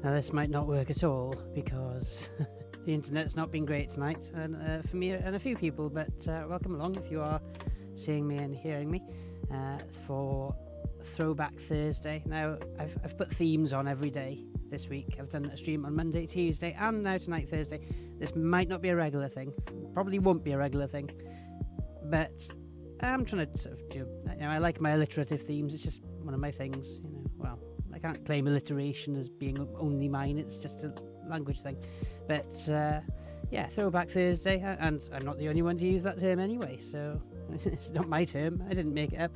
Now this might not work at all because the internet's not been great tonight, and for me and a few people, but welcome along if you are seeing me and hearing me for Throwback Thursday. Now I've put themes on every day this week. I've done a stream on Monday, Tuesday, and now tonight, Thursday. This might not be a regular thing, probably won't be a regular thing, but I'm trying to sort of do, I like my alliterative themes. It's just one of my things, well, I can't claim alliteration as being only mine, it's just a language thing. But yeah, Throwback Thursday, and I'm not the only one to use that term anyway, so it's not my term, I didn't make it up.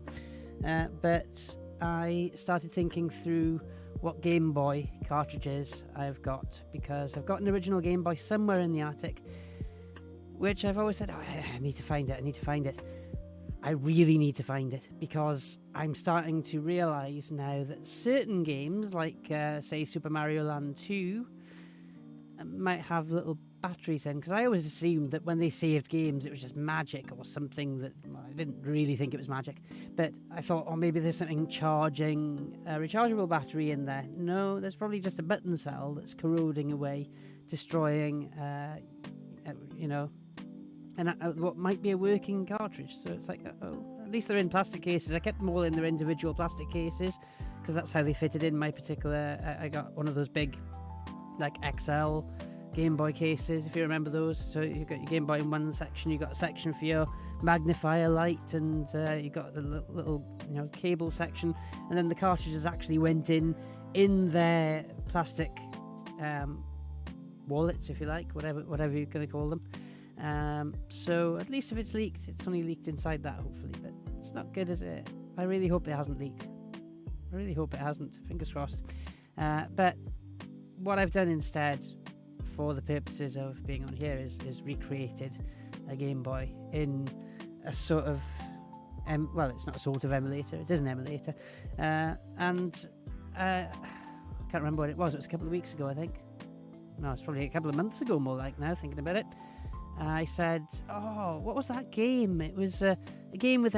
But I started thinking through what Game Boy cartridges I've got, because I've got an original Game Boy somewhere in the attic, which I've always said, I need to find it. I really need to find it, because I'm starting to realise now that certain games, like say Super Mario Land 2, might have little batteries in, because I always assumed that when they saved games it was just magic or something that, well, I didn't really think it was magic, but I thought, maybe there's something charging a rechargeable battery in there. No, there's probably just a button cell that's corroding away, destroying and what might be a working cartridge. So it's like, at least they're in plastic cases. I kept them all in their individual plastic cases because that's how they fitted in my particular. I got one of those big, like XL Game Boy cases, if you remember those. So you've got your Game Boy in one section, you've got a section for your magnifier light, and you've got the little cable section, and then the cartridges actually went in their plastic wallets, if you like, whatever you're going to call them. So at least if it's leaked, it's only leaked inside that, hopefully, but it's not good, is it? I really hope it hasn't leaked. I really hope it hasn't, fingers crossed. But what I've done instead, for the purposes of being on here, is recreated a Game Boy in a sort of well, it's not a sort of emulator, it is an emulator, and I can't remember what it was a couple of weeks ago, I think. No, it's probably a couple of months ago, more like, now thinking about it. I said, what was that game? It was a game with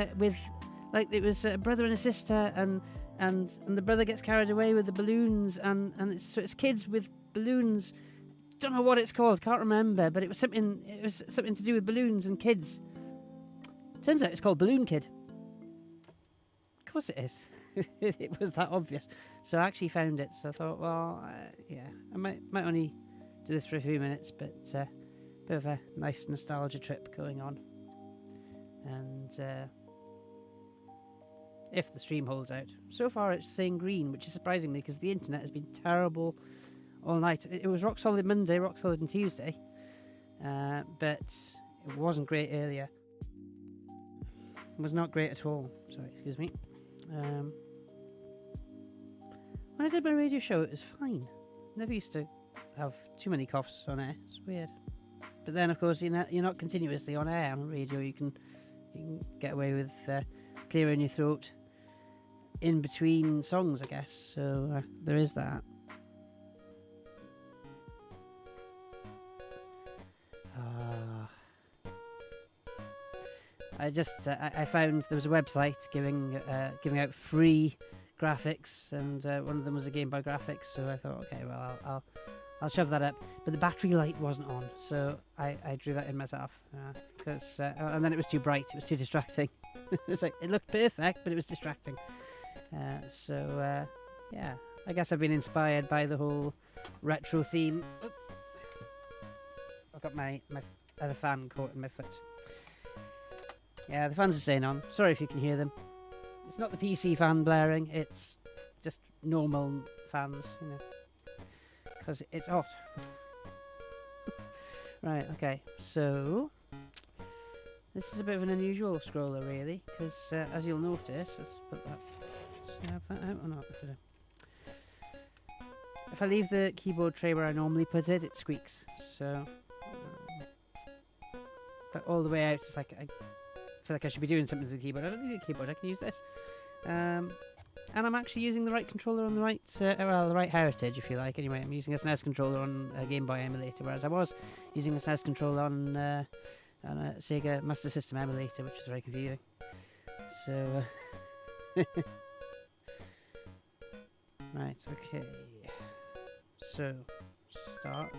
like, it was a brother and a sister, and the brother gets carried away with the balloons, and it's kids with balloons. Don't know what it's called, can't remember, but it was something to do with balloons and kids. Turns out it's called Balloon Kid. Of course it is. It was that obvious. So I actually found it, so I thought, well, yeah, I might only do this for a few minutes, but bit of a nice nostalgia trip going on. And if the stream holds out. So far it's saying green, which is surprising me, because the internet has been terrible all night. It was rock solid Monday, rock solid on Tuesday, but it wasn't great earlier. It was not great at all. Sorry, excuse me. When I did my radio show, it was fine. Never used to have too many coughs on air. It's weird. But then, of course, you're not continuously on air on radio. You can get away with clearing your throat in between songs, I guess. So there is that. I found there was a website giving out free graphics, and one of them was a Game Boy graphics. So I thought, okay, well, I'll shove that up, but the battery light wasn't on, so I drew that in myself, because and then it was too bright, it was too distracting. It's like, it looked perfect, but it was distracting. Yeah, I guess I've been inspired by the whole retro theme. Oh. I've got my other fan caught in my foot. Yeah, the fans are staying on. Sorry if you can hear them. It's not the PC fan blaring, it's just normal fans, because it's hot. Right, okay, so this is a bit of an unusual scroller, really, because as you'll notice, let's put that. Should I have that out or not? If I leave the keyboard tray where I normally put it, it squeaks. So, but all the way out, it's like I feel like I should be doing something to the keyboard. I don't need a keyboard, I can use this. And I'm actually using the right controller on the right, the right heritage, if you like. Anyway, I'm using a SNES controller on a Game Boy emulator, whereas I was using a SNES controller on a Sega Master System emulator, which is very confusing. So, right, okay. So, start.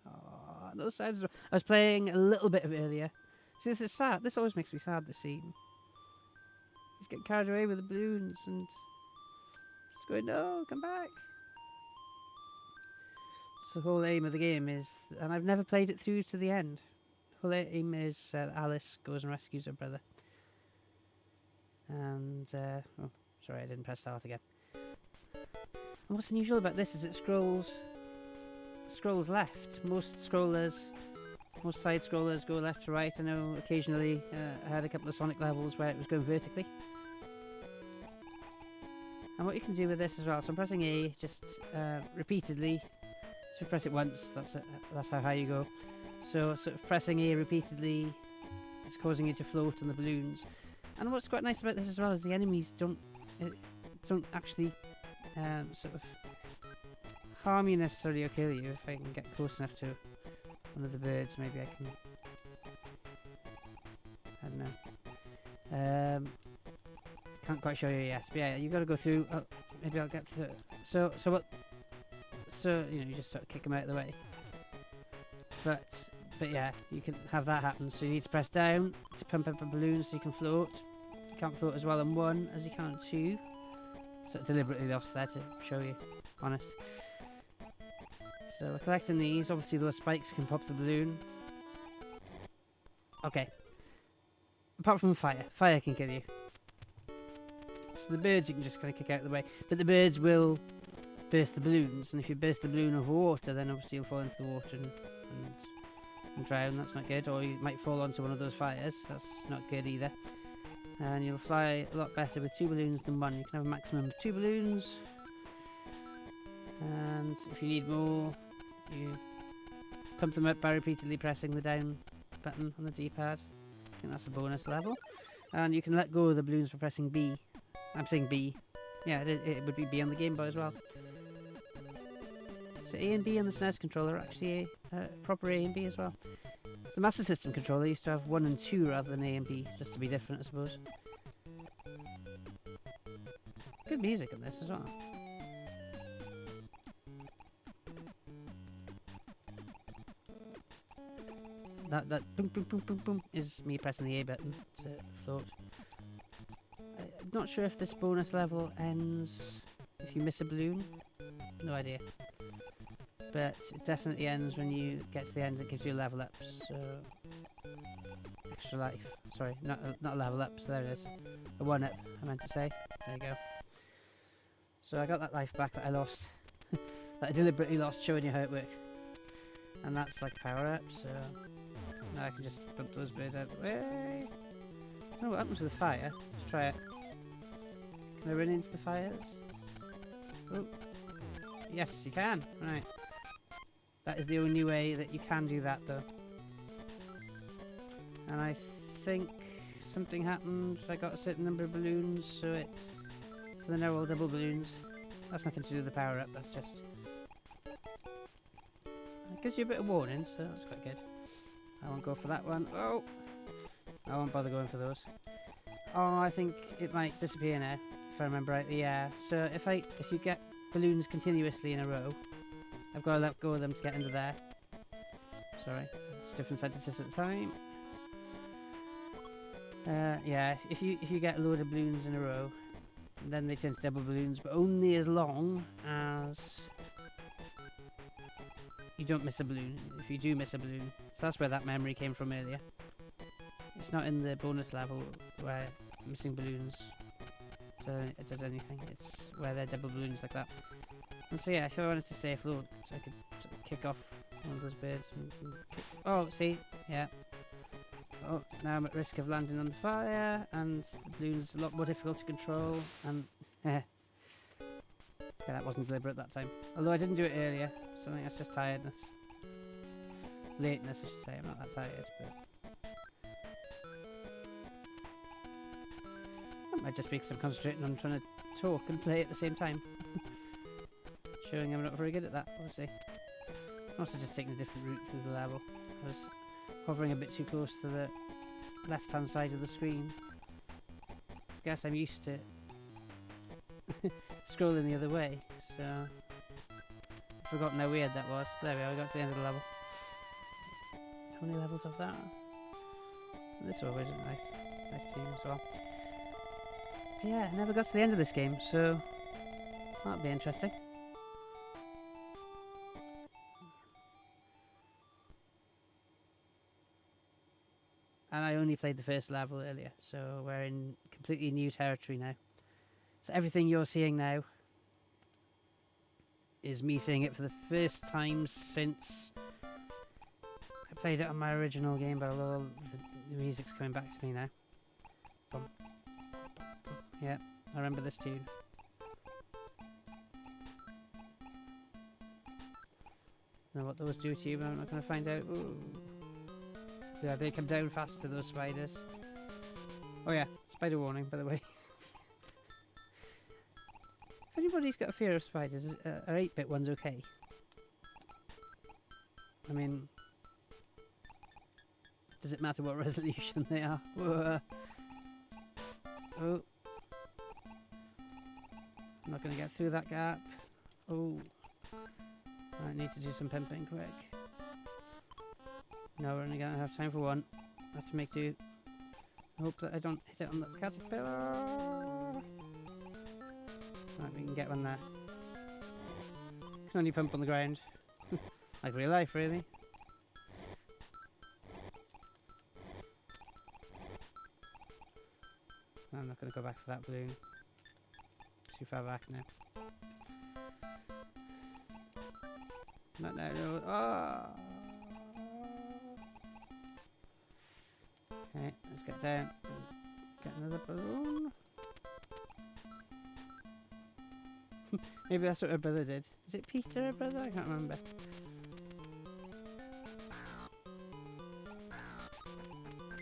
Oh, those sounds. I was playing a little bit of it earlier. See, this is sad. This always makes me sad, this scene. He's getting carried away with the balloons and just going, no, come back. So the whole aim of the game is, and I've never played it through to the end. The whole aim is Alice goes and rescues her brother. And, oh, sorry, I didn't press start again. And what's unusual about this is it scrolls left. Most side scrollers go left to right. I know occasionally I had a couple of Sonic levels where it was going vertically. And what you can do with this as well, so I'm pressing A just repeatedly. So if you press it once, that's how high you go. So sort of pressing A repeatedly is causing you to float on the balloons. And what's quite nice about this as well is the enemies don't actually sort of harm you necessarily or kill you. If I can get close enough to one of the birds, maybe I can. I don't know. Can't quite show you yet. But yeah, you got to go through. Oh, maybe I'll get through. So you know, you just sort of kick them out of the way. But yeah, you can have that happen. So you need to press down to pump up a balloon so you can float. You can't float as well on 1 as you can on 2. So deliberately lost there to show you, honest. So we're collecting these. Obviously those spikes can pop the balloon. Okay. Apart from fire. Fire can kill you. So the birds you can just kind of kick out of the way. But the birds will burst the balloons. And if you burst the balloon over water, then obviously you'll fall into the water and drown. That's not good. Or you might fall onto one of those fires. That's not good either. And you'll fly a lot better with 2 balloons than 1. You can have a maximum of 2 balloons. And if you need more, you pump them up by repeatedly pressing the down button on the D-pad. I think that's a bonus level. And you can let go of the balloons by pressing B. I'm saying B. Yeah, it would be B on the Game Boy as well. So A and B on the SNES controller are actually proper A and B as well. The Master System controller used to have 1 and 2 rather than A and B, just to be different, I suppose. Good music on this as well. That boom boom boom boom boom is me pressing the A button to float. I'm not sure if this bonus level ends if you miss a balloon. No idea. But it definitely ends when you get to the end. It gives you a level up, so extra life. Sorry, not a level up. So there it is, a 1-up. I meant to say. There you go. So I got that life back that I lost, that I deliberately lost, showing you how it worked. And that's like a power up. So now I can just bump those birds out of the way. Oh, what happens with the fire? Let's try it. Can I run into the fires? Oh, yes, you can. Right. That is the only way that you can do that, though. And I think something happened. I got a certain number of balloons, so they're now all double balloons. That's nothing to do with the power up. That's just it gives you a bit of warning, so that's quite good. I won't go for that one. Oh, I won't bother going for those. Oh, I think it might disappear now, if I remember rightly. Yeah. So if you get balloons continuously in a row, I've got to let go of them to get into there. Sorry, it's different sentences at the time. Yeah, if you get a load of balloons in a row, then they turn to double balloons, but only as long as you don't miss a balloon. If you do miss a balloon, so that's where that memory came from earlier. It's not in the bonus level where missing balloons it does anything. It's where they're double balloons like that. And so yeah, if I wanted to stay afloat, so I could sort of kick off one of those birds and oh, see, yeah. Oh, now I'm at risk of landing on the fire, and the balloon's a lot more difficult to control, and yeah, that wasn't deliberate that time. Although I didn't do it earlier, so I think that's just tiredness. Lateness, I should say. I'm not that tired, but that might just be because I'm concentrating on trying to talk and play at the same time. Showing I'm not very good at that, obviously. I'm also just taking a different route through the level. I was hovering a bit too close to the left-hand side of the screen. I guess I'm used to scrolling the other way, so forgotten how weird that was. There we are, we got to the end of the level. How many levels of that? This always a nice team as well. But yeah, I never got to the end of this game, so that'll be interesting. And I only played the first level earlier, so we're in completely new territory now. So everything you're seeing now is me seeing it for the first time since I played it on my original game, but although the music's coming back to me now. Bum, bum, bum. Yeah, I remember this tune. Know what those do to you, but I'm not going to find out. Ooh. Yeah, they come down faster, those spiders. Oh yeah, spider warning, by the way. If anybody's got a fear of spiders, are 8-bit ones okay? I mean, does it matter what resolution they are? Whoa. Oh. I'm not going to get through that gap. Oh. I need to do some pimping quick. No, we're only going to have time for one. I have to make two. I hope that I don't hit it on the caterpillar. Right, we can get one there. Can only pump on the ground. Like real life, really. I'm not going to go back for that balloon. Too far back now. Not now, no. Oh! Okay, let's get down. Get another balloon. Maybe that's what her brother did. Is it Peter, her brother? I can't remember.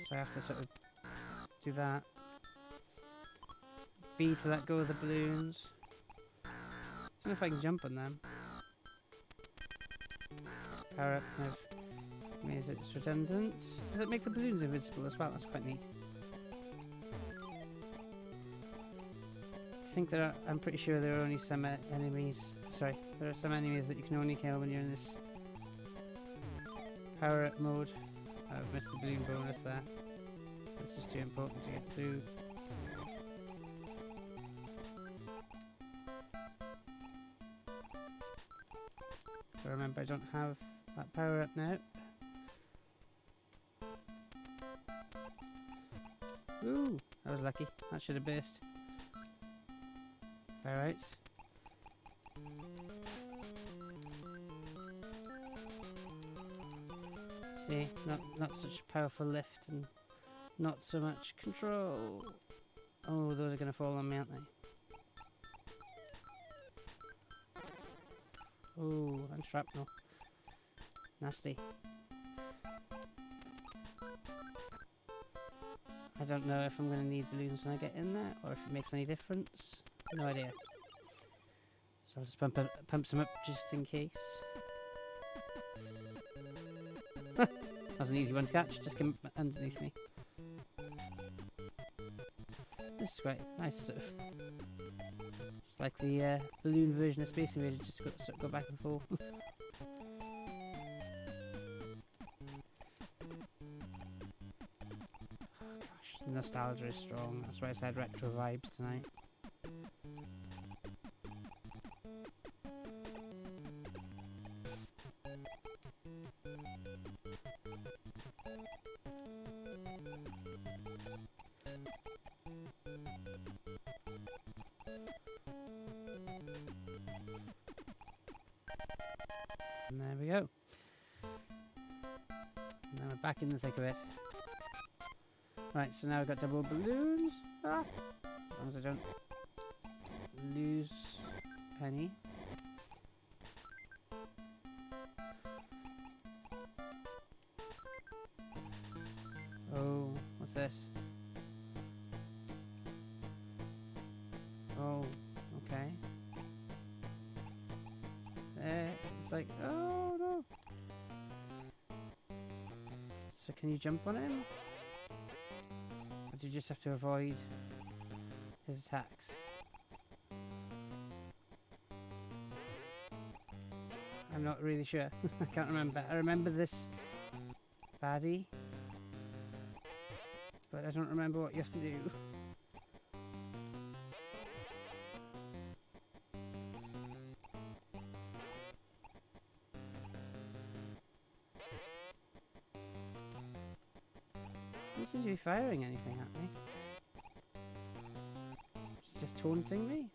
So I have to sort of do that. B to let go of the balloons. I don't know if I can jump on them. Power up kind of means it's redundant. Does it make the balloons invisible as well? That's quite neat. I think I'm pretty sure there are only some enemies. Sorry, there are some enemies that you can only kill when you're in this power up mode. I've missed the balloon bonus there. This is too important to get through. So remember, I don't have that power up now. Ooh, that was lucky. That should have burst. Alright. See, not such powerful lift and not so much control. Oh, those are going to fall on me, aren't they? Oh, and shrapnel. Nasty. I don't know if I'm going to need balloons when I get in there, or if it makes any difference. No idea. So I'll just pump some up just in case. That was an easy one to catch, just came underneath me. This is great, nice sort of. It's like the balloon version of Space Invader, just go back and forth. Gosh, nostalgia is strong, that's why I said retro vibes tonight. And there we go. And now we're back in the thick of it. Right, so now we've got double balloons. Ah! As long as I don't lose any. Oh, what's this? Oh, okay. It's like, oh no. So can you jump on him? Or do you just have to avoid his attacks? I'm not really sure. I can't remember. I remember this baddie, but I don't remember what you have to do. This seems to be firing anything at me. It's just taunting me.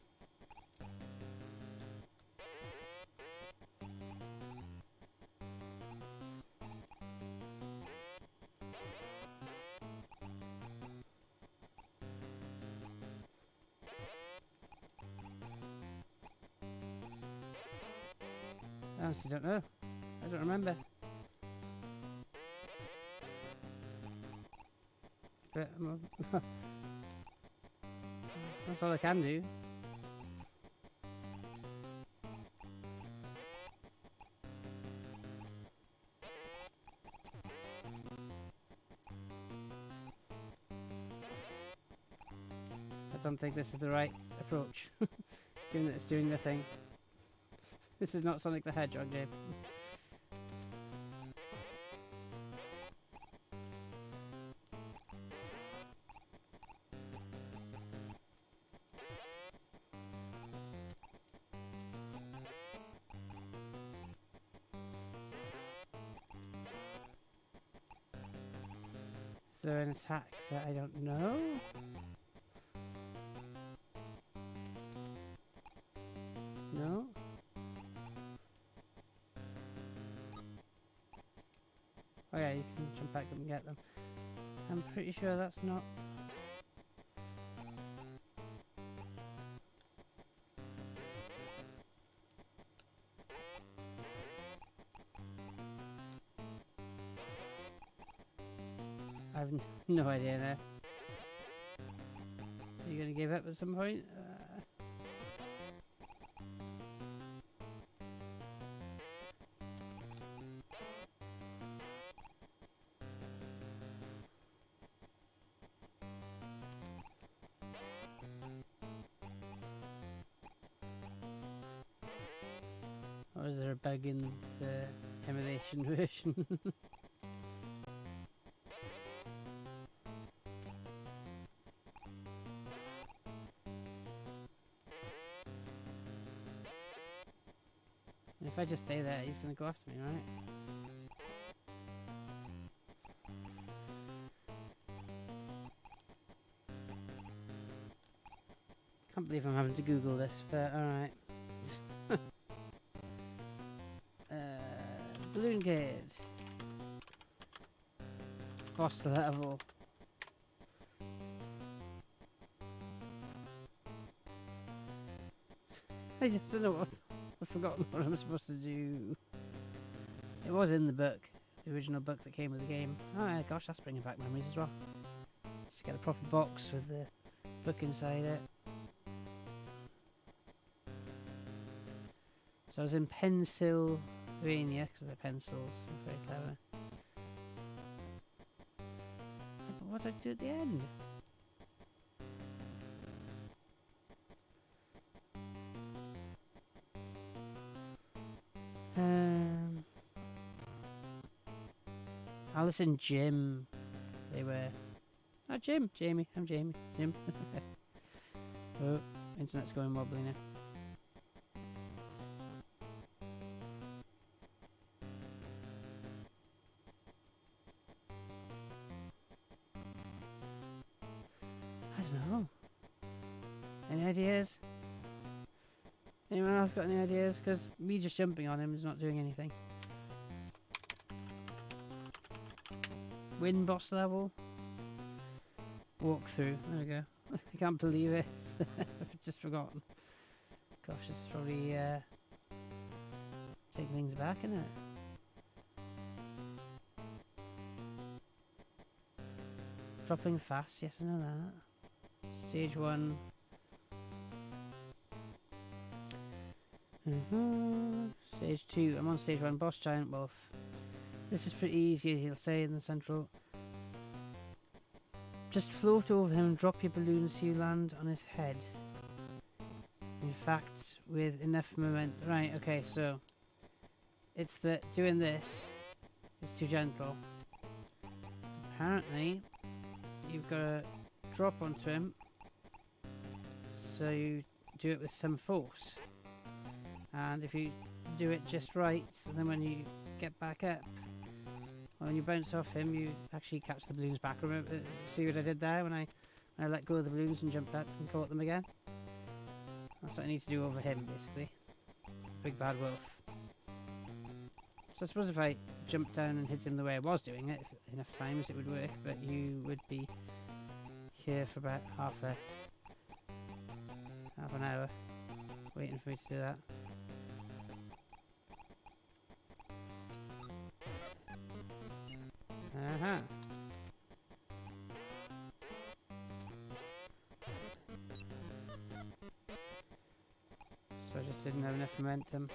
I honestly don't know. I don't remember. But that's all I can do. I don't think this is the right approach, given that it's doing the thing. This is not Sonic the Hedgehog, Gabe. Is there an attack that I don't know? No? Oh yeah, you can jump back up and get them. I'm pretty sure that's not... I have no idea now. Are you going to give up at some point? Or is there a bug in the emulation version? And if I just stay there, he's going to go after me, right? Can't believe I'm having to Google this, but alright. Balloon Gate. Boss level. I just don't know what... I've forgotten what I'm supposed to do. It was in the book. The original book that came with the game. Oh gosh, that's bringing back memories as well. Just get a proper box with the book inside it. So I was in Pennsylvania, because they're pencils. Very clever. But what did I do at the end? Alice and Jim. They were... Oh, Jim. Jamie. I'm Jamie. Jim. Oh, internet's going wobbly now. I don't know. Any ideas? Anyone else got any ideas? Because me just jumping on him is not doing anything. Win boss level. Walk through. There we go. I can't believe it. I've just forgotten. Gosh, it's probably take things back, isn't it? Dropping fast, yes I know that. Stage 1. Stage 2. I'm on stage 1. Boss Giant Wolf. This is pretty easy, he'll say in the central. Just float over him and drop your balloon so you land on his head. In fact, with enough momentum. Right, okay, so it's that doing this is too gentle. Apparently, you've got to drop onto him, so you do it with some force. And if you do it just right, then when you get back up, when you bounce off him, you actually catch the balloons back. Remember, see what I did there when I let go of the balloons and jumped up and caught them again? That's what I need to do over him, basically. Big bad wolf. So I suppose if I jumped down and hit him the way I was doing it, enough times it would work, but you would be here for about half an hour waiting for me to do that. Aha. So I just didn't have enough momentum.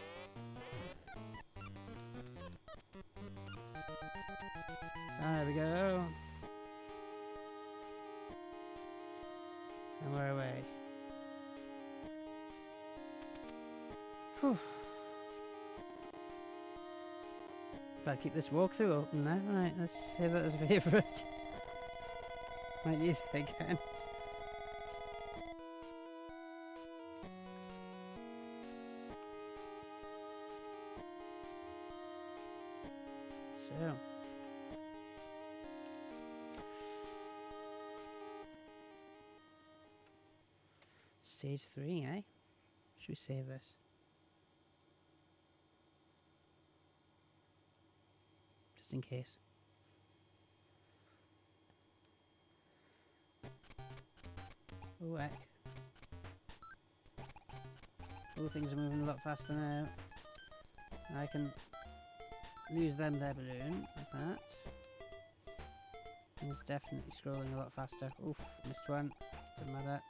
There we go. And we're away. Whew. Better keep this walkthrough open now. Right, let's save that as a favourite. Might use it again. So. Stage 3, eh? Should we save this? Just in case. Oh heck. All things are moving a lot faster now. I can lose them their balloon like that. Things definitely scrolling a lot faster. Oof, missed one. Doesn't matter.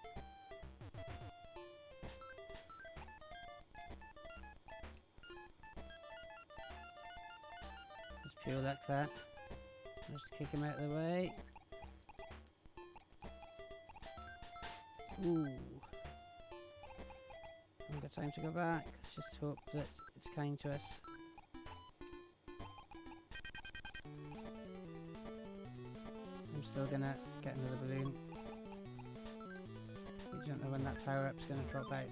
Just pure luck there. Just kick him out of the way. Ooh. Haven't got time to go back. Let's just hope that it's kind to us. I'm still gonna get another balloon. We don't know when that power up's gonna drop out.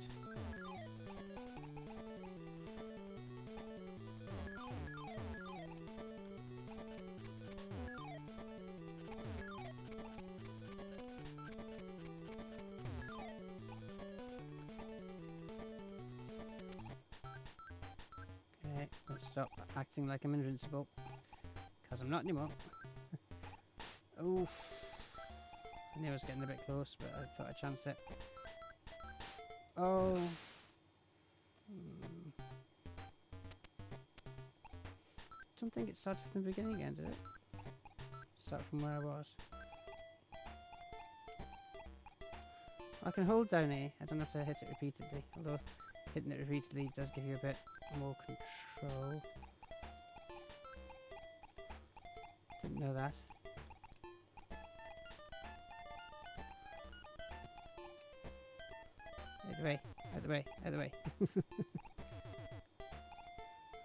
Okay, let's stop acting like I'm invincible. Because I'm not anymore. Oof. I knew I was getting a bit close, but I thought I'd chance it. Oh. Don't think it started from the beginning again, did it? Start from where I was. I can hold down A. I don't have to hit it repeatedly. Although hitting it repeatedly does give you a bit more control. Didn't know that. Out the way, out the way, out the way.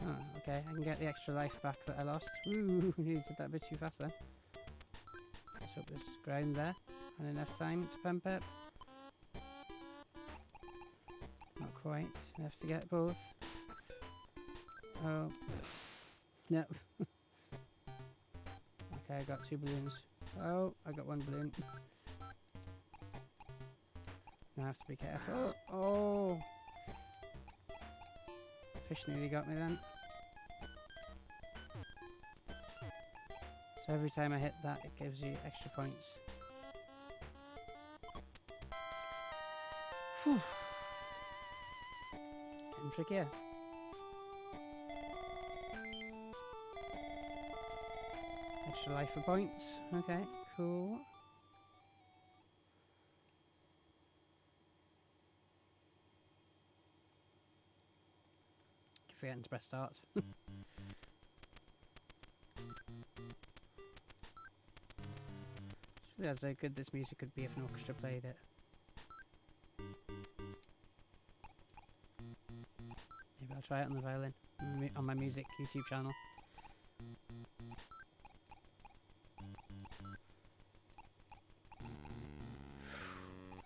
Oh, okay, I can get the extra life back that I lost. Woo, nearly did that a bit too fast then. Let's hope there's ground there and enough time to pump it. Not quite, enough to get both. Oh, no. Okay, I got 2 balloons. Oh, I got 1 balloon. I have to be careful. Oh! Fish nearly got me then. So every time I hit that, it gives you extra points. Whew. Getting trickier. Extra life for points. Okay, cool. Keep forgetting to press start. Just realised how good this music could be if an orchestra played it. Maybe I'll try it on the violin. on my music YouTube channel.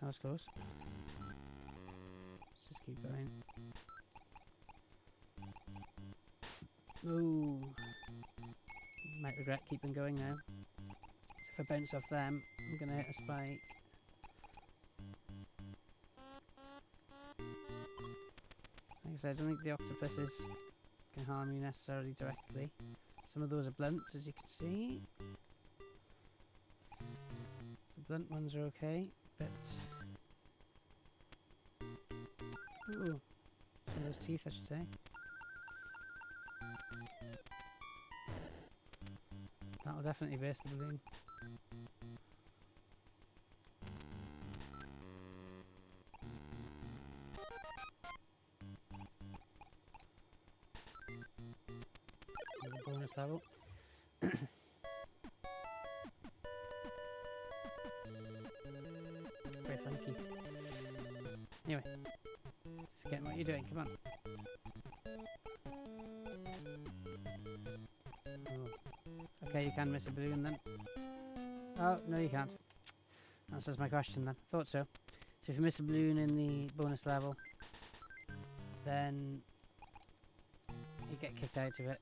That was close. Let's just keep going. Ooh. Might regret keeping going now. So if I bounce off them, I'm gonna hit a spike. Like I said, I don't think the octopuses can harm you necessarily directly. Some of those are blunts, as you can see. The blunt ones are okay, but... Ooh. Some of those teeth, I should say. That'll definitely burst the balloon. There's a bonus level. Very funky. Anyway, forgetting what you're doing, come on. Oh. Okay, you can miss a balloon then. Oh, no you can't. Answers my question then. Thought so. So if you miss a balloon in the bonus level, then you get kicked out of it.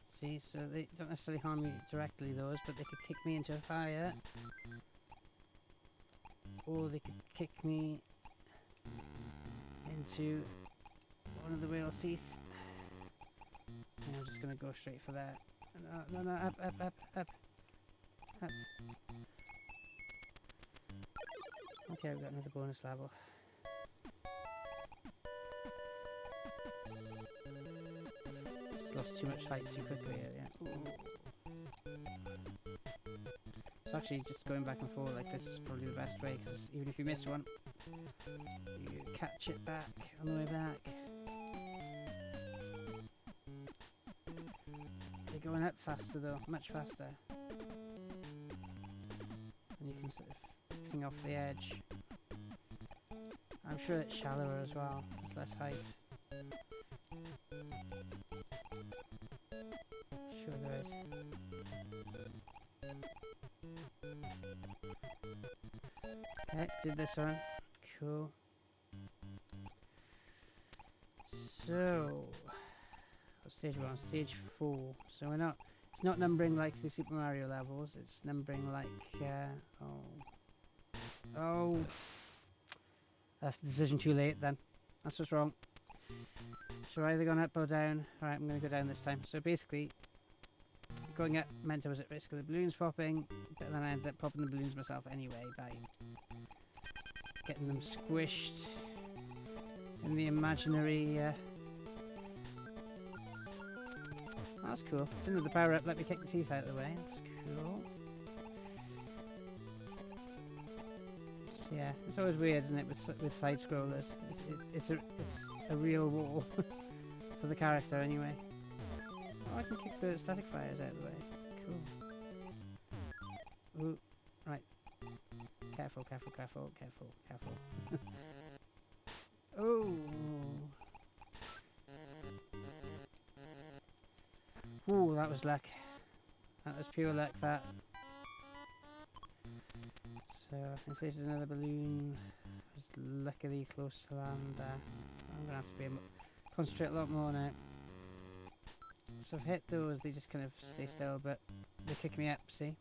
See, so they don't necessarily harm you directly, those, but they could kick me into a fire. Or they could kick me into one of the whale's teeth. And I'm just going to go straight for that. No, no, up, up, up, up. Up. Okay, we've got another bonus level. Just lost too much height too quickly earlier. So actually just going back and forth like this is probably the best way, because even if you miss one, you catch it back on the way back. They're going up faster though, much faster. And you can sort of ping off the edge. I'm sure it's shallower as well, it's less height. Sure there is. Okay, did this one. Cool. So, what stage are we on? Stage 4. So we're not, it's not numbering like the Super Mario levels, it's numbering like, oh. Left the decision too late then. That's what's wrong. So either going up or down. Alright, I'm going to go down this time. So basically, going up meant I was at risk of the balloons popping, but then I ended up popping the balloons myself anyway by getting them squished in the imaginary... Oh, that's cool. Didn't have the power up, let me kick the teeth out of the way. That's cool. So yeah, it's always weird, isn't it, with side scrollers. It's a real wall for the character anyway. Oh, I can kick the static fires out of the way. Cool. Ooh, right. Careful, careful, careful, careful, careful. Oh. Ooh, that was luck. That was pure luck, that. So I've inflated another balloon. I was luckily close to land there. I'm gonna have to be concentrate a lot more now. So I've hit those, they just kind of stay still, but they kick me up, see?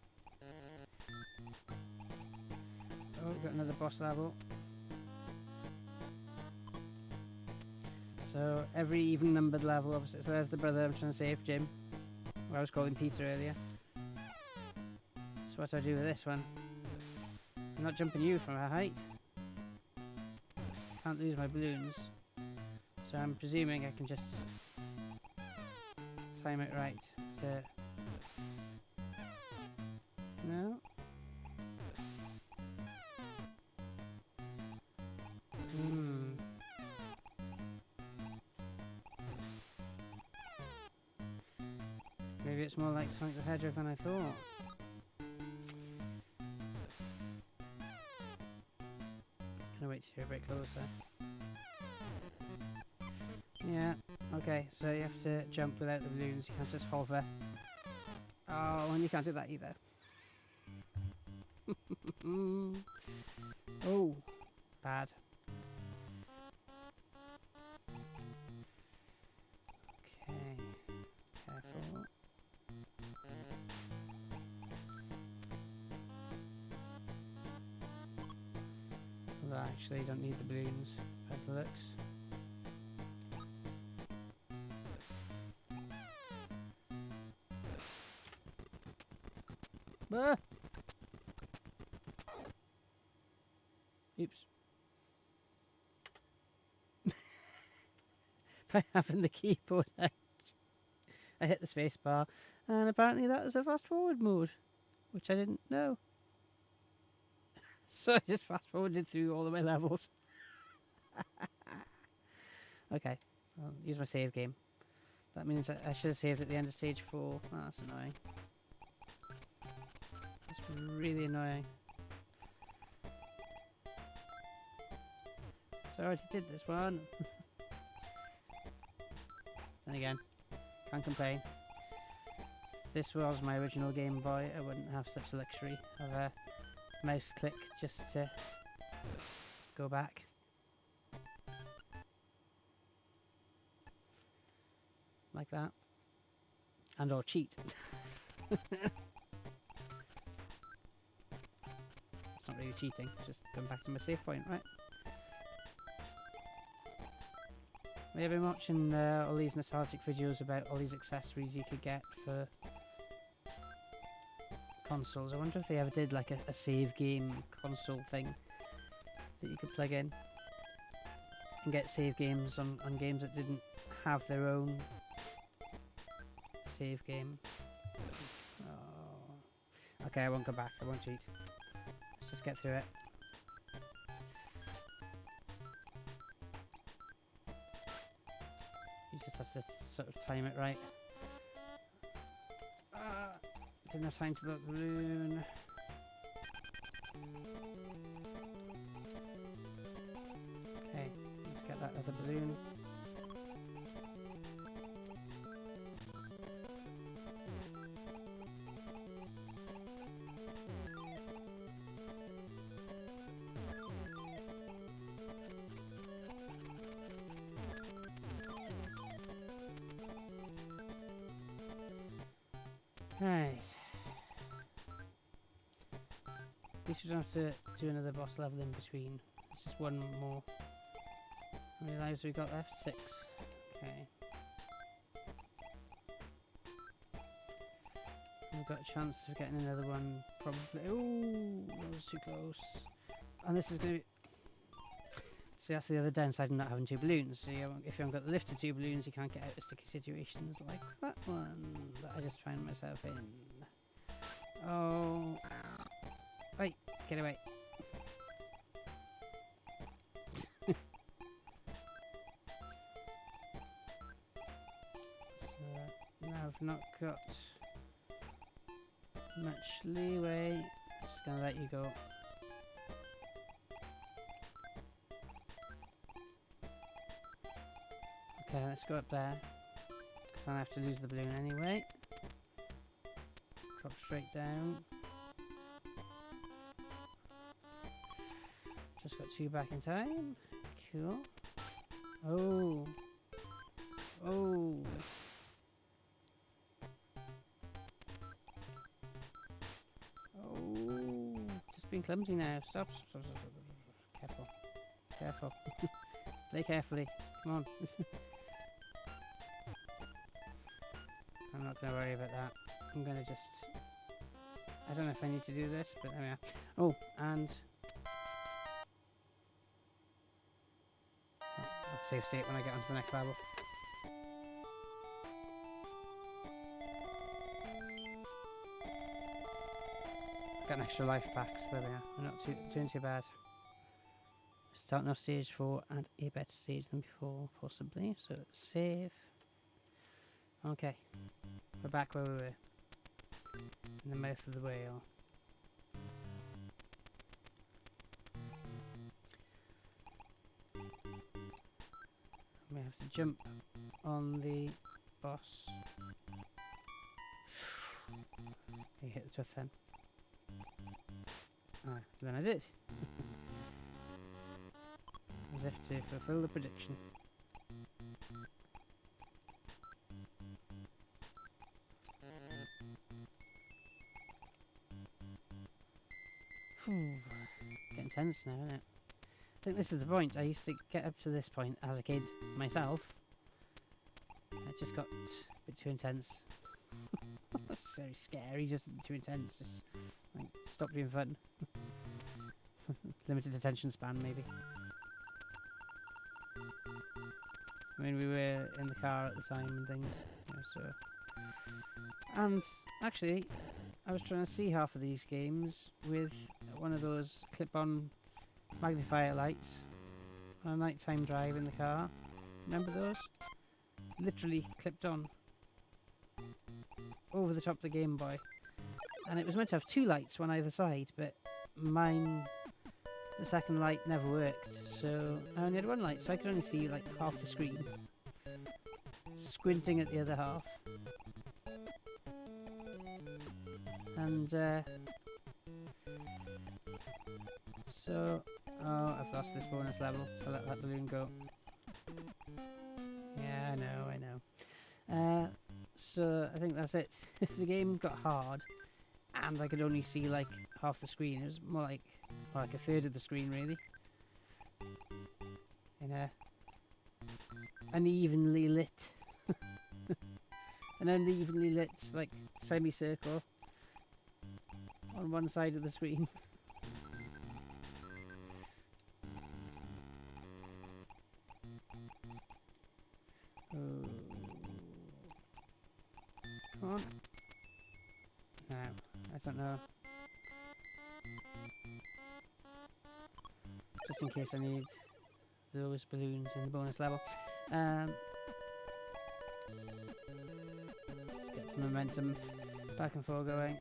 Oh, we've got another boss level. So every even numbered level, obviously. So there's the brother I'm trying to save, Jim. Or I was calling Peter earlier. So what do I do with this one? I'm not jumping you from a height. Can't lose my balloons. So I'm presuming I can just time it right. So no. Maybe it's more like Sonic the Hedgehog than I thought. Gonna wait to hear a bit closer. Yeah, okay, so you have to jump without the balloons, you can't just hover. Oh, and you can't do that either. Oh, bad. Okay, careful. Although I actually don't need the balloons, by the looks. Ah! Oops. By having the keyboard out, I hit the space bar, and apparently that was a fast forward mode, which I didn't know. So I just fast forwarded through all of my levels. Okay, I'll use my save game. That means I should have saved at the end of stage 4. Oh, that's annoying. That's really annoying. So I already did this one. Then again, can't complain. If this was my original Game Boy, I wouldn't have such a luxury of a mouse click just to go back. Like that. And or cheat. It's not really cheating, just going back to my save point, right? We have been watching all these nostalgic videos about all these accessories you could get for consoles. I wonder if they ever did like a save game console thing that you could plug in and get save games on games that didn't have their own save game. Oh. Okay, I won't go back. I won't cheat. Let's just get through it. You just have to sort of time it right. Didn't have time to blow up the balloon. Okay, let's get that other balloon. Right. At least we don't have to do another boss level in between. It's just one more. How many lives have we got left? 6. Okay. We've got a chance of getting another one, probably. Ooh, that was too close. And this is going to be... See, that's the other downside of not having 2 balloons. So if you haven't got the lift of 2 balloons, you can't get out of sticky situations like that one that I just found myself in. Oh. Wait, get away. So now I've not got much leeway. Just gonna let you go. Okay, let's go up there. Because then I have to lose the balloon anyway. Drop straight down. Just got 2 back in time. Cool. Oh. Oh. Oh. Just being clumsy now. Stop. Stop, stop, stop, stop. Careful. Careful. Play carefully. Come on. I'm not going to worry about that. I'm going to just... I don't know if I need to do this, but there we are. Oh, and... I'll save state when I get onto the next level. Got an extra life back, so there we are. We're not doing too bad. Starting off stage 4 and a better stage than before, possibly. So save. Okay. We're back where we were. In the mouth of the whale. We have to jump on the boss. He hit the tooth then. Ah, then I did. As if to fulfill the prediction. Getting tense now, isn't it? I think this is the point. I used to get up to this point as a kid myself. It just got a bit too intense. That's so scary, just too intense. Just like, stop being fun. Limited attention span, maybe. I mean, we were in the car at the time and things, you know, so. And actually, I was trying to see half of these games with one of those clip-on magnifier lights on a nighttime drive in the car. Remember those? Literally clipped on over the top of the Game Boy. And it was meant to have two lights, one either side, but mine, the second light never worked, so I only had one light, so I could only see like half the screen, squinting at the other half. And so, oh, I've lost this bonus level, so let that balloon go. Yeah, I know. So I think that's it. If the game got hard and I could only see like half the screen, it was more like a third of the screen really. In a unevenly lit, an unevenly lit like semicircle on one side of the screen. Oh. Come on. No, I don't know. Just in case I need those balloons in the bonus level. Let's get some momentum back and forth going.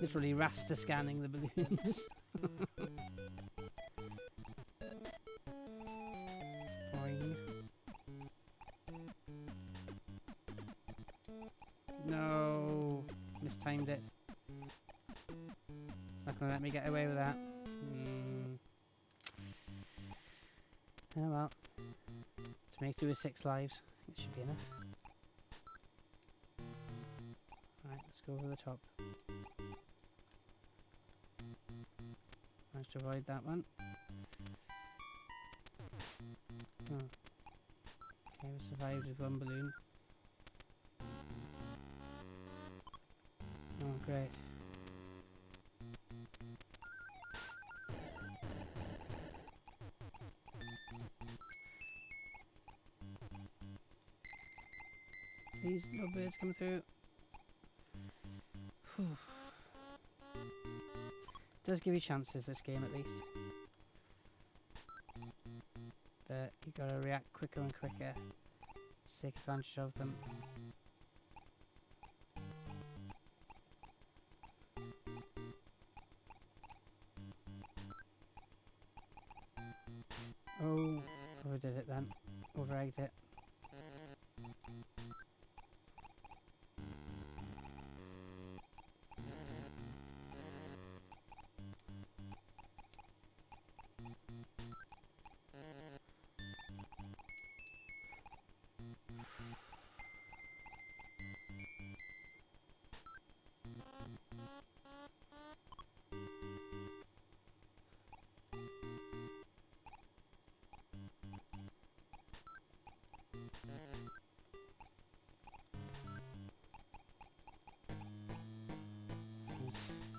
Literally raster scanning the balloons. Boing. No, mistimed it. It's not going to let me get away with that. Oh well. To make 2 with 6 lives. I think it should be enough. Right, let's go over the top. Managed to avoid that one. Oh. Okay, we survived with one balloon. Oh, great. Please, no birds coming through. Whew. Does give you chances, this game, at least. But you gotta react quicker and quicker. Take advantage of them. Oh, overdid it then. Over-egged it.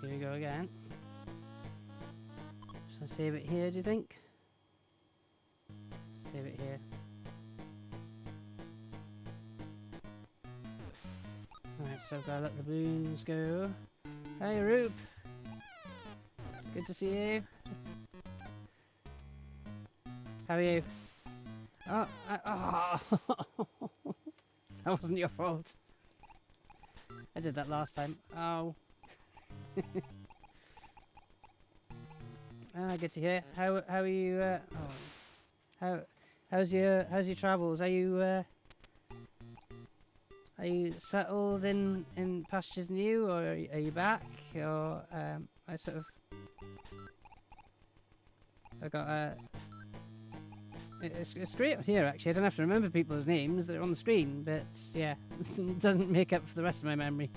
Here we go again. Should I save it here, do you think? Save it here. Alright, so I've got to let the balloons go. Hey, Roop! Good to see you. How are you? Oh, that wasn't your fault. I did that last time. Oh. Good to hear. How are you? How's your travels? Are you settled in pastures new, or are you back? Or I got it's great here actually. I don't have to remember people's names; they're on the screen. But yeah, it doesn't make up for the rest of my memory.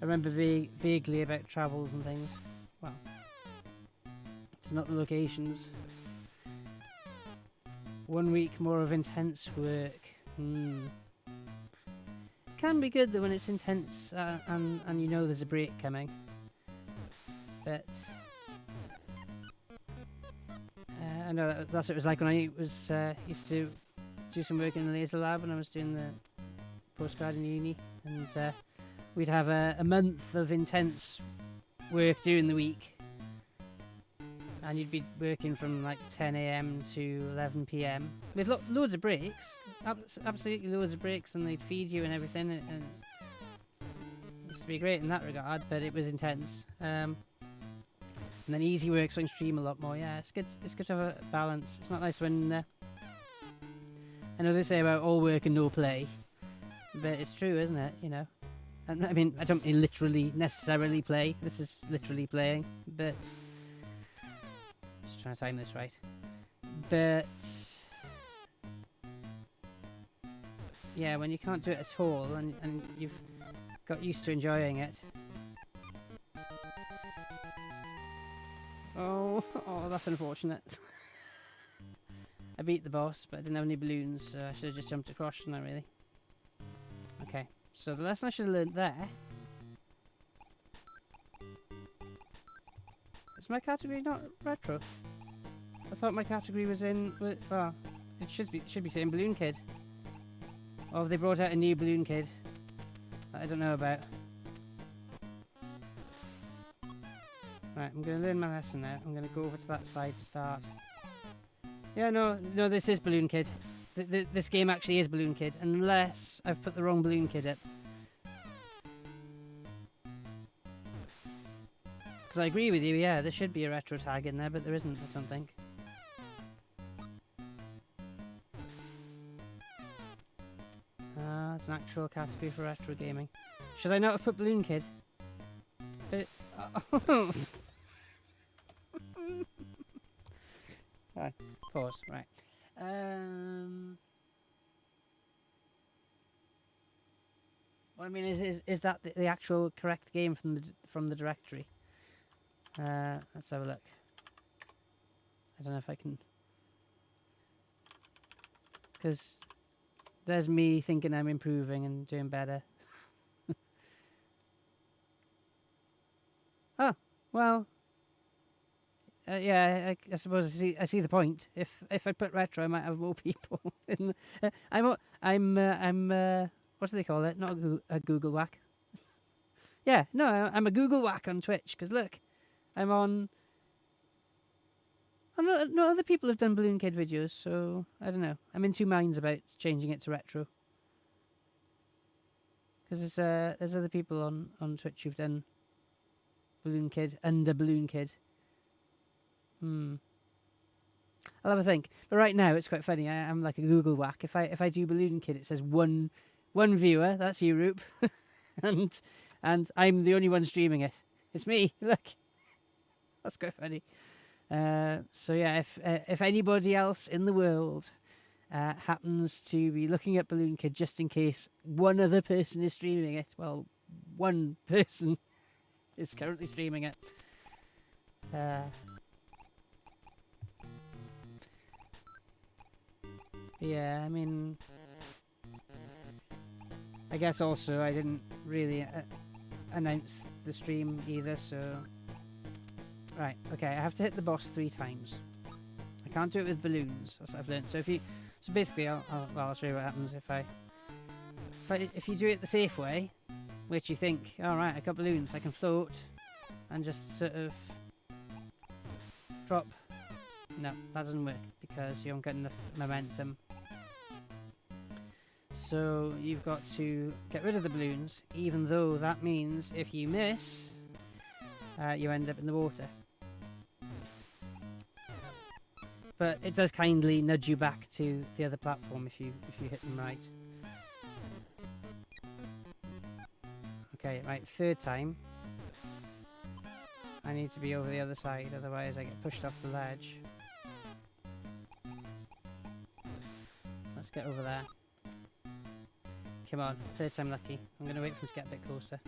I remember vaguely about travels and things. Well, it's not the locations. 1 week more of intense work. Can be good though when it's intense and you know there's a break coming. But I know that's what it was like when I was used to do some work in the laser lab when I was doing the postgrad in uni, and we'd have a month of intense work during the week. And you'd be working from like 10 a.m. to 11 p.m. with loads of breaks, absolutely loads of breaks, and they'd feed you and everything. And it used to be great in that regard, but it was intense. And then easy work, so I can stream a lot more. Yeah, it's good. It's good to have a balance. It's not nice when I know they say about all work and no play, but it's true, isn't it? You know, and I mean I don't mean literally necessarily play. This is literally playing, but. Trying to time this right, but yeah, when you can't do it at all and you've got used to enjoying it. Oh, that's unfortunate. I beat the boss, but I didn't have any balloons, so I should have just jumped across, shouldn't I, really? Okay, so the lesson I should have learned there. Is my category not retro? I thought my category was in. Well, it should be saying Balloon Kid. Or have they brought out a new Balloon Kid that I don't know about? Right, I'm going to learn my lesson now. I'm going to go over to that side to start. Yeah, no, this is Balloon Kid. This game actually is Balloon Kid, unless I've put the wrong Balloon Kid up. Because I agree with you, yeah, there should be a retro tag in there, but there isn't, I don't think. It's an actual category for retro gaming. Should I not have put Balloon Kid? Right, pause, right. What I mean is that the actual correct game from the directory? Let's have a look. I don't know if I can, because there's me thinking I'm improving and doing better. Oh well. Yeah, I suppose I see the point. If I put retro, I might have more people. I'm what do they call it? Not a Google whack. Yeah, no, I'm a Google whack on Twitch. Because look, I'm on. No other people have done Balloon Kid videos, so I don't know. I'm in two minds about changing it to retro. Because there's other people on Twitch who've done Balloon Kid under Balloon Kid. I'll have a think. But right now it's quite funny. I'm like a Google whack. If I do Balloon Kid, it says one viewer. That's you, Roop, and I'm the only one streaming it. It's me. Look, that's quite funny. So yeah, if anybody else in the world happens to be looking at Balloon Kid just in case one other person is streaming it, well, one person is currently streaming it. Yeah, I mean, I guess also I didn't really announce the stream either, so. Right, okay, I have to hit the boss 3 times. I can't do it with balloons, that's what I've learned. So basically, I'll show you what happens if you do it the safe way, which you think, alright, I got balloons, I can float, and just sort of drop. No, that doesn't work, because you don't get enough momentum. So you've got to get rid of the balloons, even though that means if you miss, you end up in the water. but it does kindly nudge you back to the other platform if you hit them right. Okay, right, third time. I need to be over the other side, otherwise I get pushed off the ledge. So let's get over there. Come on, third time lucky. I'm going to wait for him to get a bit closer.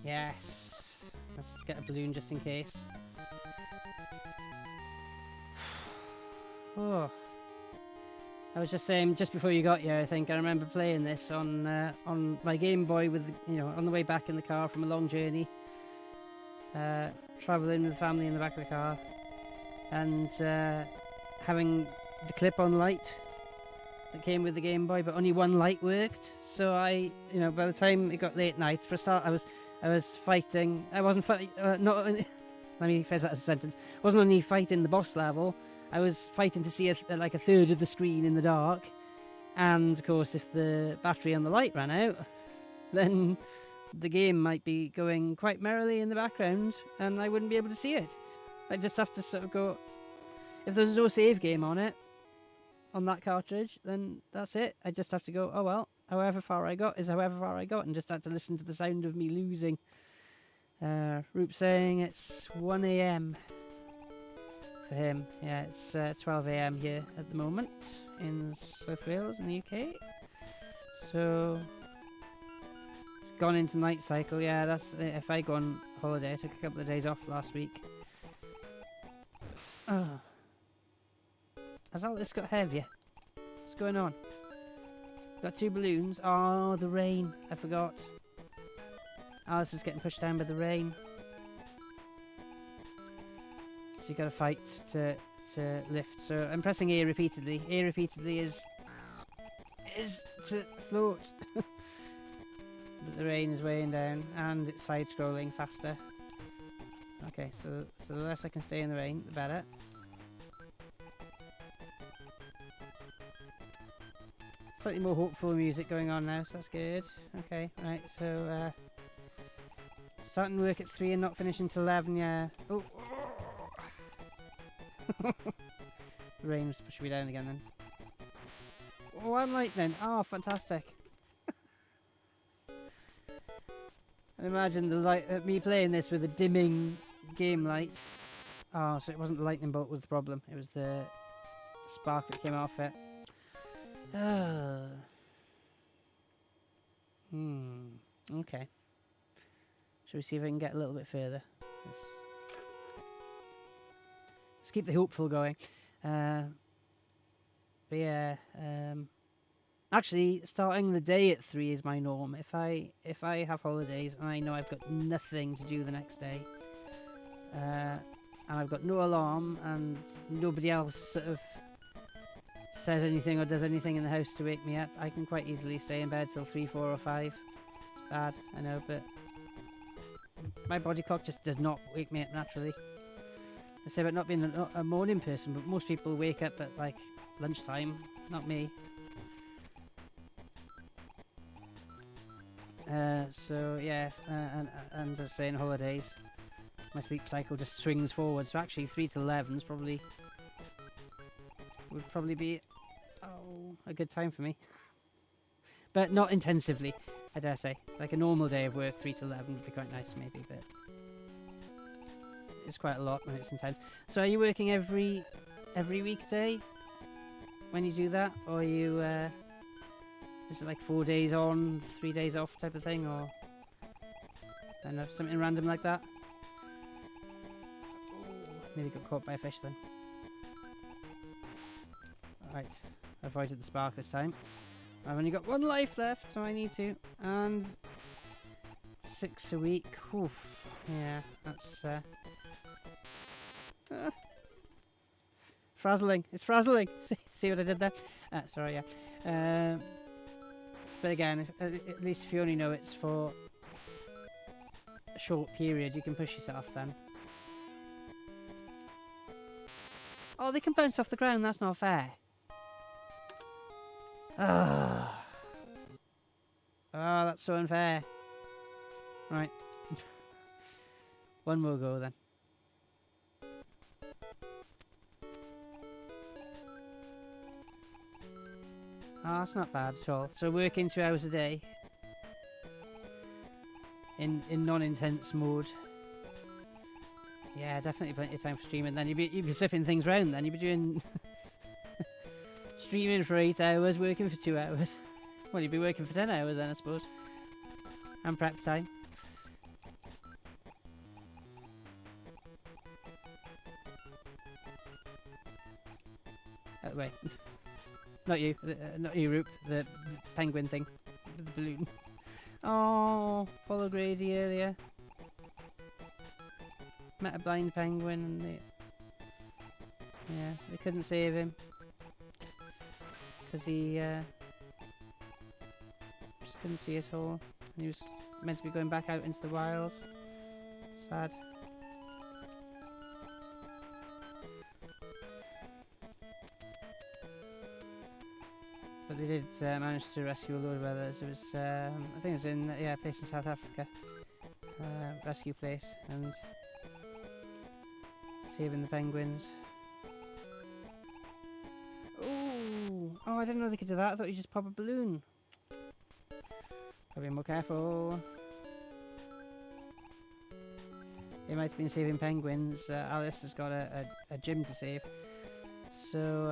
Yes! Let's get a balloon just in case. Oh. I was just saying, just before you got here, I think I remember playing this on my Game Boy with, on the way back in the car from a long journey, travelling with the family in the back of the car, and having the clip-on light that came with the Game Boy, but only one light worked. So I, by the time it got late night, for a start, I was fighting. I wasn't fighting. Not. Let me phrase that as a sentence. I wasn't only fighting the boss level. I was fighting to see like a third of the screen in the dark, and of course if the battery on the light ran out, then the game might be going quite merrily in the background and I wouldn't be able to see it. I just have to sort of go, if there's no save game on it, on that cartridge, then that's it. I just have to go, oh well, however far I got is however far I got, and just have to listen to the sound of me losing. Roop saying it's 1 AM. For him, yeah, it's 12 AM here at the moment in South Wales in the UK. So it's gone into night cycle. Yeah, that's if I go on holiday. I took a couple of days off last week. Oh, has all this got heavier? What's going on? Got 2 balloons. Oh, the rain. I forgot. Alice is getting pushed down by the rain. So you gotta fight to lift. So I'm pressing A repeatedly. A repeatedly is to float. But the rain is weighing down and it's side scrolling faster. Okay, so the less I can stay in the rain, the better. Slightly more hopeful music going on now, so that's good. Okay, right, so starting work at 3 and not finishing till 11, yeah. Oh. The rain was pushing me down again then. One lightning. Oh, fantastic. And imagine the light, me playing this with a dimming game light. Oh, so it wasn't the lightning bolt was the problem. It was the spark that came off it. Okay. Shall we see if I can get a little bit further? Let's keep the hopeful going. But yeah, actually, starting the day at 3 is my norm. If I have holidays and I know I've got nothing to do the next day, and I've got no alarm and nobody else sort of says anything or does anything in the house to wake me up, I can quite easily stay in bed till 3, 4 or 5. It's bad, I know, but my body clock just does not wake me up naturally. I say about not being a morning person, but most people wake up at like lunchtime, not me. So yeah, and as I say, in holidays, my sleep cycle just swings forward. So actually, 3 to 11 is would probably be a good time for me, but not intensively. I dare say, like a normal day of work, 3 to 11 would be quite nice, maybe, but it's quite a lot when it's intense. So are you working every weekday when you do that, or are you is it like 4 days on, 3 days off type of thing, or I don't know, something random like that? Nearly got caught by a fish then. Alright, avoided the spark this time. I've only got 1 life left, so I need to. And 6 a week. Oof. Yeah, that's frazzling. It's frazzling. See what I did there? Sorry, yeah. But again, at least if you only know it's for a short period, you can push yourself then. Oh, they can bounce off the ground. That's not fair. Ah, that's so unfair. Right. 1 more go then. Oh, that's not bad at all. So working 2 hours a day in non-intense mode. Yeah, definitely plenty of time for streaming. Then you'd be flipping things around. Then you'd be doing streaming for 8 hours, working for 2 hours. Well, you'd be working for 10 hours then, I suppose. And prep time. Wait. Not you. Not you, Roop. The penguin thing. The balloon. Oh, follow Grady earlier. Met a blind penguin and they couldn't save him. Because he just couldn't see at all. And he was meant to be going back out into the wild. Sad. But they did manage to rescue a load of others. It was, I think it was in, a place in South Africa. Rescue place. And saving the penguins. Ooh! Oh, I didn't know they could do that. I thought you just pop a balloon. Gotta be more careful. They might have been saving penguins. Alice has got a gym to save. So,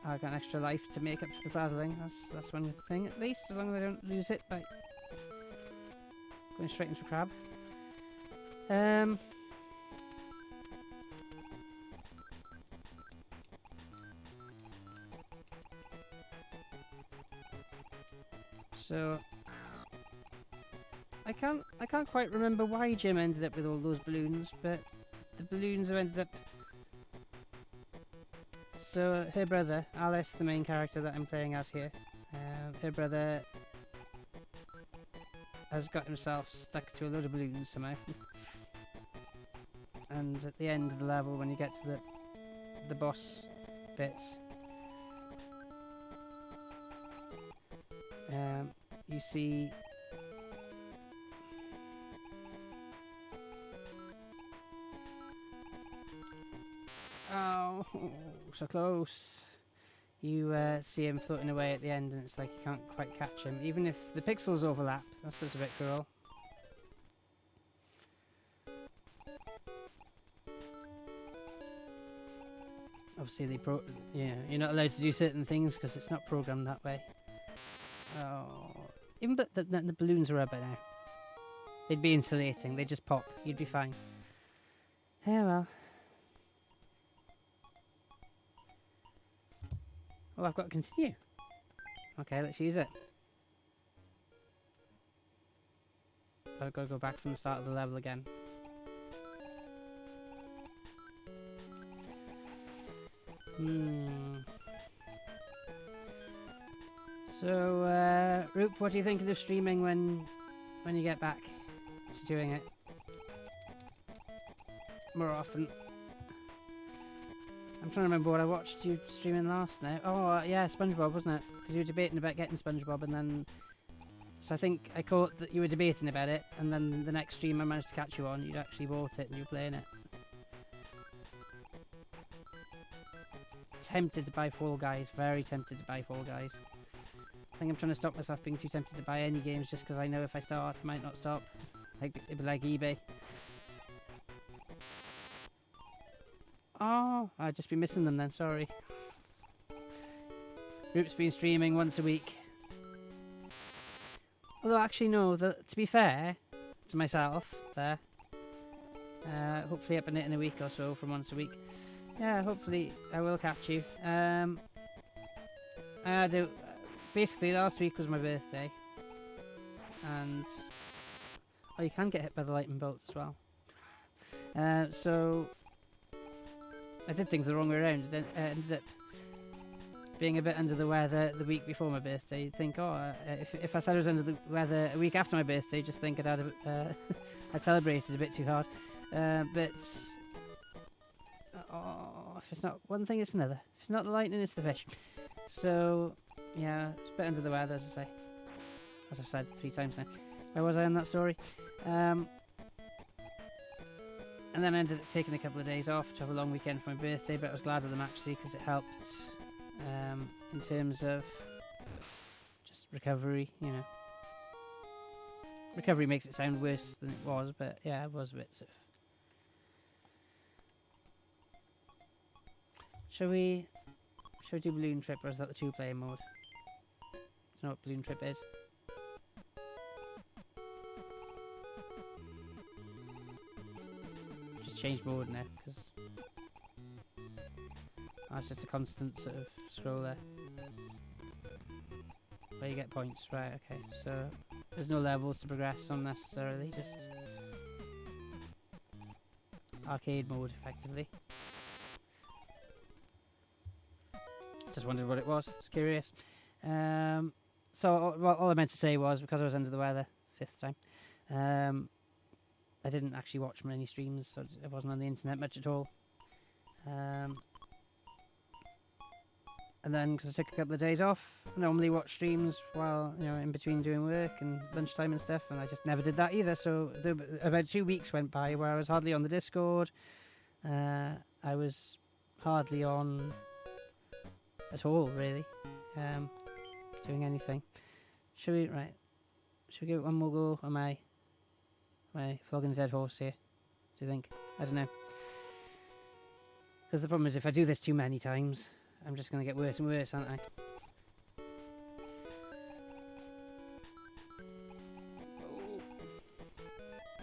I got an extra life to make up for the frazzling. That's one thing, at least, as long as I don't lose it by going straight into a crab. So I can't quite remember why Jim ended up with all those balloons, but the balloons have ended up. So her brother, Alice, the main character that I'm playing as here, her brother has got himself stuck to a load of balloons somehow. And at the end of the level, when you get to the boss bits, you see oh, so close. You see him floating away at the end, and it's like you can't quite catch him, even if the pixels overlap. That's just a bit cruel. Obviously, you're not allowed to do certain things because it's not programmed that way. Oh, even but the balloons are rubber now. They'd be insulating. They just pop. You'd be fine. Yeah, well. Oh, I've got to continue. Okay, let's use it. I've got to go back from the start of the level again. So, Roop, what do you think of the streaming when you get back to doing it more often? I'm trying to remember what I watched you streaming last now. Oh, yeah, SpongeBob, wasn't it? Because you were debating about getting SpongeBob, and then... So I think I caught that you were debating about it, and then the next stream I managed to catch you on, you'd actually bought it and you were playing it. Tempted to buy Fall Guys, very tempted to buy Fall Guys. I think I'm trying to stop myself being too tempted to buy any games just because I know if I start I might not stop. Like, it'd be like eBay. Oh, I'd just be missing them then, sorry. Roop's been streaming once a week. Although actually no, to be fair to myself there, hopefully up in it in a week or so from once a week. Yeah, hopefully I will catch you. Basically last week was my birthday, and you can get hit by the lightning bolt as well. So I did things the wrong way around. It ended up being a bit under the weather the week before my birthday. You'd think, if I said I was under the weather a week after my birthday, just think I'd celebrated a bit too hard. But if it's not one thing, it's another. If it's not the lightning, it's the fish. So yeah, it's a bit under the weather, as I say. As I've said 3 times now. Where was I in that story? And then I ended up taking a couple of days off to have a long weekend for my birthday, but I was glad of them actually because it helped in terms of just recovery, you know. Recovery makes it sound worse than it was, but yeah, it was a bit sort of... Shall we do Balloon Trip, or is that the two-player mode? Do you know what Balloon Trip is? Just change mode now, because it's just a constant sort of scroll there. Where you get points, right, okay. So there's no levels to progress on necessarily, just arcade mode effectively. Just wondered what it was, I was curious. So all I meant to say was, because I was under the weather, 5th time, I didn't actually watch many streams, so I wasn't on the internet much at all. And then, because I took a couple of days off, I normally watch streams while, you know, in between doing work and lunchtime and stuff, and I just never did that either. So about 2 weeks went by where I was hardly on the Discord. I was hardly on at all, really, doing anything. Should we give it one more go? Am I flogging a dead horse here? Do you think? I don't know. Because the problem is, if I do this too many times, I'm just going to get worse and worse, aren't I?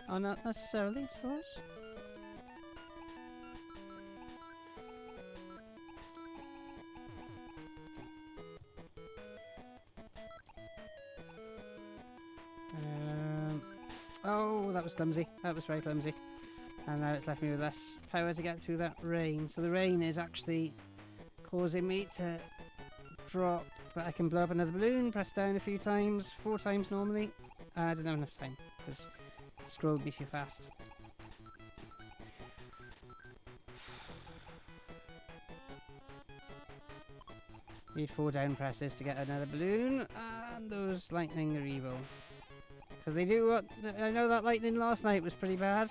Oh, not necessarily, I suppose. Oh, that was clumsy. That was very clumsy. And now it's left me with less power to get through that rain. So the rain is actually causing me to drop, but I can blow up another balloon, press down a few times, 4 times normally. I didn't have enough time because it scrolled me too fast. Need 4 down presses to get another balloon, and those lightning are evil. Because they do what... I know that lightning last night was pretty bad,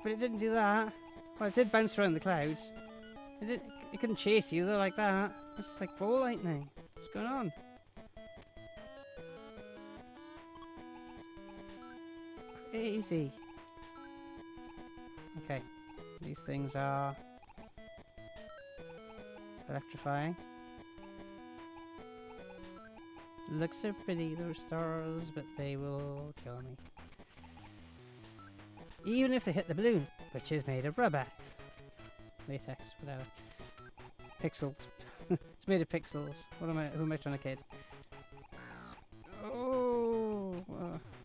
but it didn't do that. Well, it did bounce around the clouds. It couldn't chase you though like that. It's like ball lightning. What's going on? Crazy. Okay. These things are electrifying. Look so pretty, those stars, but they will kill me. Even if they hit the balloon, which is made of rubber. Latex, whatever. Pixels. It's made of pixels. Who am I trying to kid? Oh!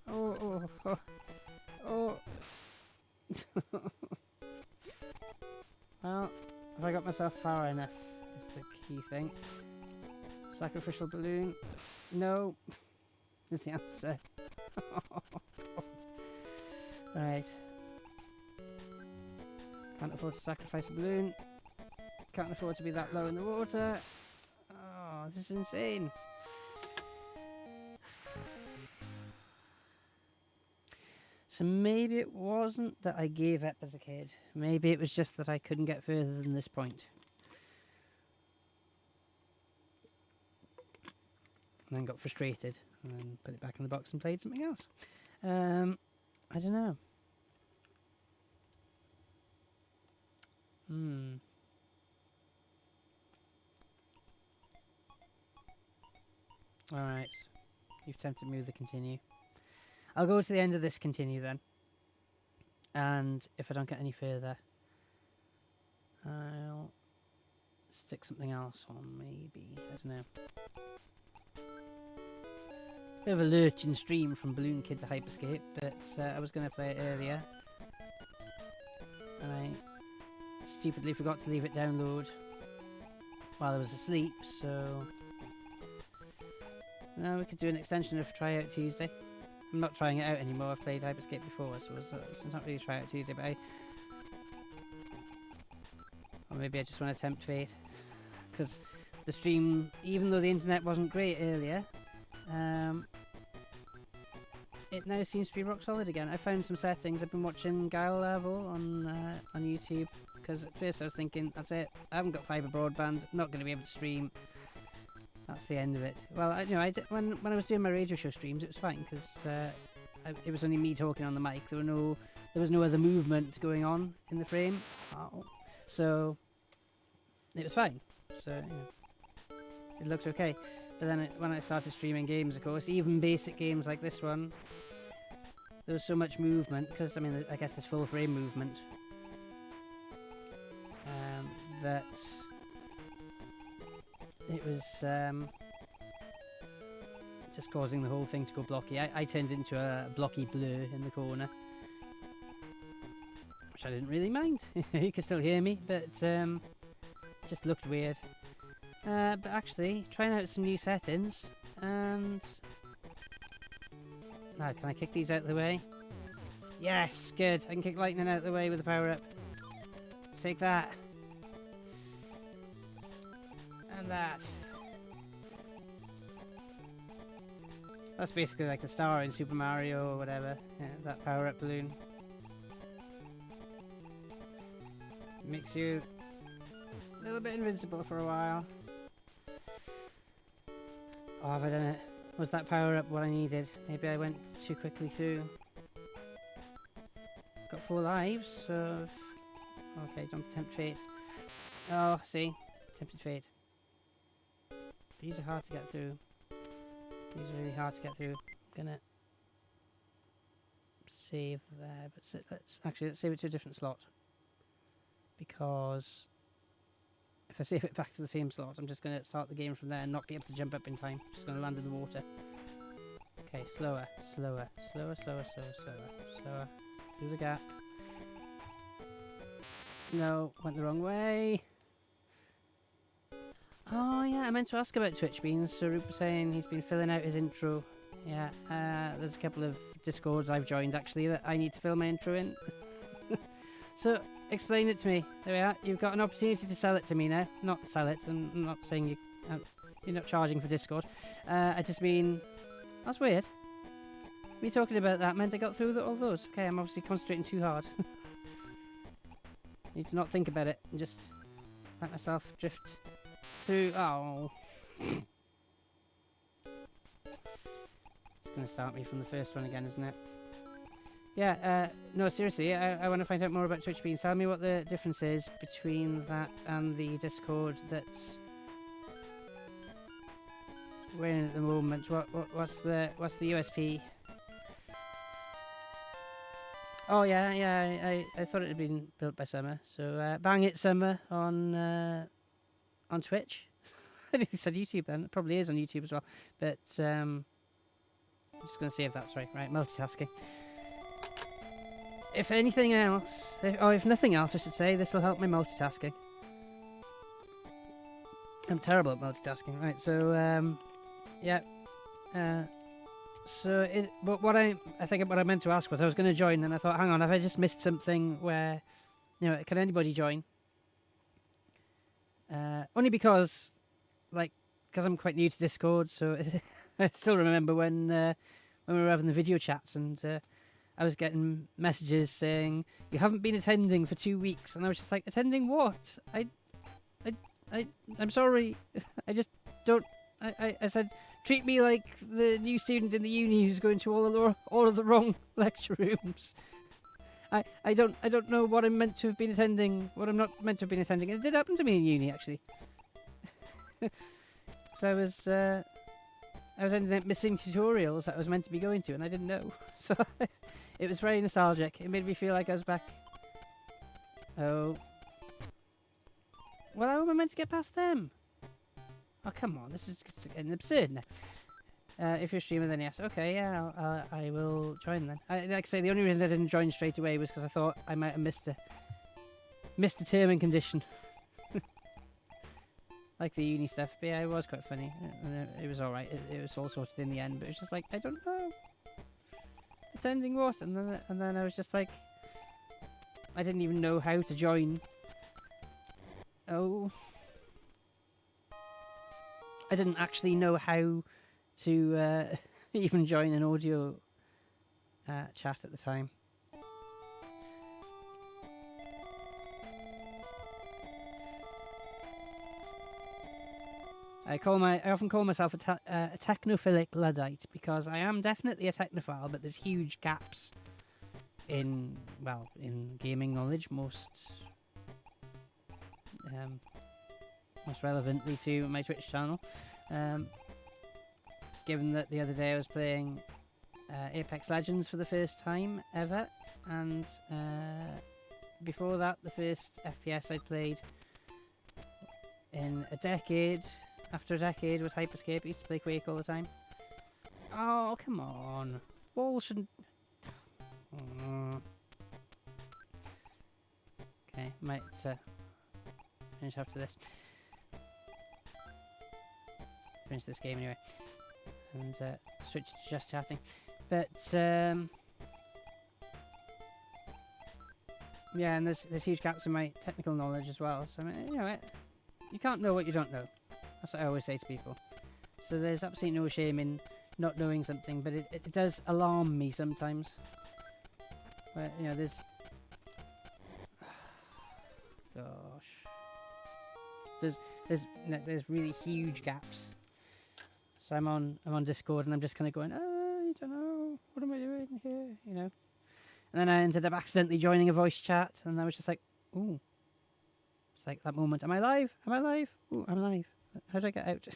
Oh! Well, have I got myself far enough? Is the key thing. Sacrificial balloon. No. Is the answer. Right. Can't afford to sacrifice a balloon. Can't afford to be that low in the water. Oh, this is insane. So maybe it wasn't that I gave up as a kid. Maybe it was just that I couldn't get further than this point. And then got frustrated and then put it back in the box and played something else. I don't know. Alright. You've tempted me with the continue. I'll go to the end of this continue then. And if I don't get any further, I'll stick something else on maybe. I don't know. Bit of a lurching stream from Balloon Kid to Hyperscape, but I was going to play it earlier. And I stupidly forgot to leave it download while I was asleep, so... Now we could do an extension of Tryout Tuesday. I'm not trying it out anymore, I've played Hyperscape before, so it's not really Tryout Tuesday, but or maybe I just want to tempt fate. Because the stream, even though the internet wasn't great earlier, it now seems to be rock solid again. I found some settings. I've been watching Guile Level on YouTube, because at first I was thinking, that's it, I haven't got fibre broadband, I'm not going to be able to stream. That's the end of it. Well, when I was doing my radio show streams, it was fine because it was only me talking on the mic. There was no other movement going on in the frame, so it was fine. So it looked okay. But then when I started streaming games, of course, even basic games like this one, there was so much movement because I guess there's full frame movement that. It was just causing the whole thing to go blocky. I turned into a blocky blur in the corner, which I didn't really mind. You could still hear me, but just looked weird. But actually, trying out some new settings, and now can I kick these out of the way? Yes, good. I can kick lightning out of the way with the power up. Take that. And that. That's basically like the star in Super Mario or whatever. Yeah, that power-up balloon. Makes you a little bit invincible for a while. Oh, have I done it? Was that power-up what I needed? Maybe I went too quickly through. Got 4 lives, so... Okay, don't tempt fate. Oh, see? Tempted fate. These are hard to get through. These are really hard to get through. I'm gonna save there, but let's save it to a different slot. Because if I save it back to the same slot, I'm just gonna start the game from there and not be able to jump up in time. Just gonna land in the water. Okay, slower, slower, slower, slower, slower, slower, slower. Through the gap. No, went the wrong way. Oh yeah, I meant to ask about Twitch Beans. So Rup was saying he's been filling out his intro. Yeah, there's a couple of Discords I've joined actually that I need to fill my intro in. So explain it to me. There we are. You've got an opportunity to sell it to me now. Not sell it. I'm not saying you're not charging for Discord. I just mean that's weird. Me talking about that meant I got through all those. Okay, I'm obviously concentrating too hard. Need to not think about it and just let myself drift through. Oh. It's going to start me from the first one again, isn't it? Yeah, no, seriously, I want to find out more about Twitch Beans. Tell me what the difference is between that and the Discord that's we're in at the moment. What's the USP? Oh yeah, I thought it had been built by Summer. So bang it, Summer, on Twitch. I think he said YouTube then. It probably is on YouTube as well. But I'm just going to see if that's right. Right, multitasking. If anything else, if nothing else, I should say, this will help my multitasking. I'm terrible at multitasking. Right, so yeah. But what I think what I meant to ask was I was going to join, and I thought, hang on, have I just missed something where, can anybody join? Only because I'm quite new to Discord, so I still remember when we were having the video chats, and I was getting messages saying you haven't been attending for 2 weeks, and I was just like, attending what? I'm sorry, I just don't. I said, treat me like the new student in the uni who's going to all of the wrong lecture rooms. I don't know what I'm meant to have been attending, what I'm not meant to have been attending. And it did happen to me in uni, actually. So I was ending up missing tutorials that I was meant to be going to, and I didn't know. So it was very nostalgic. It made me feel like I was back. Oh. Well, how am I meant to get past them? Oh, come on. This is getting absurd now. If you're a streamer, then yes. Okay, yeah, I will join then. Like I say, the only reason I didn't join straight away was because I thought I might have missed a term and condition. Like the uni stuff. But yeah, it was quite funny. It was alright. It was all sorted in the end, but it was just like, I don't know. Attending what? And then I was just like, I didn't even know how to join. Oh. I didn't actually know how to even join an audio chat at the time. I often call myself a technophilic Luddite because I am definitely a technophile, but there's huge gaps in gaming knowledge, most relevantly to my Twitch channel. Given that the other day I was playing Apex Legends for the first time ever, and before that the first FPS I played in a decade, after a decade, was Hyperscape. I used to play Quake all the time. Oh, come on. Wall shouldn't... Okay, might finish after this. Finish this game anyway. And switch to just chatting. But, yeah, and there's huge gaps in my technical knowledge as well. So, I mean, you know, you can't know what you don't know. That's what I always say to people. So there's absolutely no shame in not knowing something, but it does alarm me sometimes. But, you know, there's... Gosh. There's really huge gaps. So I'm on Discord and I'm just kind of going, I don't know, what am I doing here, you know? And then I ended up accidentally joining a voice chat, and I was just like, ooh. It's like that moment, am I live? Am I live? Ooh, I'm live. How do I get out?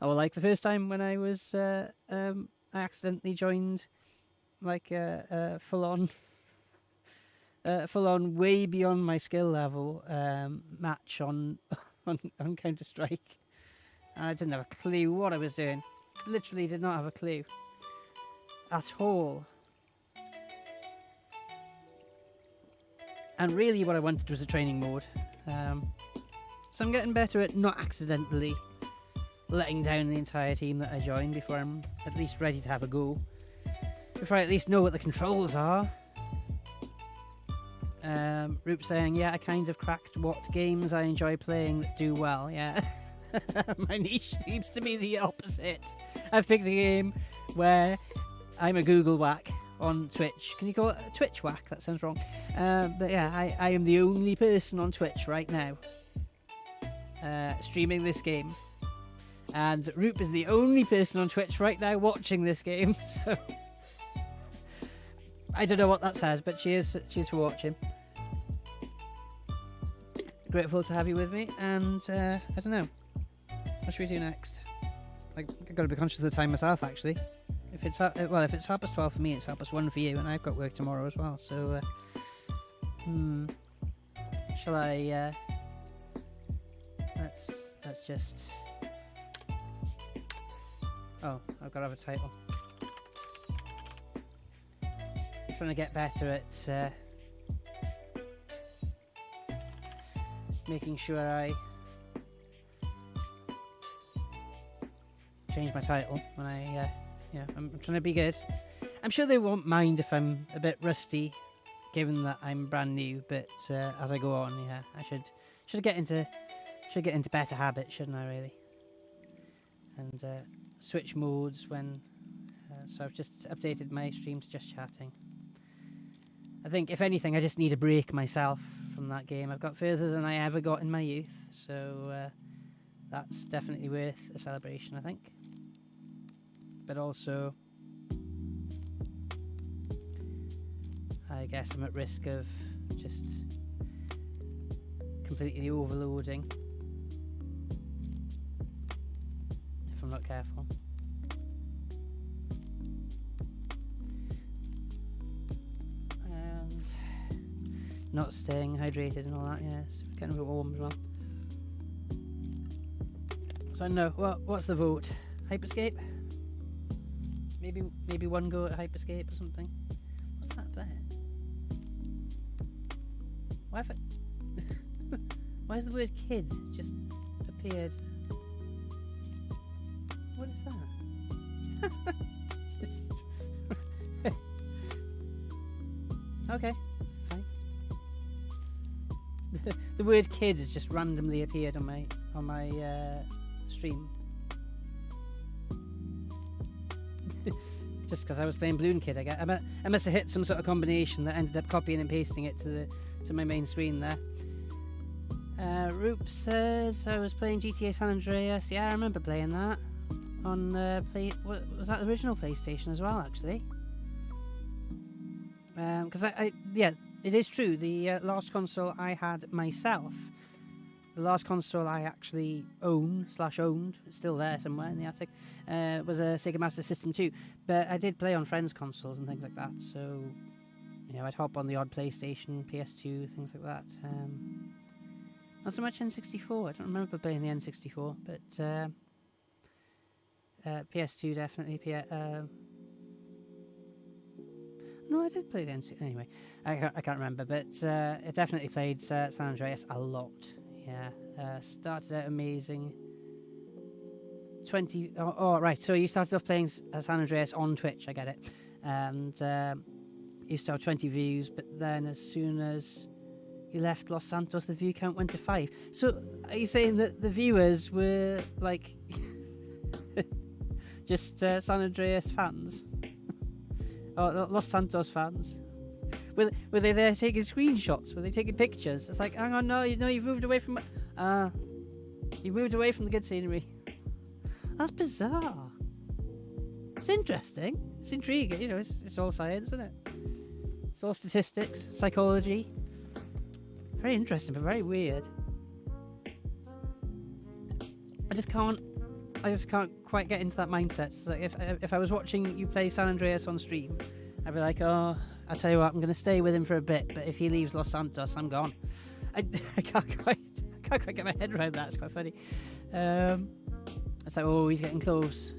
Oh, well, like the first time when I was, I accidentally joined, like, full-on, way beyond my skill level, match on Counter-Strike. And I didn't have a clue what I was doing. Literally did not have a clue. At all. And really what I wanted was a training mode. So I'm getting better at not accidentally letting down the entire team that I joined before I'm at least ready to have a go. Before I at least know what the controls are. Roop saying, yeah, I kind of cracked what games I enjoy playing that do well, yeah. My niche seems to be the opposite. I've picked a game where I'm a Google whack on Twitch. Can you call it a Twitch whack? That sounds wrong. But yeah, I am the only person on Twitch right now streaming this game. And Roop is the only person on Twitch right now watching this game. So I don't know what that says, but cheers for watching. Grateful to have you with me, and I don't know. What should we do next? I've got to be conscious of the time myself, actually. If it's 12:30 for me, it's 1:30 for you, and I've got work tomorrow as well. So, shall I? Let's just. Oh, I've got to have a title. I'm trying to get better at making sure I change my title when I, I'm trying to be good. I'm sure they won't mind if I'm a bit rusty, given that I'm brand new. But as I go on, yeah, I should get into better habits, shouldn't I? Really, and switch modes when. So I've just updated my stream to just chatting. I think, if anything, I just need a break myself from that game. I've got further than I ever got in my youth, so that's definitely worth a celebration, I think. But also, I guess I'm at risk of just completely overloading if I'm not careful. And not staying hydrated and all that, yeah, it's kind of a bit warm as well. So I don't know, what's the vote? Hyperscape? Maybe one go at Hyperscape or something. What's that there? Why has the word kid just appeared? What is that? Okay, fine. The word kid has just randomly appeared on my stream. Just because I was playing Balloon Kid, I must have hit some sort of combination that ended up copying and pasting it to my main screen there. Roop says I was playing GTA San Andreas. Yeah, I remember playing that on was that the original PlayStation as well, actually? Because yeah, it is true. The last console I had myself, the last console I actually owned, it's still there somewhere in the attic, was a Sega Master System 2. But I did play on friends' consoles and things like that. So, you know, I'd hop on the odd PlayStation, PS2, things like that. Not so much N64. I don't remember playing the N64, but PS2 definitely. No, I did play the N64. Anyway, I can't remember, but I definitely played San Andreas a lot. Yeah, started out amazing. 20. Oh, right. So you started off playing San Andreas on Twitch. I get it. And you used to have 20 views, but then as soon as you left Los Santos, the view count went to 5. So are you saying that the viewers were like just San Andreas fans? Or Los Santos fans? Were they there taking screenshots? Were they taking pictures? It's like, hang on, no, you've moved away from... you moved away from the good scenery. That's bizarre. It's interesting. It's intriguing. You know, it's all science, isn't it? It's all statistics, psychology. Very interesting, but very weird. I just can't quite get into that mindset. So if I was watching you play San Andreas on stream, I'd be like, oh, I'll tell you what, I'm going to stay with him for a bit, but if he leaves Los Santos, I'm gone. I can't quite get my head around that. It's quite funny. It's like, oh, he's getting close.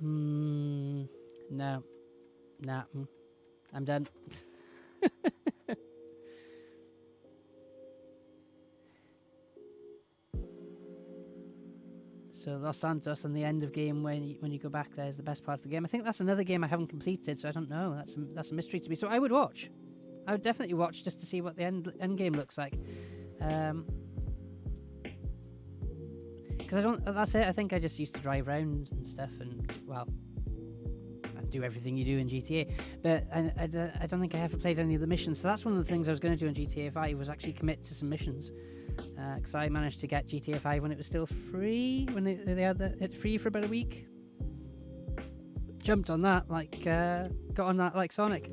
No, I'm done. So Los Santos and the end of game when you go back there is the best part of the game. I think that's another game I haven't completed, so I don't know. That's a mystery to me. So I would watch. I would definitely watch just to see what the end game looks like. Because I don't. That's it. I think I just used to drive around and stuff, and well, I do everything you do in GTA. But I don't think I ever played any of the missions. So that's one of the things I was going to do in GTA 5 was actually commit to some missions. Because I managed to get GTA 5 when it was still free, when they had it free for about a week. Jumped on that, like, got on that like Sonic.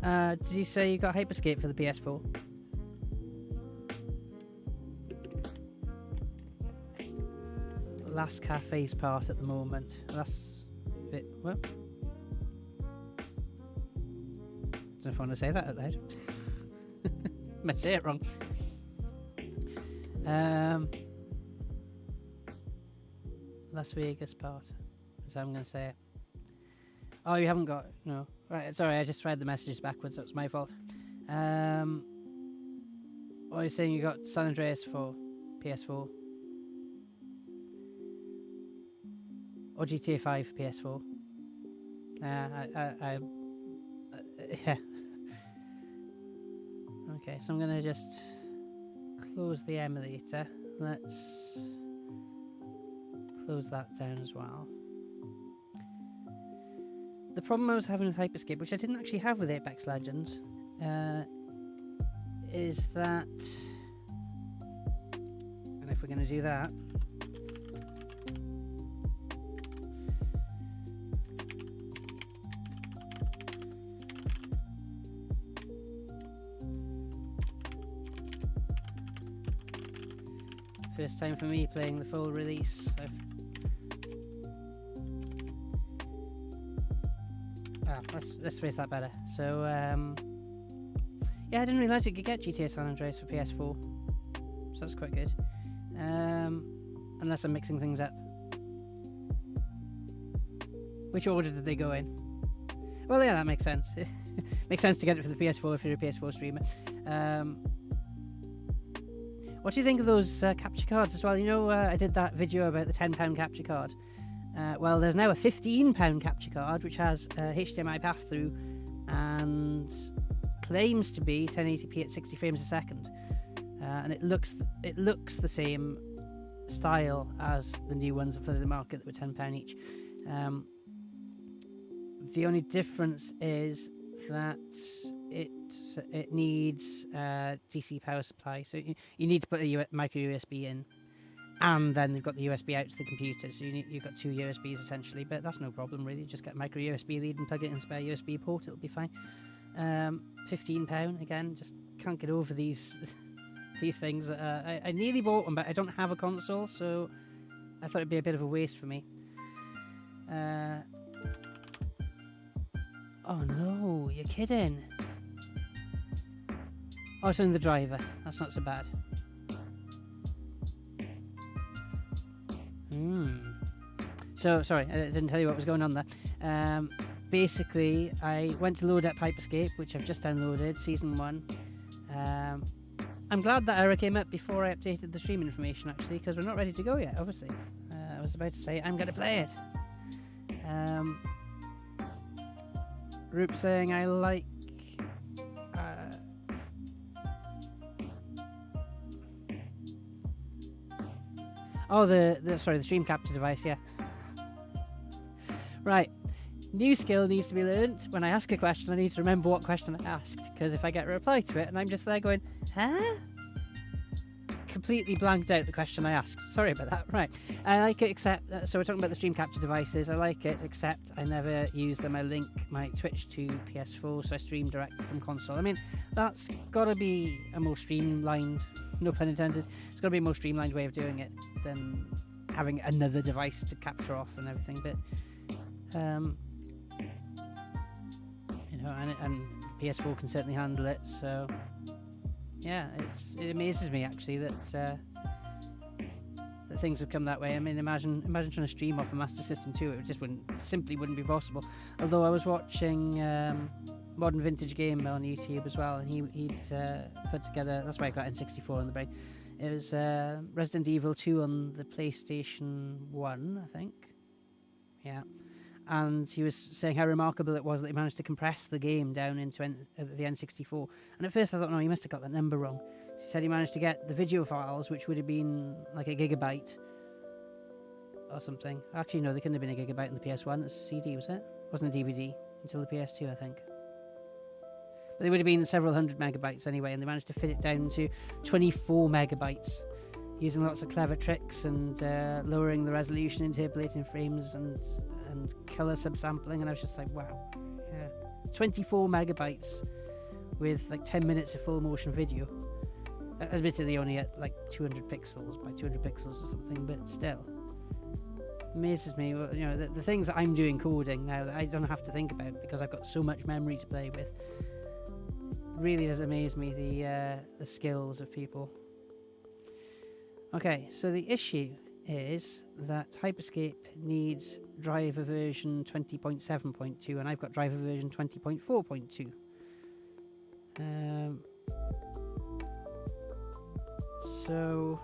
Did you say you got Hyperscape for the PS4? Last cafe's part at the moment. Last bit. What? Don't know if I want to say that out loud. Might say it wrong. Las Vegas part. That's how I'm going to say it. Oh, you haven't got... No. Right, sorry, I just read the messages backwards. That was my fault. What are you saying? You got San Andreas for PS4? Or GTA 5 for PS4? Yeah. Okay, so I'm going to just close the emulator. Let's close that down as well. The problem I was having with Hyperscape, which I didn't actually have with Apex Legends, is that... And if we're going to do that... First time for me playing the full release. Let's phrase that better. So, yeah, I didn't realise you could get GTA San Andreas for PS4. So that's quite good. Unless I'm mixing things up. Which order did they go in? Well, yeah, that makes sense. Makes sense to get it for the PS4 if you're a PS4 streamer. What do you think of those capture cards as well? You know, I did that video about the £10 capture card. Well, there's now a £15 capture card which has HDMI pass-through and claims to be 1080p at 60 frames a second, and it looks the same style as the new ones that flooded the market that were £10 each. The only difference is that it needs DC power supply, so you need to put a micro USB in, and then they've got the USB out to the computer, so you've got 2 USBs essentially. But that's no problem really. Just get a micro USB lead and plug it in a spare USB port. It'll be fine. £15 again. Just can't get over these things. I nearly bought one, but I don't have a console, so I thought it'd be a bit of a waste for me. Oh no, you're kidding. Oh, it's only the driver. That's not so bad. So, sorry, I didn't tell you what was going on there. Basically, I went to load up Hyperscape, which I've just downloaded, Season 1. I'm glad that error came up before I updated the stream information, actually, because we're not ready to go yet, obviously. I was about to say, I'm going to play it. Roop saying I like... the stream capture device, yeah. Right. New skill needs to be learnt. When I ask a question, I need to remember what question I asked, because if I get a reply to it and I'm just there going, huh? Completely blanked out the question I asked. Sorry about that. Right. I like it, except... so we're talking about the stream capture devices. I like it, except I never use them. I link my Twitch to PS4, so I stream direct from console. I mean, that's got to be a more streamlined... no pun intended. It's got to be a more streamlined way of doing it than having another device to capture off and everything. But... you know, and PS4 can certainly handle it, so yeah, it amazes me actually that things have come that way. I mean, imagine trying to stream off a Master System 2. It just simply wouldn't be possible. Although I was watching Modern Vintage Game on YouTube as well, and he'd put together, that's why I got N64 on the brain. It was Resident Evil 2 on the PlayStation 1, I think. Yeah. And he was saying how remarkable it was that he managed to compress the game down into the N64. And at first I thought, no, he must have got that number wrong. He said he managed to get the video files, which would have been like a gigabyte or something. Actually, no, they couldn't have been a gigabyte in the PS1. It's a CD, was it? It wasn't a DVD until the PS2, I think. But they would have been several hundred megabytes anyway, and they managed to fit it down to 24 megabytes. Using lots of clever tricks and lowering the resolution, interpolating frames and colour subsampling, and I was just like, wow, yeah, 24 megabytes with like 10 minutes of full motion video. Admittedly only at like 200 pixels by 200 pixels or something, but still amazes me. You know, the things that I'm doing coding now that I don't have to think about because I've got so much memory to play with. Really does amaze me, the skills of people. Okay, so the issue is that Hyperscape needs driver version 20.7.2 and I've got driver version 20.4.2. So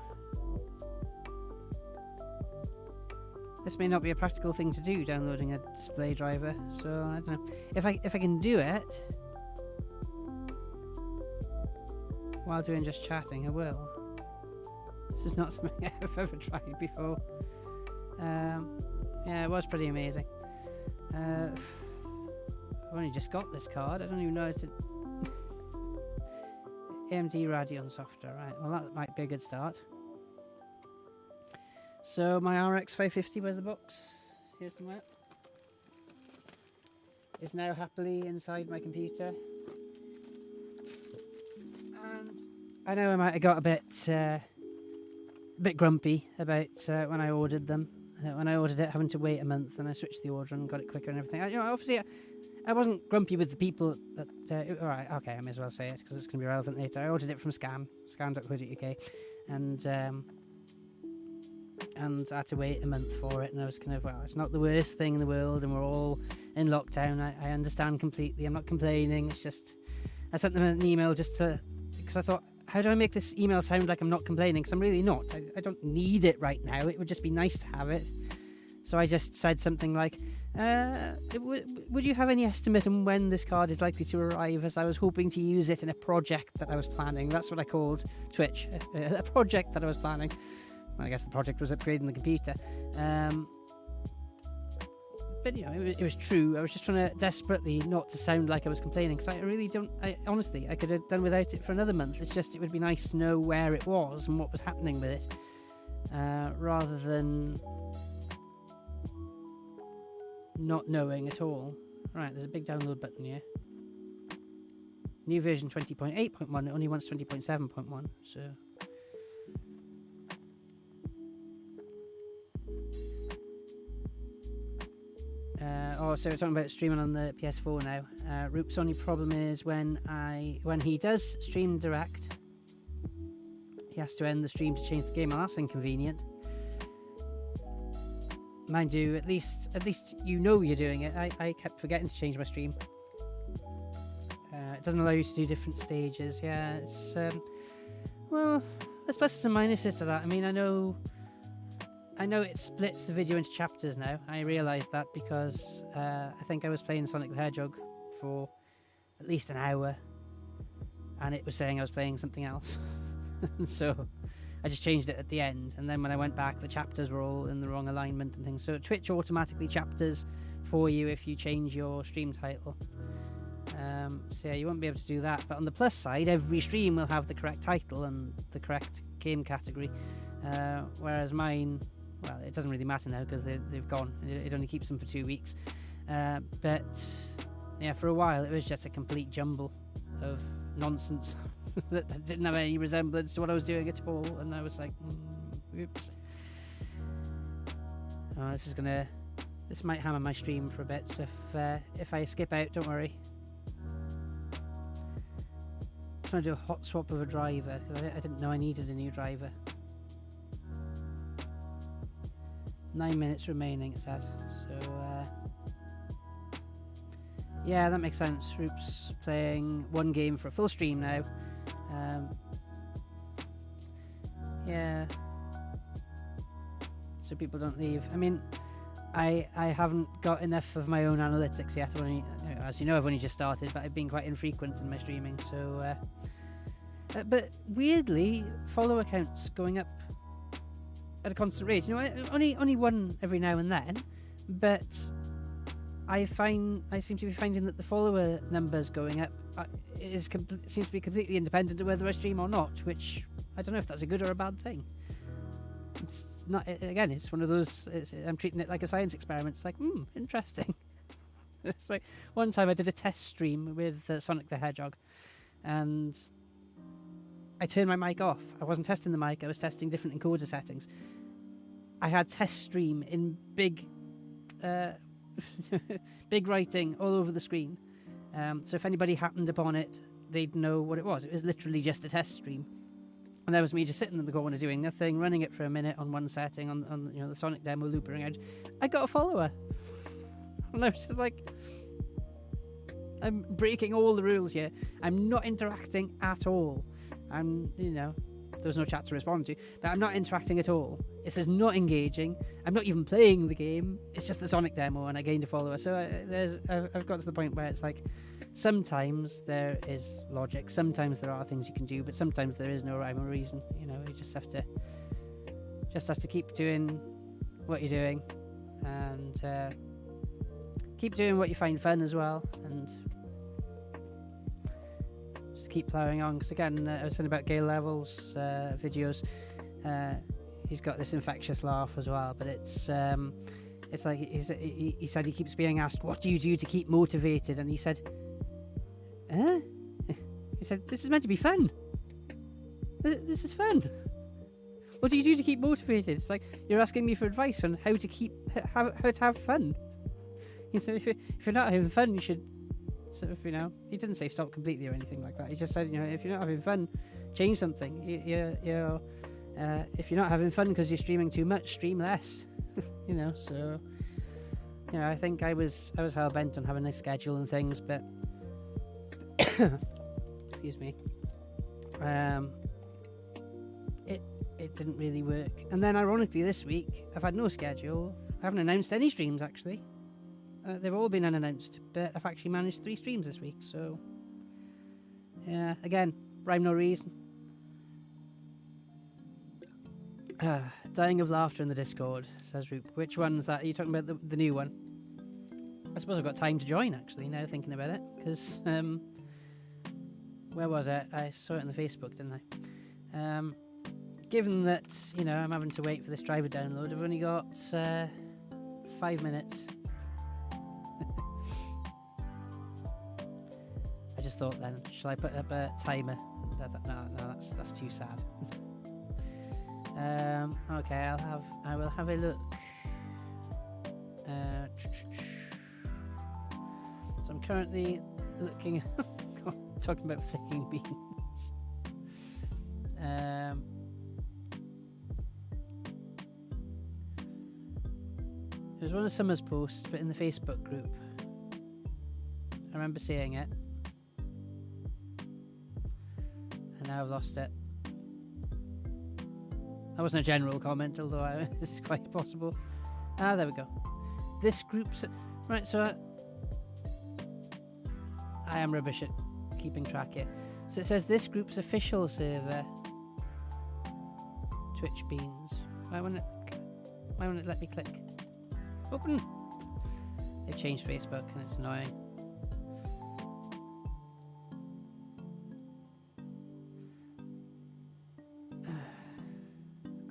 this may not be a practical thing to do, downloading a display driver, so I don't know. If I can do it while doing just chatting, I will. This is not something I've ever tried before. Yeah, it was pretty amazing. I've only just got this card. I don't even know how to... AMD Radeon software, right. Well, that might be a good start. So, my RX 550, where's the box? Here's the map. Is now happily inside my computer. And I know I might have got a bit grumpy about when I ordered them. When I ordered it, having to wait a month, and I switched the order and got it quicker and everything. Obviously, I wasn't grumpy with the people that... Alright, okay, I may as well say it, because it's going to be relevant later. I ordered it from scan.co.uk, and I had to wait a month for it, and I was kind of, well, it's not the worst thing in the world, and we're all in lockdown. I understand completely. I'm not complaining. It's just... I sent them an email just to... because I thought, how do I make this email sound like I'm not complaining? Because I'm really not. I don't need it right now. It would just be nice to have it. So I just said something like, would you have any estimate on when this card is likely to arrive, as I was hoping to use it in a project that I was planning. That's what I called Twitch. A project that I was planning. Well, I guess the project was upgrading the computer. but it was true. I was just trying to desperately not to sound like I was complaining, because I really don't. Honestly, I could have done without it for another month. It's just it would be nice to know where it was and what was happening with it, rather than not knowing at all. Right, there's a big download button here. New version 20.8.1. It only wants 20.7.1. So. So we're talking about streaming on the PS4 now. Roop's only problem is when he does stream direct, he has to end the stream to change the game, and that's inconvenient. Mind you, at least you're doing it. I kept forgetting to change my stream. It doesn't allow you to do different stages. Yeah, it's well, there's pluses and minuses to that. I mean, I know it splits the video into chapters now. I realised that because I think I was playing Sonic the Hedgehog for at least an hour, and it was saying I was playing something else. So I just changed it at the end, and then when I went back, the chapters were all in the wrong alignment and things. So Twitch automatically chapters for you if you change your stream title. So yeah, you won't be able to do that. But on the plus side, every stream will have the correct title and the correct game category. Whereas mine, well, it doesn't really matter now because they've gone. It only keeps them for 2 weeks. But yeah, for a while it was just a complete jumble of nonsense that didn't have any resemblance to what I was doing at all. And I was like, oops. Oh, this might hammer my stream for a bit. So if I skip out, don't worry. I'm trying to do a hot swap of a driver because I didn't know I needed a new driver. 9 minutes remaining, it says. So yeah, that makes sense. Roop's playing one game for a full stream now. Yeah, so people don't leave. I mean, I haven't got enough of my own analytics yet. As you know, I've only just started, but I've been quite infrequent in my streaming. So, but weirdly, follow accounts going up at a constant rate. You know, only one every now and then, but I seem to be finding that the follower numbers going up seems to be completely independent of whether I stream or not. Which I don't know if that's a good or a bad thing. It's not. Again, it's one of those. I'm treating it like a science experiment. It's like, interesting. It's like one time I did a test stream with Sonic the Hedgehog, and I turned my mic off. I wasn't testing the mic. I was testing different encoder settings. I had test stream in big, big writing all over the screen. So if anybody happened upon it, they'd know what it was. It was literally just a test stream. And that was me just sitting in the corner doing nothing, running it for a minute on one setting on the Sonic demo looping out. I got a follower, and I was just like, I'm breaking all the rules here. I'm not interacting at all. There's no chat to respond to, but I'm not interacting at all. It says not engaging. I'm not even playing the game. It's just the Sonic demo, and I gained a follower. So I've got to the point where it's like, sometimes there is logic, sometimes there are things you can do, but sometimes there is no rhyme or reason. You just have to keep doing what you're doing, and keep doing what you find fun as well, and just keep ploughing on. Because again, I was saying about Gale Level's videos, he's got this infectious laugh as well, but it's like he said he keeps being asked, what do you do to keep motivated? And he said, he said, this is meant to be fun. This is fun. What do you do to keep motivated? It's like you're asking me for advice on how to have fun. He said, if you're not having fun, you should sort of, he didn't say stop completely or anything like that. He just said, if you're not having fun, change something. If you're not having fun because you're streaming too much, stream less. So I think I was hell bent on having a schedule and things, but excuse me, it didn't really work. And then ironically this week I've had no schedule. I haven't announced any streams actually. They've all been unannounced, but I've actually managed 3 streams this week. So yeah, again, rhyme no reason. Dying of laughter in the Discord, says Roop. Which one's that? Are you talking about the new one? I suppose I've got time to join, actually, now thinking about it, because, where was it? I saw it on the Facebook, didn't I? Given that, I'm having to wait for this driver download, I've only got 5 minutes. I just thought then, shall I put up a timer? No, that's too sad. Okay, I will have a look. So I'm currently looking. Talking about flicking beans. It was one of Summer's posts, but in the Facebook group. I remember seeing it. And now I've lost it. That wasn't a general comment, although this is quite possible. There we go. This group's... Right, so... I am rubbish at keeping track here. So it says this group's official server. Twitch Beans. Why won't it let me click? Open! They've changed Facebook and it's annoying.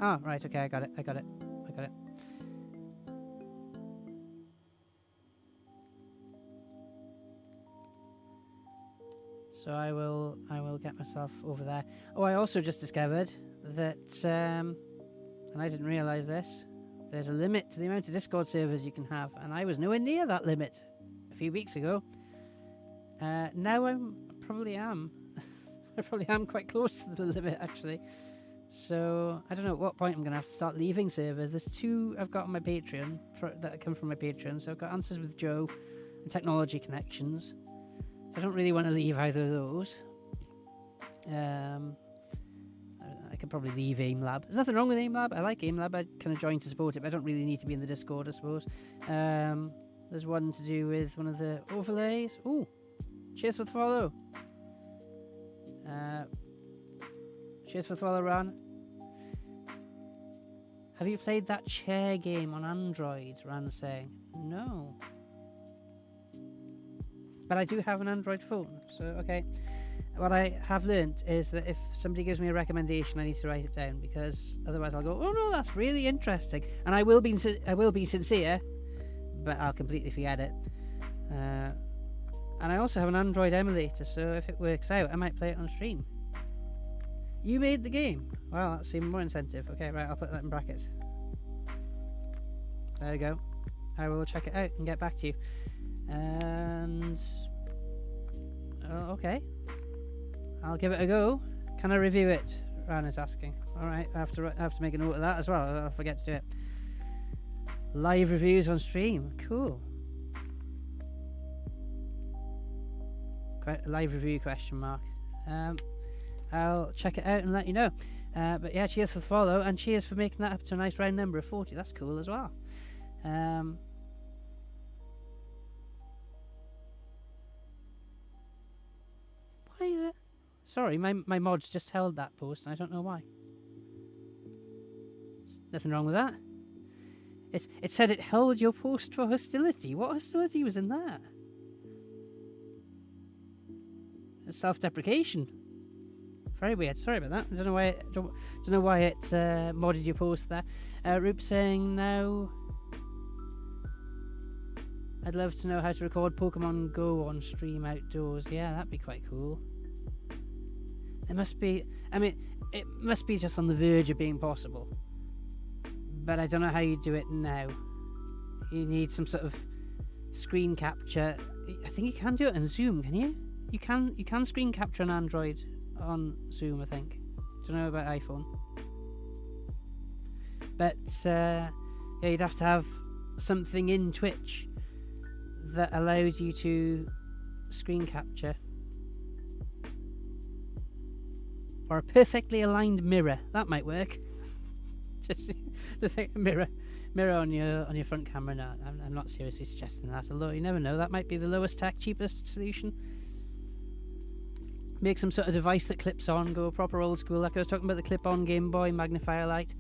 Oh, right, okay, I got it. So I will get myself over there. Oh, I also just discovered that, and I didn't realise this, there's a limit to the amount of Discord servers you can have, and I was nowhere near that limit a few weeks ago. Now I probably am. I probably am quite close to the limit, actually. So I don't know at what point I'm going to have to start leaving servers. There's 2 I've got on my Patreon that come from my Patreon. So I've got Answers with Joe and Technology Connections. I don't really want to leave either of those. I could probably leave AimLab. There's nothing wrong with AimLab. I like AimLab. I kind of joined to support it, but I don't really need to be in the Discord, I suppose. There's one to do with one of the overlays. Ooh, cheers for the follow. Cheers for the follow, Ran. Have you played that chair game on Android? Ran's saying. No. But I do have an Android phone, so okay. What I have learnt is that if somebody gives me a recommendation, I need to write it down, because otherwise I'll go, oh no, that's really interesting, and I will be sincere, but I'll completely forget it. And I also have an Android emulator, so if it works out, I might play it on stream. You made the game. Well, that's even more incentive. Okay, right, I'll put that in brackets. There we go. I will check it out and get back to you. And okay, I'll give it a go. Can I review it? Ran is asking. All right, I have to make a note of that as well. I'll forget to do it. Live reviews on stream. Cool. Live review question mark. I'll check it out and let you know. But yeah, cheers for the follow, and cheers for making that up to a nice round number of 40. That's cool as well. Why is it? Sorry, my mods just held that post, and I don't know why. Nothing wrong with that. It said it held your post for hostility. What hostility was in that? Self-deprecation. Very weird. Sorry about that. I don't know why it modded your post there. Roop saying no. I'd love to know how to record Pokemon Go on stream outdoors. Yeah, that'd be quite cool. There must be. I mean, it must be just on the verge of being possible. But I don't know how you do it now. You need some sort of screen capture. I think you can do it on Zoom. Can you? You can screen capture on Android on Zoom, I think. Don't know about iPhone. But yeah, you'd have to have something in Twitch that allows you to screen capture. Or a perfectly aligned mirror. That might work. Just think mirror on your front camera. No, I'm not seriously suggesting that. Although you never know, that might be the lowest tech, cheapest solution. Make some sort of device that clips on, go proper old school, like I was talking about the clip-on Game Boy magnifier light.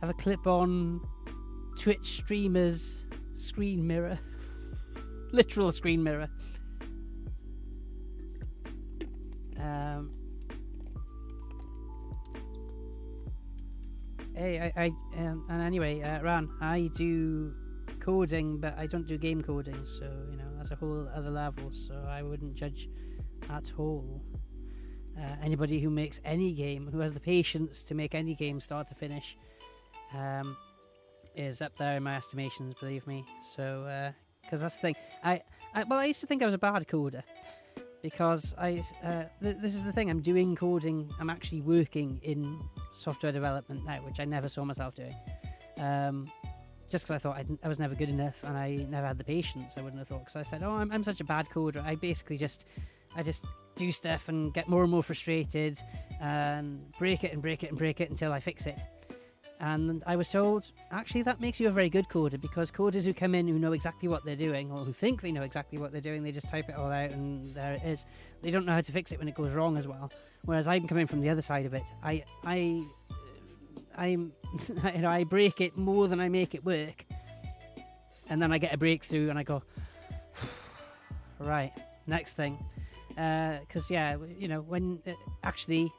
Have a clip-on Twitch streamer's screen mirror. literal screen mirror. And anyway, Ran, I do coding, but I don't do game coding, so that's a whole other level. So I wouldn't judge at all. Anybody who makes any game, who has the patience to make any game start to finish, is up there in my estimations, believe me. So, because that's the thing. I used to think I was a bad coder, because this is the thing. I'm doing coding. I'm actually working in software development now, which I never saw myself doing. Just because I thought I was never good enough, and I never had the patience. I wouldn't have thought, because I said, I'm such a bad coder. I basically just do stuff and get more and more frustrated and break it until I fix it. And I was told, actually, that makes you a very good coder, because coders who come in who know exactly what they're doing, or who think they know exactly what they're doing, they just type it all out and there it is. They don't know how to fix it when it goes wrong as well. Whereas I'm coming from the other side of it. I break it more than I make it work, and then I get a breakthrough and I go, right, next thing. Because when actually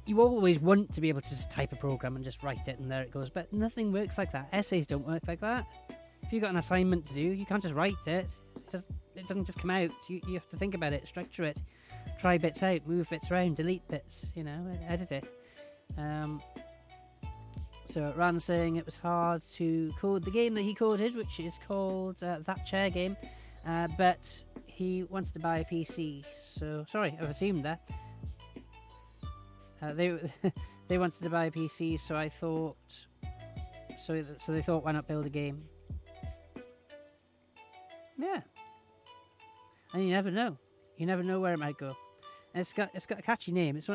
you always want to be able to just type a program and just write it and there it goes, but nothing works like that. Essays don't work like that. If you've got an assignment to do, you can't just write it. It doesn't just come out. You have to think about it, structure it, try bits out, move bits around, delete bits, edit it. So Ran's saying it was hard to code the game that he coded, which is called That Chair Game, but he wants to buy a PC. So sorry, I've assumed that. They wanted to buy a PC, so I thought. So they thought, why not build a game? Yeah. And you never know. You never know where it might go. And it's got a catchy name. It's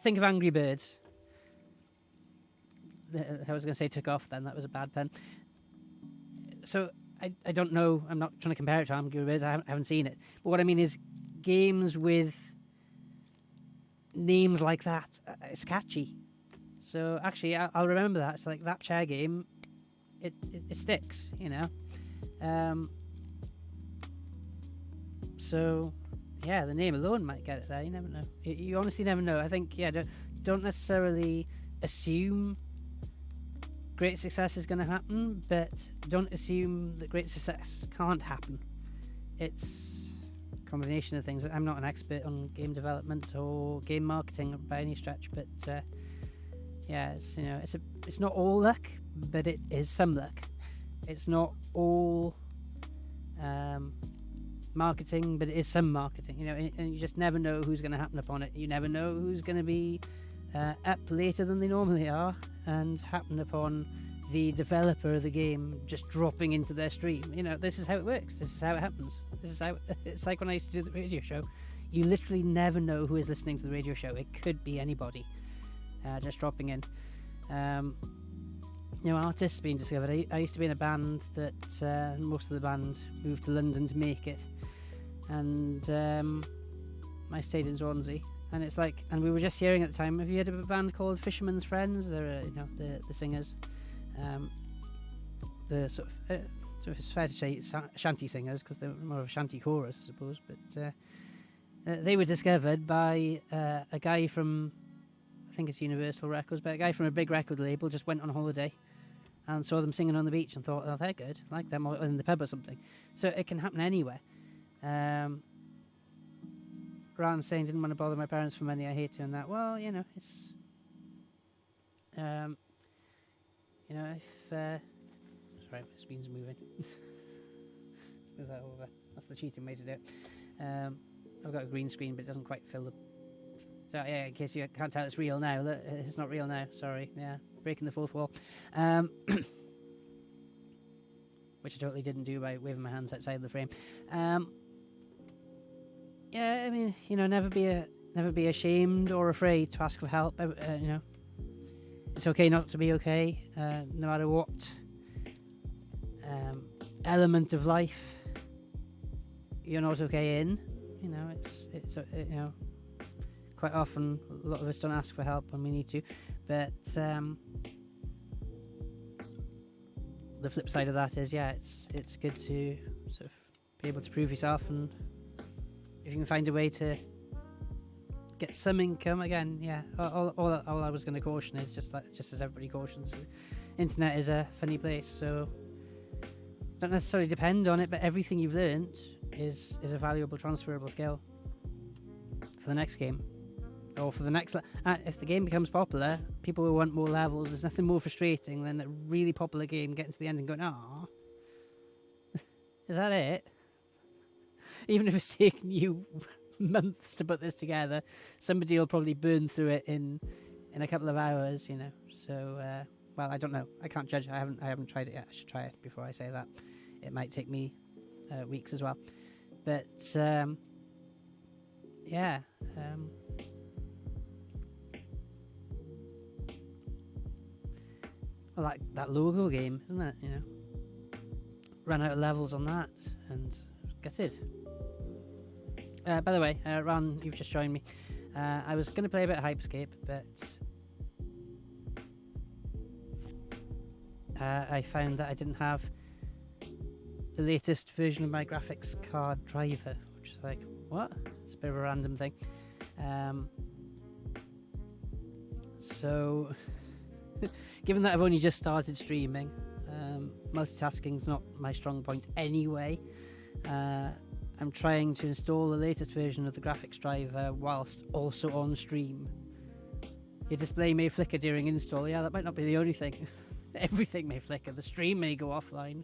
think of Angry Birds. I was going to say took off then. That was a bad pen. So I don't know. I'm not trying to compare it to Angry Birds. I haven't seen it. But what I mean is games with names like that. It's catchy. So actually, I'll remember that. It's like That Chair Game. It sticks, So yeah, the name alone might get it there. You never know. You honestly never know. I think don't necessarily assume great success is going to happen, but don't assume that great success can't happen. It's a combination of things. I'm not an expert on game development or game marketing by any stretch, but it's not all luck, but it is some luck. It's not all marketing, but it is some marketing. And you just never know who's going to happen upon it. You never know who's going to be up later than they normally are and happen upon the developer of the game just dropping into their stream. This is how it works. This is how it happens. This is how it's like when I used to do the radio show. You literally never know who is listening to the radio show. It could be anybody just dropping in. Artists being discovered. I used to be in a band that most of the band moved to London to make it, and I stayed in Swansea. And it's like, and we were just hearing at the time, have you heard of a band called Fisherman's Friends? They're, the singers, the sort of, so it's fair to say shanty singers, because they're more of a shanty chorus, I suppose. But they were discovered by a guy from, I think it's Universal Records, but a guy from a big record label just went on holiday and saw them singing on the beach and thought, oh, they're good, I like them, or in the pub or something. So it can happen anywhere. Ran saying didn't want to bother my parents for money. I hate doing that. Well, it's if sorry, my screen's moving. Let's move that over. That's the cheating way to do it. I've got a green screen, but it doesn't quite fill the. So yeah, in case you can't tell, it's real now. It's not real now. Sorry. Yeah, breaking the fourth wall. Which I totally didn't do by waving my hands outside the frame. Yeah, I mean, never be ashamed or afraid to ask for help. It's okay not to be okay, no matter what element of life you're not okay in. It's quite often a lot of us don't ask for help when we need to, but the flip side of that is, yeah, it's good to sort of be able to prove yourself, and if you can find a way to get some income again, yeah. All I was going to caution is just as everybody cautions, the internet is a funny place, so don't necessarily depend on it, but everything you've learnt is a valuable transferable skill for the next game, or for the next. If the game becomes popular, people will want more levels. There's nothing more frustrating than a really popular game getting to the end and going, "Ah, is that it?" Even if it's taken you months to put this together, somebody will probably burn through it in a couple of hours, you know. So, well, I don't know. I can't judge. I haven't tried it yet. I should try it before I say that. It might take me weeks as well. But yeah. Well, that logo game, isn't it? You know, ran out of levels on that and gutted. By the way, Ron, you've just joined me. I was going to play a bit of Hyperscape, but I found that I didn't have the latest version of my graphics card driver, which is like, what? It's a bit of a random thing. So, given that I've only just started streaming, multitasking's not my strong point anyway. I'm trying to install the latest version of the graphics driver whilst also on stream. Your display may flicker during install. Yeah, that might not be the only thing. Everything may flicker. The stream may go offline.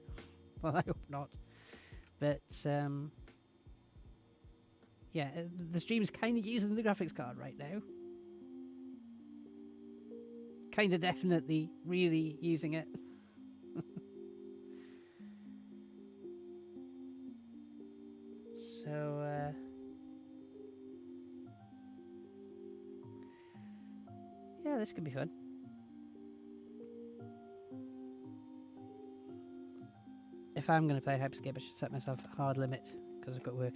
Well, I hope not. But, yeah, the stream's kind of using the graphics card right now. Kind of definitely really using it. So, yeah, this could be fun. If I'm going to play Hyperscape, I should set myself a hard limit, because I've got work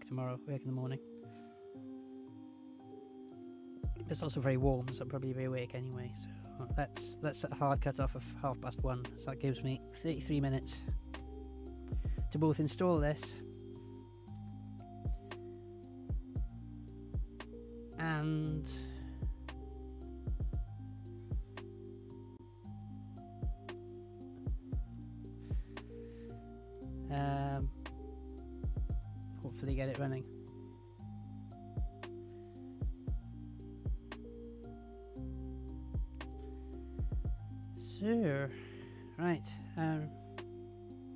tomorrow, work in the morning. It's also very warm, so I'll probably be awake anyway, so let's set a hard cut off of 1:30, so that gives me 33 minutes to both install this and hopefully get it running. So, right,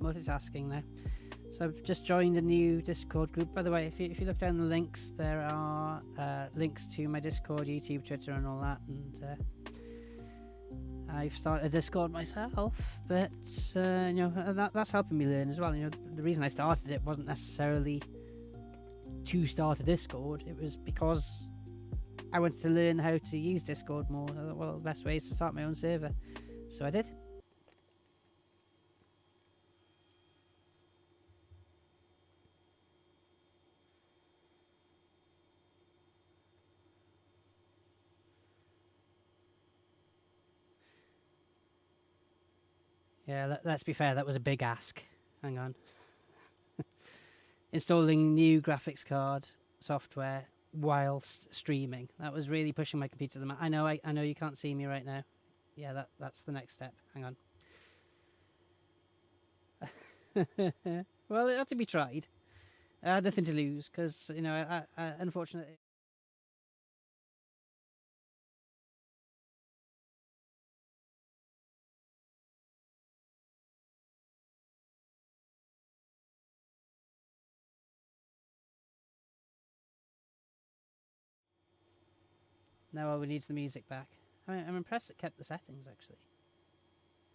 multitasking now. So I've just joined a new Discord group. By the way, if you look down the links, there are links to my Discord, YouTube, Twitter, and all that. And I've started a Discord myself, but you know, that's helping me learn as well. You know, the reason I started it wasn't necessarily to start a Discord. It was because I wanted to learn how to use Discord more. Well, the best way is to start my own server. So I did. Yeah, let's be fair, that was a big ask. Hang on. Installing new graphics card software whilst streaming. That was really pushing my computer to the max. I know you can't see me right now. Yeah, that's the next step. Hang on. Well, it had to be tried. I had nothing to lose because, you know, I unfortunately. Now all we need is the music back. I mean, I'm impressed it kept the settings, actually.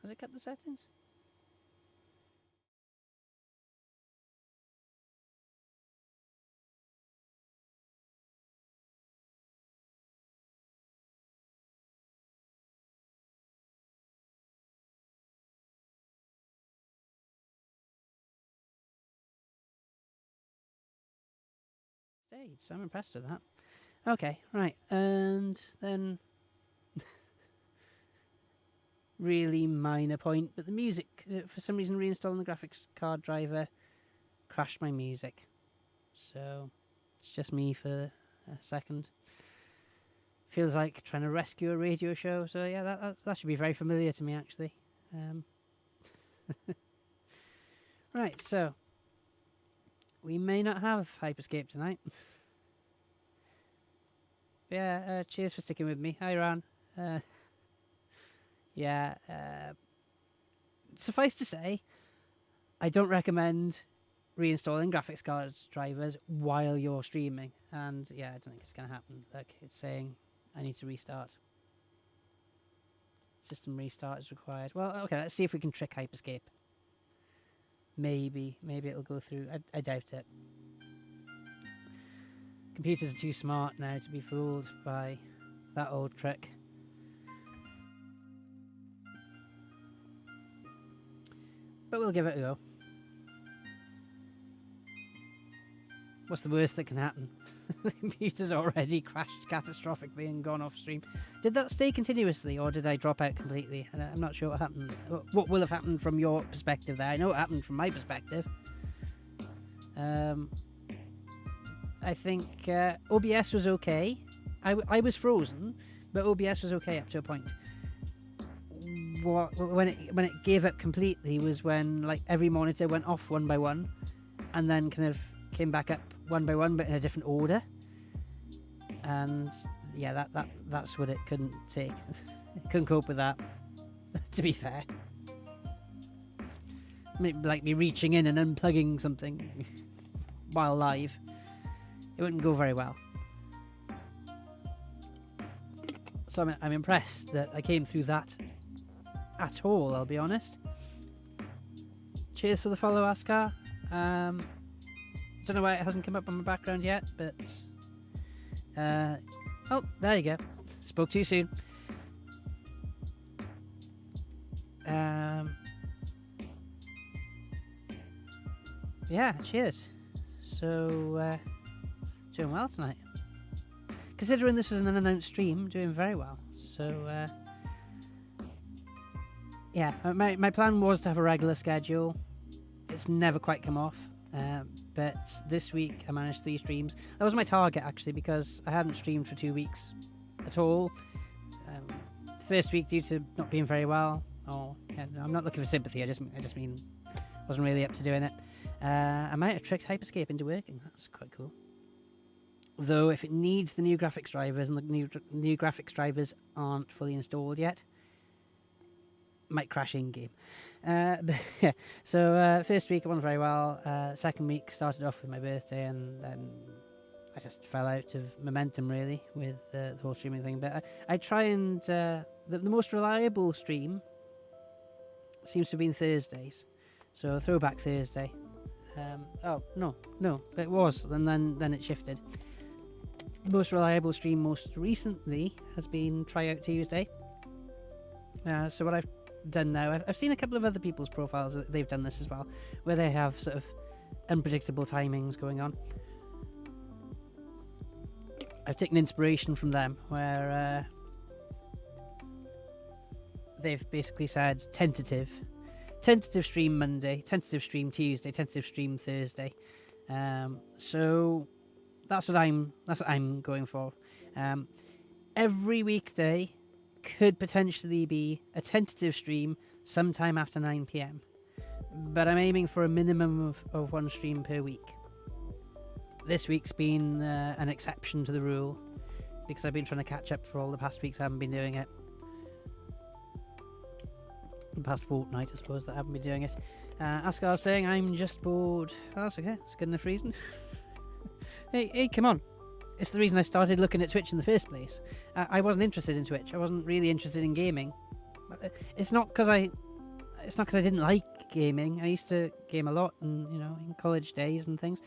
Has it kept the settings? Stayed, so I'm impressed with that. Okay, right, and then really minor point, but the music, for some reason, reinstalling the graphics card driver crashed my music. So it's just me for a second. Feels like trying to rescue a radio show. So yeah, that should be very familiar to me, actually. Right, so we may not have Hyperscape tonight. Yeah, cheers for sticking with me. Hi, Ron. Suffice to say, I don't recommend reinstalling graphics card drivers while you're streaming. And yeah, I don't think it's going to happen. Look, it's saying I need to restart. System restart is required. Well, okay, let's see if we can trick Hyperscape. Maybe it'll go through. I doubt it. Computers are too smart now to be fooled by that old trick. But we'll give it a go. What's the worst that can happen? The computer's already crashed catastrophically and gone off stream. Did that stay continuously, or did I drop out completely? I'm not sure what happened. What will have happened from your perspective there? I know what happened from my perspective. I think OBS was okay. I was frozen, but OBS was okay up to a point. When it gave up completely was when like every monitor went off one by one, and then kind of came back up one by one, but in a different order. And yeah, that's what it couldn't take. It couldn't cope with that. To be fair, like me reaching in and unplugging something while live, it wouldn't go very well. So I'm impressed that I came through that at all, I'll be honest. Cheers for the follow, Askar. Don't know why it hasn't come up on my background yet, but oh, there you go. Spoke too soon. Yeah, cheers. So doing well tonight. Considering this was an unannounced stream, doing very well. So yeah, my plan was to have a regular schedule. It's never quite come off. But this week I managed 3 streams. That was my target, actually, because I hadn't streamed for 2 weeks at all. First week due to not being very well. Yeah, no, I'm not looking for sympathy. I just mean wasn't really up to doing it. I might have tricked Hyperscape into working. That's quite cool. Though if it needs the new graphics drivers and the new graphics drivers aren't fully installed yet, might crash in game. But yeah, so first week it went very well. Second week started off with my birthday, and then I just fell out of momentum really with the whole streaming thing. But I try and the most reliable stream seems to have been Thursdays, so Throwback Thursday. Oh no, but it was, and then it shifted. Most reliable stream most recently has been Tryout Tuesday. So what I've done now, I've seen a couple of other people's profiles that they've done this as well, where they have sort of unpredictable timings going on. I've taken inspiration from them, where they've basically said tentative stream Monday, tentative stream Tuesday, tentative stream Thursday. So that's what I'm going for. Every weekday could potentially be a tentative stream sometime after 9 PM, but I'm aiming for a minimum of 1 stream per week. This week's been an exception to the rule, because I've been trying to catch up for all the past weeks I haven't been doing it. The past fortnight, I suppose, that I haven't been doing it. Askar's saying I'm just bored. Oh, that's okay, that's a good enough reason. Hey, come on. It's the reason I started looking at Twitch in the first place. I wasn't interested in Twitch. I wasn't really interested in gaming. It's not because I didn't like gaming. I used to game a lot, and in college days and things.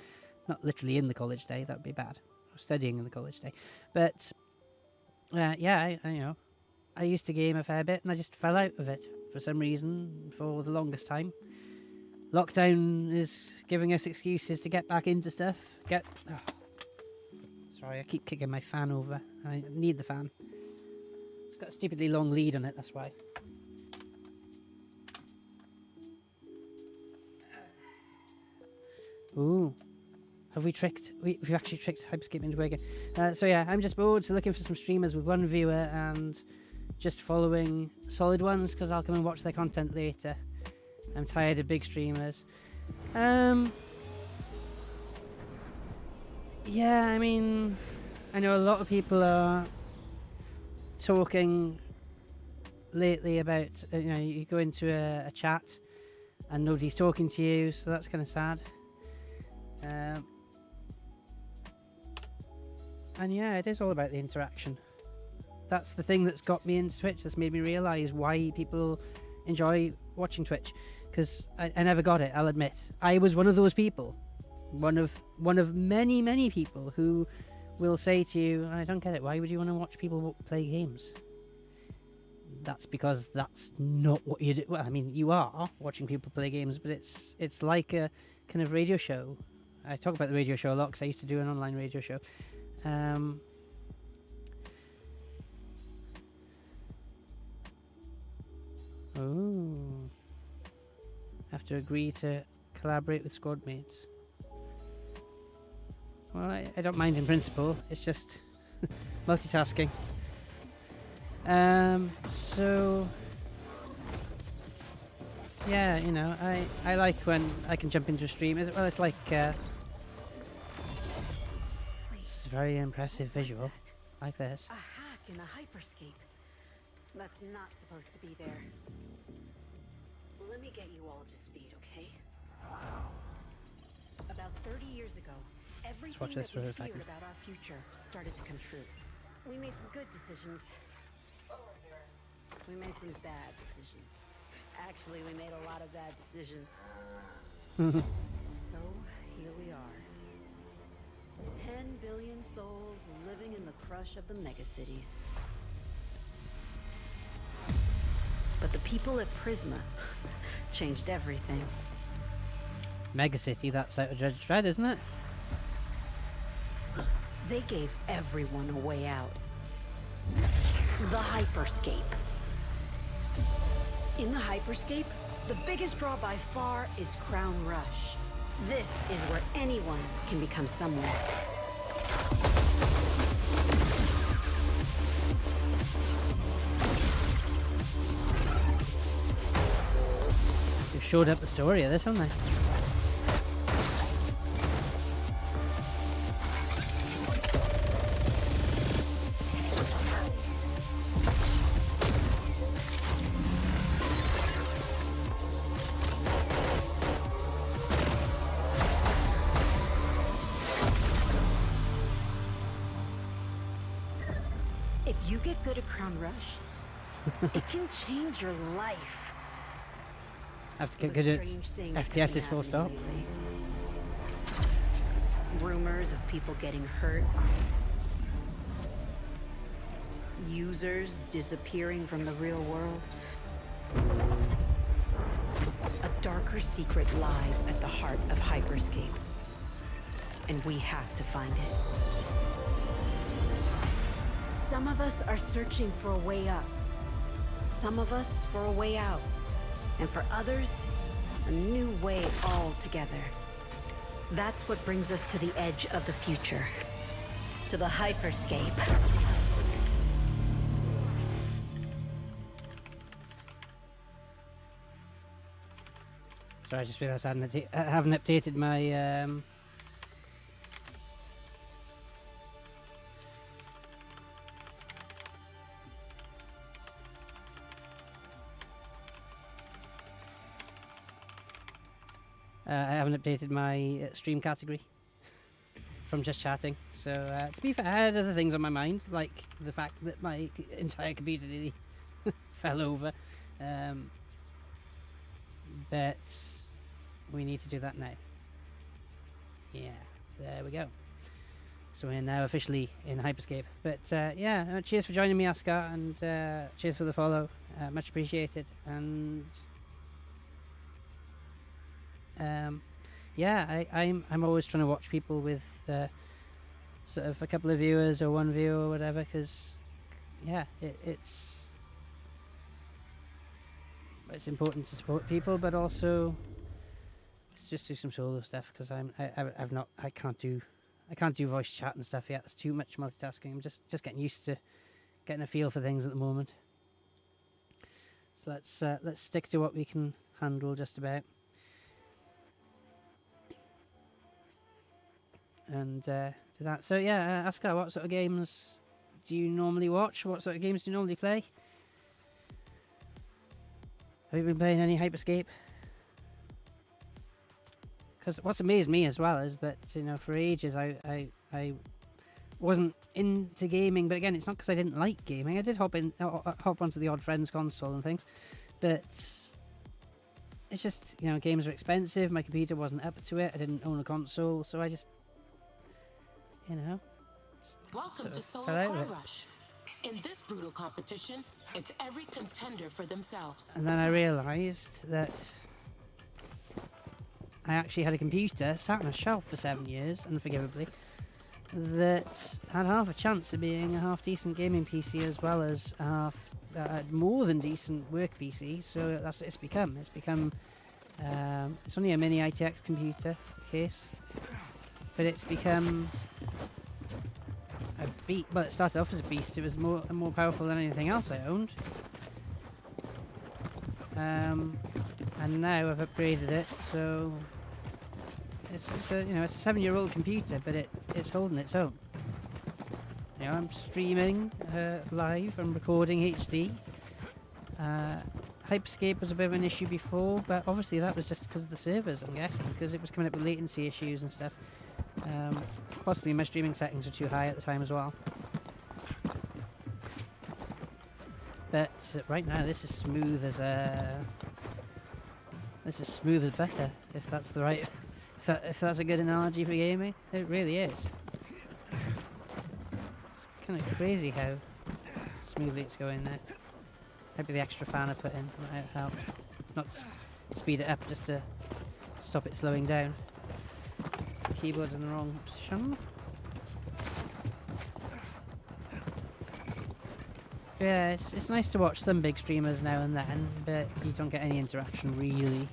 Not literally in the college day. That would be bad. I was studying in the college day, but yeah, I used to game a fair bit, and I just fell out of it for some reason for the longest time. Lockdown is giving us excuses to get back into stuff. Sorry, I keep kicking my fan over. I need the fan. It's got a stupidly long lead on it, that's why. Ooh. Have we tricked? We've actually tricked Hyperscape into working. So yeah, I'm just bored, so looking for some streamers with one viewer and just following solid ones because I'll come and watch their content later. I'm tired of big streamers. Yeah, I mean, I know a lot of people are talking lately about, you go into a chat and nobody's talking to you, so that's kind of sad. And yeah, it is all about the interaction. That's the thing that's got me into Twitch, that's made me realise why people enjoy watching Twitch. Because I never got it, I'll admit. I was one of those people. One of many people who will say to you, I don't get it, why would you want to watch people play games? That's because that's not what you do. Well, I mean, you are watching people play games, but it's like a kind of radio show. I talk about the radio show a lot because I used to do an online radio show. Oh. Have to agree to collaborate with squad mates. Well, I don't mind in principle. It's just multitasking. So yeah, I like when I can jump into a stream. Well, it's like it's a very impressive visual, like this. A hack in the hyperscape. That's not supposed to be there. Let me get you all up to speed, okay? About 30 years ago, everything that we feared about our future started to come true. We made some good decisions. We made some bad decisions. Actually, we made a lot of bad decisions. So, here we are. 10 billion souls living in the crush of the megacities. But the people at Prisma changed everything. Megacity, that's out of Judge Dredd, isn't it? They gave everyone a way out. The hyperscape. In the hyperscape, the biggest draw by far is Crown Rush. This is where anyone can become someone. They've showed up the story of this, haven't they? If you get good at Crown Rush, it can change your life. Have to get good at FPS is full stop. Rumors of people getting hurt. Users disappearing from the real world. A darker secret lies at the heart of Hyperscape. And we have to find it. Some of us are searching for a way up. Some of us for a way out. And for others, a new way altogether. That's what brings us to the edge of the future. To the hyperscape. Sorry, I just realised I haven't updated my I haven't updated my stream category from just chatting. So to be fair, I had other things on my mind, like the fact that my entire computer nearly fell over. But we need to do that now. Yeah, there we go. So we're now officially in Hyperscape. But yeah, cheers for joining me, Oscar, and cheers for the follow. Much appreciated. And yeah, I'm always trying to watch people with sort of a couple of viewers or one viewer or whatever, because yeah, it's important to support people, but also it's just do some solo stuff because I can't do voice chat and stuff yet. It's too much multitasking. I'm just getting used to getting a feel for things at the moment. So let's stick to what we can handle just about. And do that. So yeah, Askar, what sort of games do you normally watch? What sort of games do you normally play? Have you been playing any Hyperscape? Because what's amazed me as well is that, you know, for ages I wasn't into gaming, but again, it's not because I didn't like gaming. I did hop onto the odd friend's console and things, but it's just, you know, games are expensive. My computer wasn't up to it. I didn't own a console, so I just, you know, Welcome to Solo Car Rush. In this brutal competition, it's every contender for themselves. And then I realised that I actually had a computer sat on a shelf for 7 years, unforgivably, that had half a chance of being a half decent gaming PC as well as a half more than decent work PC. So that's what it's become. It's become it's only a mini ITX computer case, but it's become a beast. Well, it started off as a beast. It was more powerful than anything else I owned. And now I've upgraded it, so it's a, you know, it's a 7-year-old computer, but it's holding its own. You know, I'm streaming live, I'm recording HD. Hyperscape was a bit of an issue before, but obviously that was just because of the servers, I'm guessing, because it was coming up with latency issues and stuff. Possibly my streaming settings were too high at the time as well. But right now this is smooth as butter, if that's the right, if that's a good analogy for gaming. It really is. It's kind of crazy how smoothly it's going there. Maybe the extra fan I put in might help. Not speed it up, just to stop it slowing down. Keyboard's in the wrong position. Yeah, it's nice to watch some big streamers now and then, but you don't get any interaction really.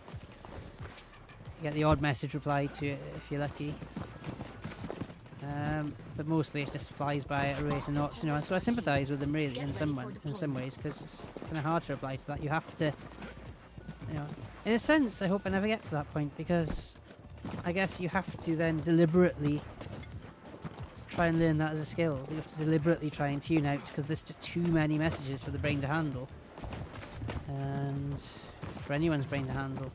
You get the odd message reply to it if you're lucky. But mostly it just flies by at a rate of knots, you know. So I sympathise with them really in some ways, because it's kind of hard to reply to that. You have to, you know, in a sense, I hope I never get to that point, because I guess you have to then deliberately try and learn that as a skill. You have to deliberately try and tune out, because there's just too many messages for the brain to handle, and for anyone's brain to handle.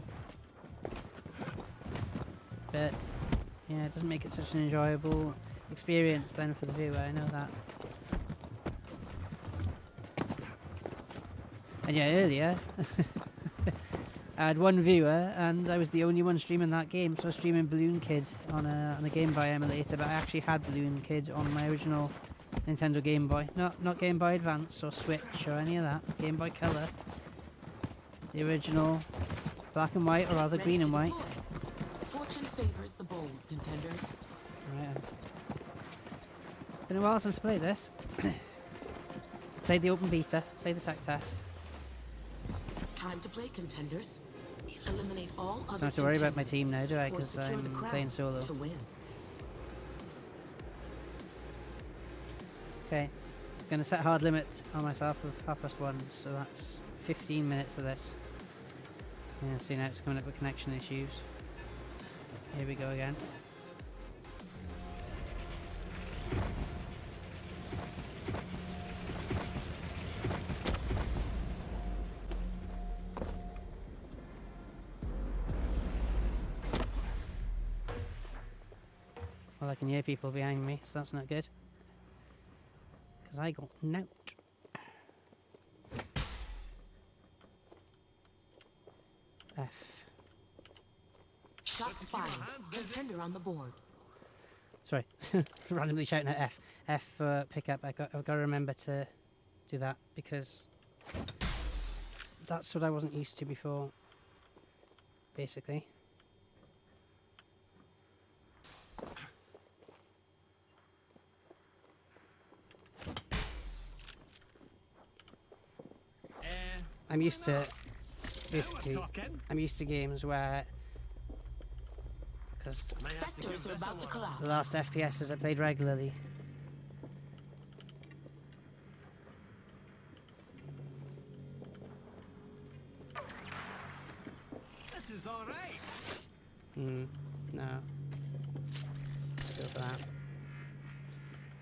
But yeah, it doesn't make it such an enjoyable experience then for the viewer, I know that. And yeah, earlier I had one viewer and I was the only one streaming that game, so I was streaming Balloon Kid on a Game Boy emulator, but I actually had Balloon Kid on my original Nintendo Game Boy, not Game Boy Advance or Switch or any of that, Game Boy Color, the original black and white, or rather green and white. Fortune favors the bold, contenders. Right. Been a while since I played this. Played the open beta, played the tech test. Time to play, contenders. Eliminate all other. Don't have to worry about my team now, do I? Because I'm playing solo. To win. Okay, gonna set a hard limit on myself of 1:30, so that's 15 minutes of this. Yeah, see now it's coming up with connection issues. Here we go again. Well, I can hear people behind me, so that's not good. Because I got note. F. Shots fired. Contender on the board. Sorry, randomly shouting at F. F for pickup. I've got to remember to do that, because that's what I wasn't used to before, basically. I'm used to, basically, I'm used to games where because Sectors are about to collapse. the last FPSs I played regularly. This is all right. No. Let's go for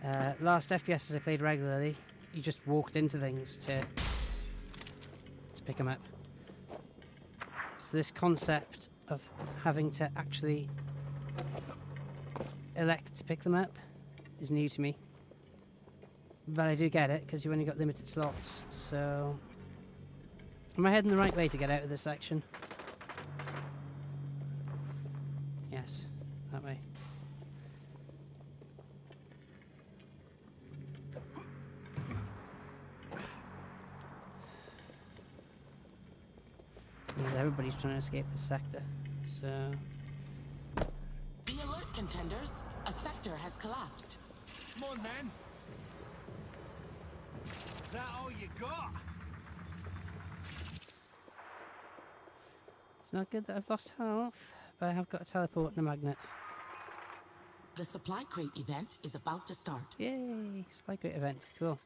that. Last FPSs I played regularly, you just walked into things to pick them up. So this concept of having to actually elect to pick them up is new to me. But I do get it, because you've only got limited slots, so... Am I heading the right way to get out of this section? Yes, that way. Because everybody's trying to escape this sector, so... Be alert, contenders. A sector has collapsed. Come on, then. Is that all you got? It's not good that I've lost health, but I have got a teleport and a magnet. The supply crate event is about to start. Yay! Supply crate event. Cool.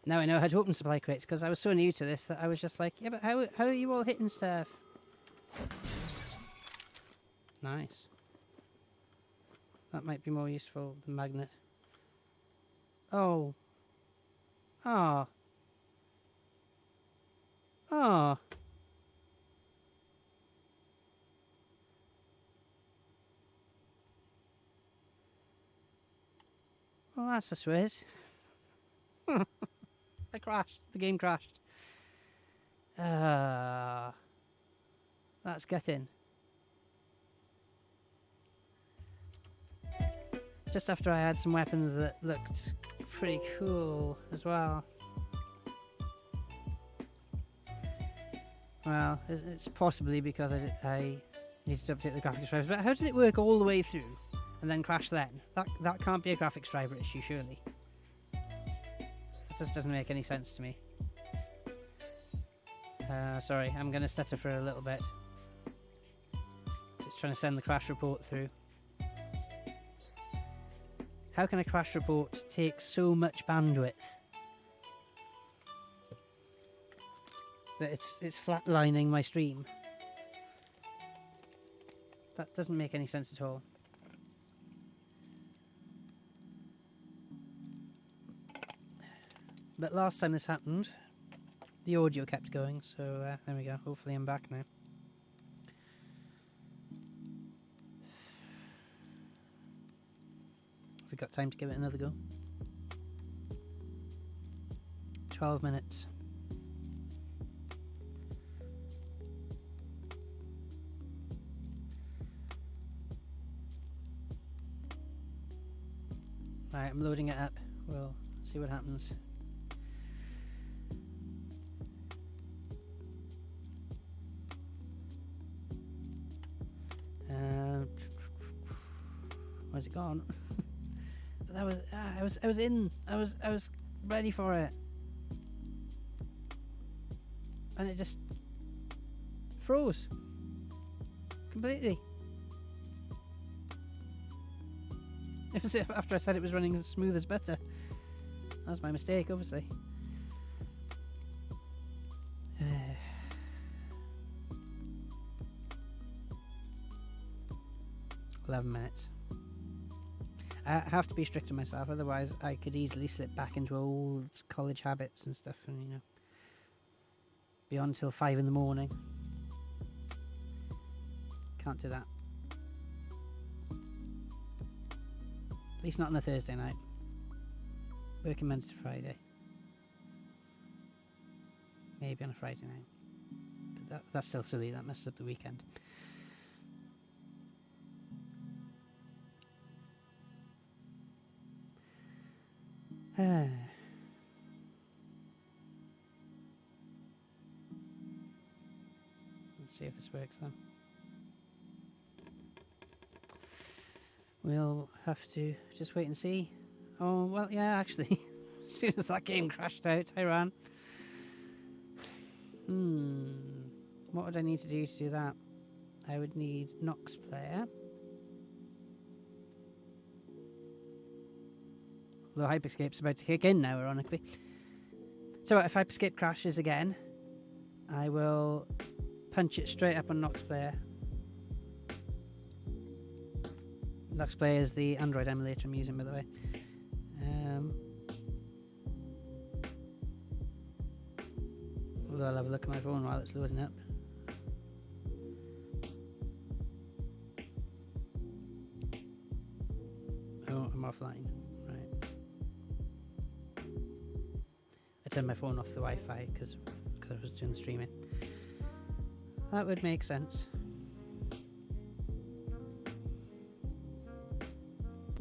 Now I know how to open supply crates, because I was so new to this that I was just like, yeah, but how are you all hitting stuff? Nice. That might be more useful than magnet. Oh. Ah. Ah. Well, that's a swizz. I crashed. The game crashed. That's getting. Just after I had some weapons that looked pretty cool as well. Well, it's possibly because I needed to update the graphics drivers. But how did it work all the way through and then crash then? That can't be a graphics driver issue, surely. It just doesn't make any sense to me. Sorry, I'm going to stutter for a little bit. Just trying to send the crash report through. How can a crash report take so much bandwidth that it's flatlining my stream? That doesn't make any sense at all. But last time this happened, the audio kept going, so there we go. Hopefully I'm back now. Have we got time to give it another go? 12 minutes. Right, I'm loading it up. We'll see what happens. Where's it gone? But that was I was ready for it, and it just froze completely. It was after I said it was running as smooth as butter. That was my mistake, obviously. 11 minutes. I have to be strict on myself, otherwise I could easily slip back into old college habits and stuff, and be on till 5 in the morning. Can't do that. At least not on a Thursday night. Working Monday to Friday. Maybe on a Friday night. But that's still silly, that messes up the weekend. Let's see if this works then. We'll have to just wait and see. Oh, well, yeah, actually, as soon as that game crashed out, I ran. What would I need to do that? I would need Nox Player. Although Hyperscape's about to kick in now, ironically. So if Hyperscape crashes again, I will punch it straight up on Nox Player. Nox Player is the Android emulator I'm using, by the way. Although I'll have a look at my phone while it's loading up. Oh, I'm offline. Right. I turned my phone off the Wi-Fi because I was doing the streaming. That would make sense.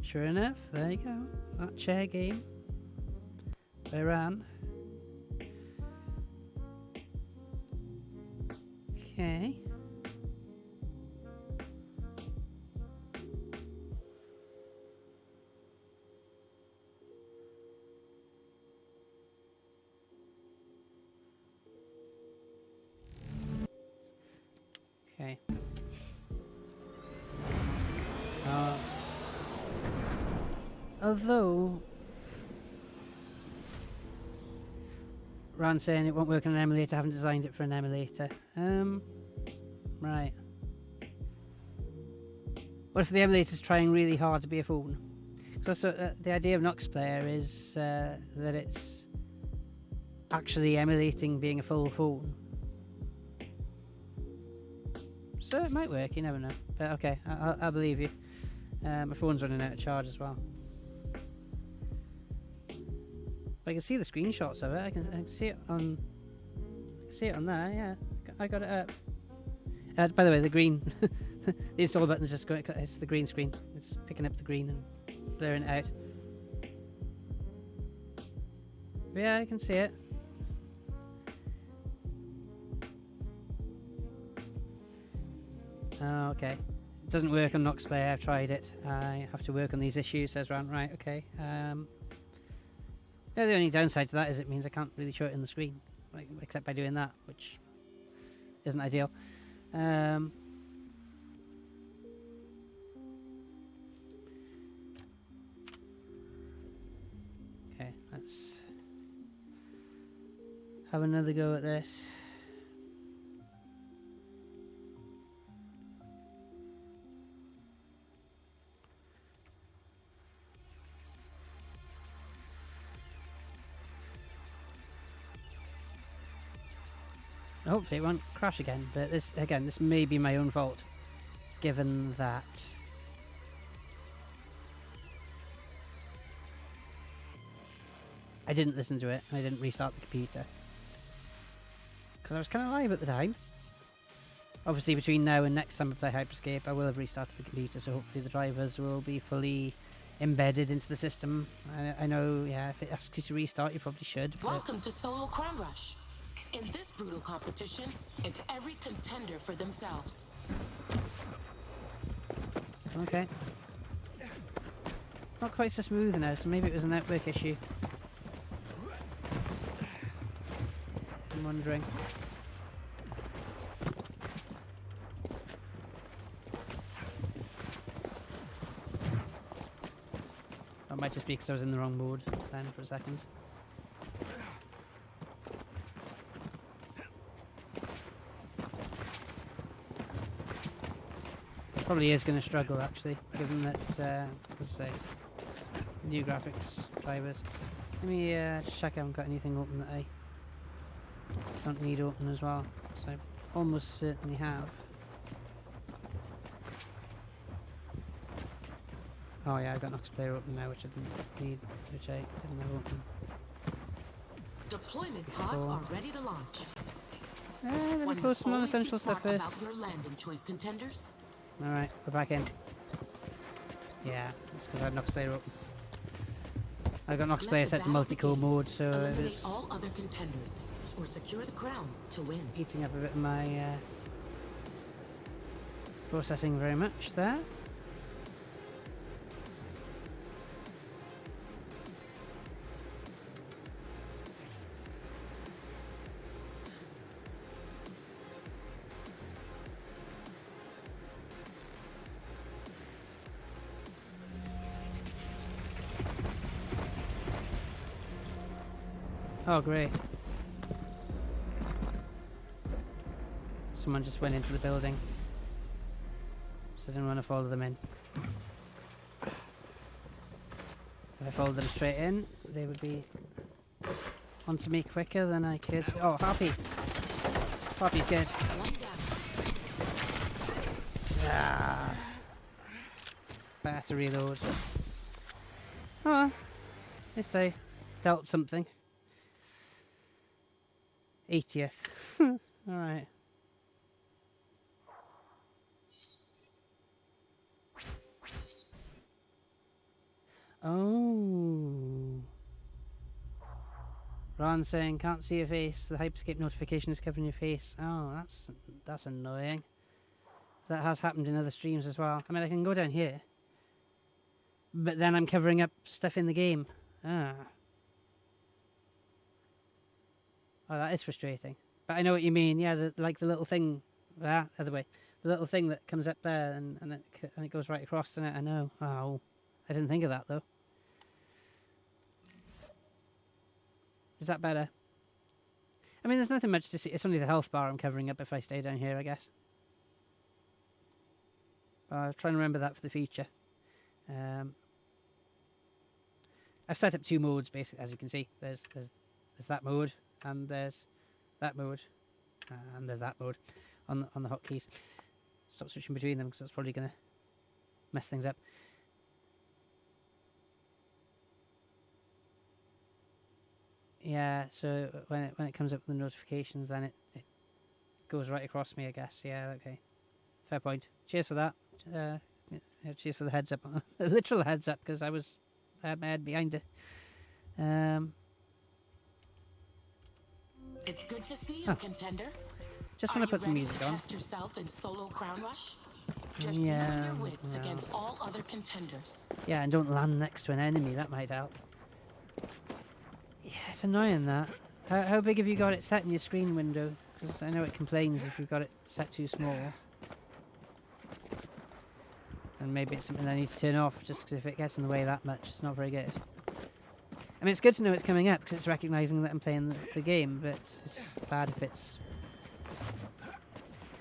Sure enough, there you go. That chair game I ran. Okay. Okay. Although Ron's saying it won't work on an emulator, I haven't designed it for an emulator. Right. What if the emulator's trying really hard to be a phone? Because the idea of Nox Player is that it's actually emulating being a full phone. So it might work, you never know. But okay, I'll believe you. My phone's running out of charge as well. I can see the screenshots of it. I can see it on. I can see it on there. Yeah, I got it up. By the way, the green, the install button is just going. It's the green screen. It's picking up the green and blurring it out. But yeah, I can see it. Oh, okay. It doesn't work on Nox Player. I've tried it. I have to work on these issues. Says Ron. Right. Okay. Yeah, the only downside to that is it means I can't really show it in the screen, like, except by doing that, which isn't ideal. Okay, let's have another go at this. Hopefully it won't crash again, but this may be my own fault, given that I didn't listen to it and I didn't restart the computer. Because I was kind of live at the time. Obviously between now and next time I play Hyperscape, I will have restarted the computer, so hopefully the drivers will be fully embedded into the system. I know, yeah, if it asks you to restart, you probably should. Welcome to Solo Crime Rush. In this brutal competition, it's every contender for themselves. Okay. Not quite so smooth now, so maybe it was a network issue. I'm wondering. That might just be because I was in the wrong mode then for a second. Probably is going to struggle actually, given that, as I say, new graphics drivers. Let me just check I haven't got anything open that I don't need open as well, so I almost certainly have. Oh yeah, I've got Nox Player open now, which I didn't need, which I didn't have open. Deployment pods are ready to launch. Let me close some non-essential stuff first. About your landing choice, contenders. Alright, we're back in. Yeah, it's because I had Nox Player open. I got Nox Player set to multi-core mode, so it was all other contenders, or secure the crown to win. Eating up a bit of my processing very much there. Oh, great. Someone just went into the building. So I didn't want to follow them in. If I followed them straight in, they would be onto me quicker than I could. Oh, Harpy! Harpy's good. Ah. Better to reload. Oh well. At least I dealt something. 80th. Alright. Oh. Ron saying, can't see your face. The Hyperscape notification is covering your face. Oh, that's annoying. That has happened in other streams as well. I mean, I can go down here. But then I'm covering up stuff in the game. Ah. Oh, that is frustrating. But I know what you mean. Yeah, like the little thing. Other way. The little thing that comes up there and it goes right across in it. I know. Oh, I didn't think of that though. Is that better? I mean, there's nothing much to see. It's only the health bar I'm covering up if I stay down here, I guess. I'll try and remember that for the future. I've set up 2 modes, basically, as you can see. There's that mode, and there's that mode, and there's that mode on the hotkeys. Stop switching between them because that's probably going to mess things up. Yeah, so when it comes up with the notifications, then it goes right across me, I guess. Yeah, okay. Fair point. Cheers for that. Cheers for the heads up. A literal heads up, because I had my head behind it. It's good to see you, contender. Just want to put some music on. Test yourself in solo crown rush? Just Yeah, use your wits against all other contenders. Yeah, and don't land next to an enemy. That might help. Yeah, it's annoying that. How big have you got it set in your screen window? Because I know it complains if you've got it set too small. And maybe it's something I need to turn off, just because if it gets in the way that much, it's not very good. I mean, it's good to know it's coming up, because it's recognising that I'm playing the game, but it's bad if it's...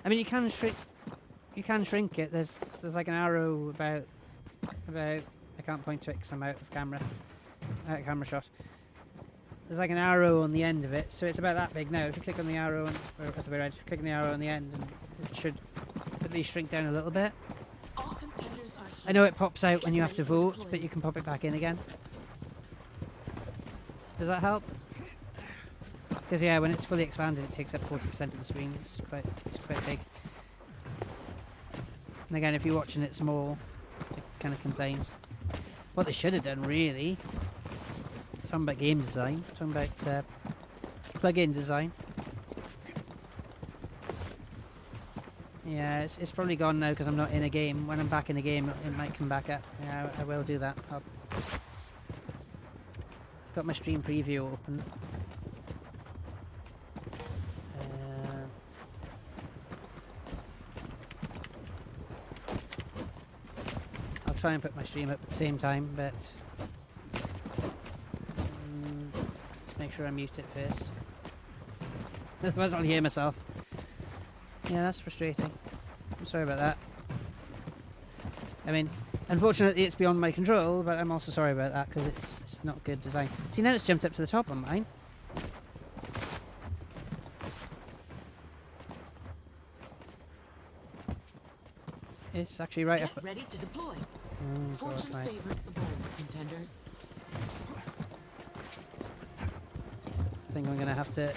I mean, you can shrink it. There's like an arrow about... I can't point to it because I'm out of camera. Out of camera shot. There's like an arrow on the end of it, so it's about that big now. If you click on the arrow, or at the way around, click on the arrow on the end, and it should at least shrink down a little bit. I know it pops out when you have to vote, but you can pop it back in again. Does that help? Because yeah, when it's fully expanded, it takes up 40% of the screen. It's quite big. And again, if you're watching it small, it kind of complains. What they should have done, really. Talking about game design. Talking about plug-in design. Yeah, it's probably gone now because I'm not in a game. When I'm back in a game, it might come back up. Yeah, I will do that. I've got my stream preview open. I'll try and put my stream up at the same time, but let's make sure I mute it first. Otherwise I'll hear myself. Yeah, that's frustrating. I'm sorry about that. I mean, unfortunately it's beyond my control, but I'm also sorry about that because it's not good design. See, now it's jumped up to the top on mine. It's actually right up. Ready to deploy. Oh, Fortune God, favors the bold, contenders. I think I'm gonna have to.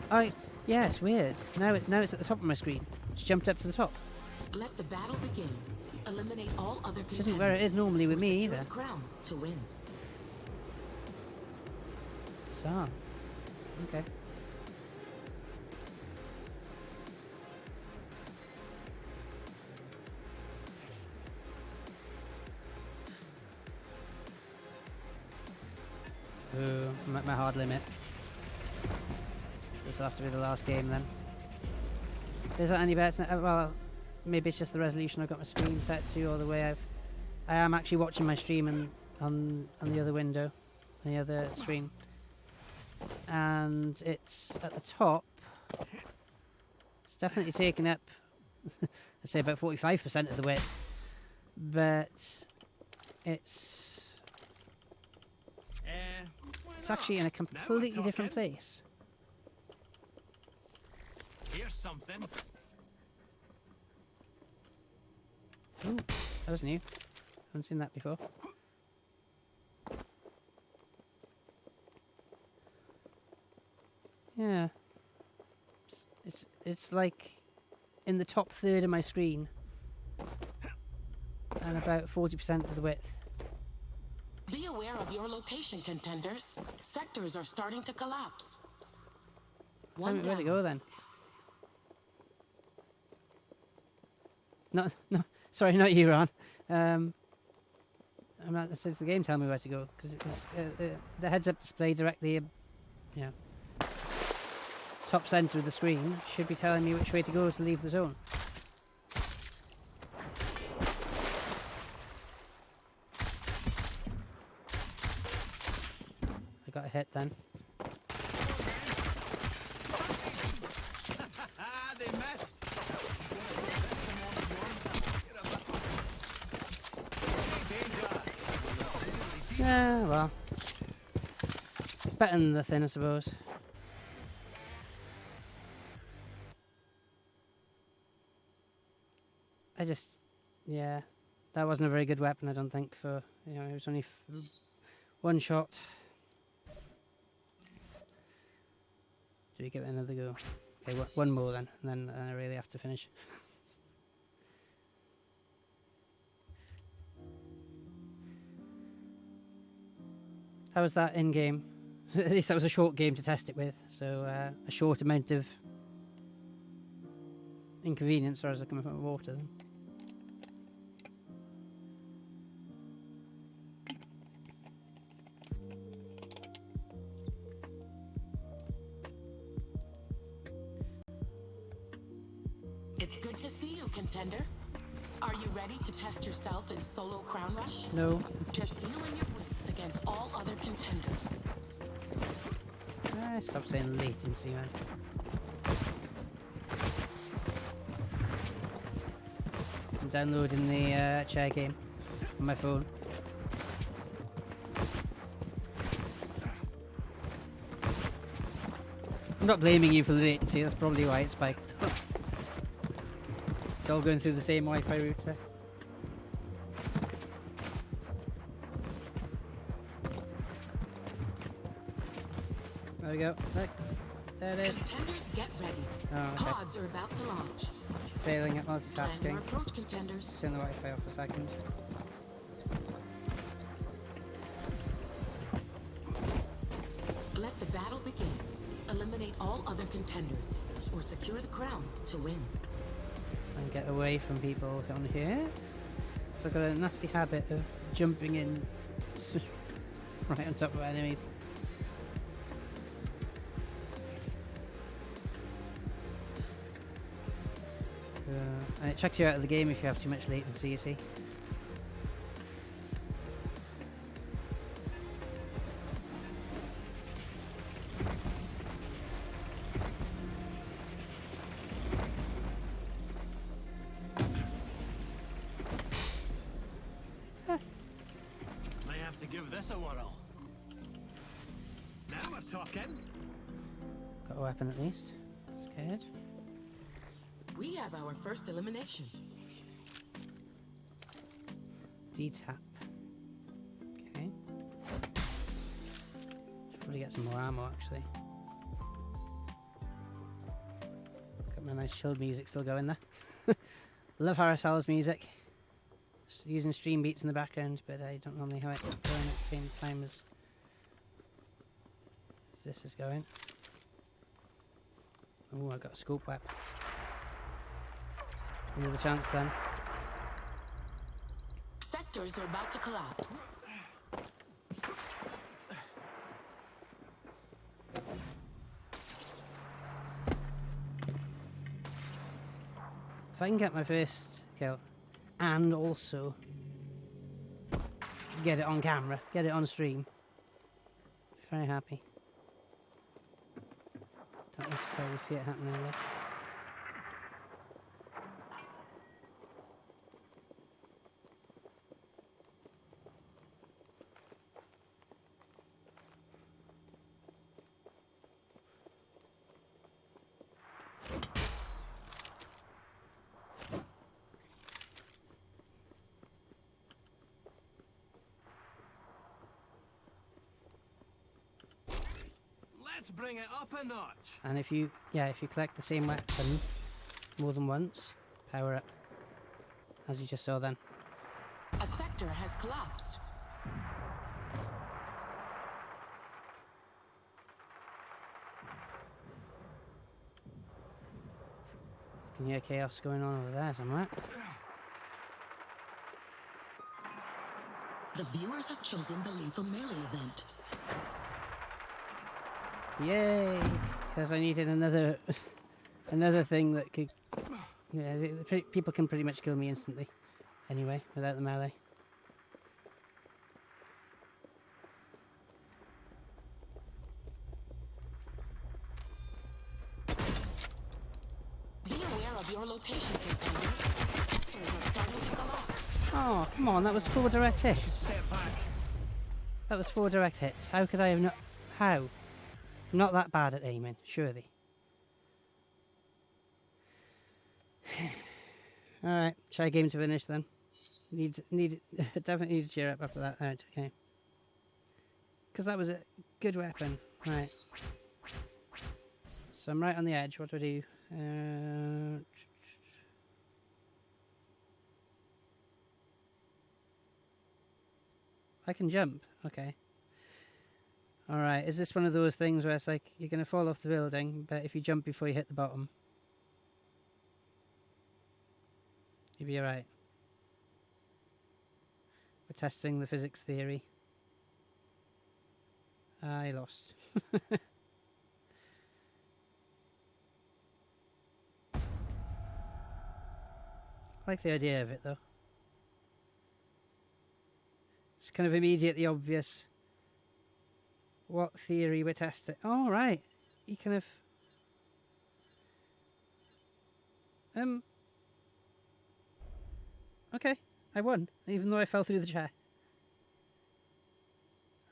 Oh, yeah, it's weird. Now it's at the top of my screen. It's jumped up to the top. Let the battle begin. Eliminate all other contenders. Which isn't where it is normally with me either. The crown to win. So, okay. Ooh, I'm at my hard limit. This will have to be the last game then. Is that any better? Well, maybe it's just the resolution I've got my screen set to, or the way I am actually watching my stream on the other window, on the other screen. and it's at the top. It's definitely taking up, I'd say about 45% of the width, but it's actually in a completely different place. Here's something. Ooh, that was new. Haven't seen that before. Yeah. It's like in the top third of my screen and about 40% of the width. Be aware of your location, contenders. Sectors are starting to collapse. Tell me where to go then. No, sorry, not you, Ron. I'm not. It's the game telling me where to go because the heads-up display directly, you know, top center of the screen should be telling me which way to go to leave the zone. I got a hit then. They missed. Yeah, well, better than the thin, I suppose. Yeah, that wasn't a very good weapon, I don't think, for, you know, it was only one shot. Do we give it another go? Okay, one more then, and then I really have to finish. How was that in-game? At least that was a short game to test it with, so a short amount of inconvenience, or as I come from water then. It's good to see you, contender. Are you ready to test yourself in solo Crown Rush? No. Just you and your blitz against all other contenders. Stop saying latency, man. I'm downloading the chair game on my phone. I'm not blaming you for the latency, that's probably why it spiked. It's all going through the same Wi-Fi router. There we go. Look. There it is. Contenders, get ready. Oh, okay. Pods are about to launch. Failing at Plan multitasking. your approach, contenders. Turn the Wi-Fi off for a second. Let the battle begin. Eliminate all other contenders, or secure the crown to win. And get away from people on here. So I've got a nasty habit of jumping in right on top of enemies. And it checks you out of the game if you have too much latency, you see. May have to give this a whirl. Now we're talking. Got a weapon at least. Scared. We have our first elimination. D-tap. Okay. Should probably get some more ammo actually. Got my nice chilled music still going there. Love Harasal's music. Just using stream beats in the background, but I don't normally have it going at the same time as this is going. Oh, I got a scope weapon. Another chance then. Sectors are about to collapse. If I can get my first kill and also get it on camera, get it on stream, very happy. Don't necessarily see it happening there. Let's bring it up a notch. And if you collect the same weapon more than once, power up. As you just saw then. A sector has collapsed. You can hear chaos going on over there somewhere. The viewers have chosen the lethal melee event. Yay! Because I needed another another thing that could. Yeah, people can pretty much kill me instantly. Anyway, without the melee. Be aware of your location, contender. Sectors are starting to collapse. Oh, come on, that was 4 direct hits. Step back. That was 4 direct hits. How could I have not... How? I'm not that bad at aiming, surely. Alright, try game to finish then. Definitely need to cheer up after that. Right, okay. Because that was a good weapon. Right. So I'm right on the edge. What do I do? I can jump. Okay. Alright, is this one of those things where it's like you're going to fall off the building, but if you jump before you hit the bottom, you'll be alright? We're testing the physics theory. I lost. I like the idea of it though. It's kind of immediately obvious what theory we're testing. Oh, right. You kind of... Okay, I won, even though I fell through the chair.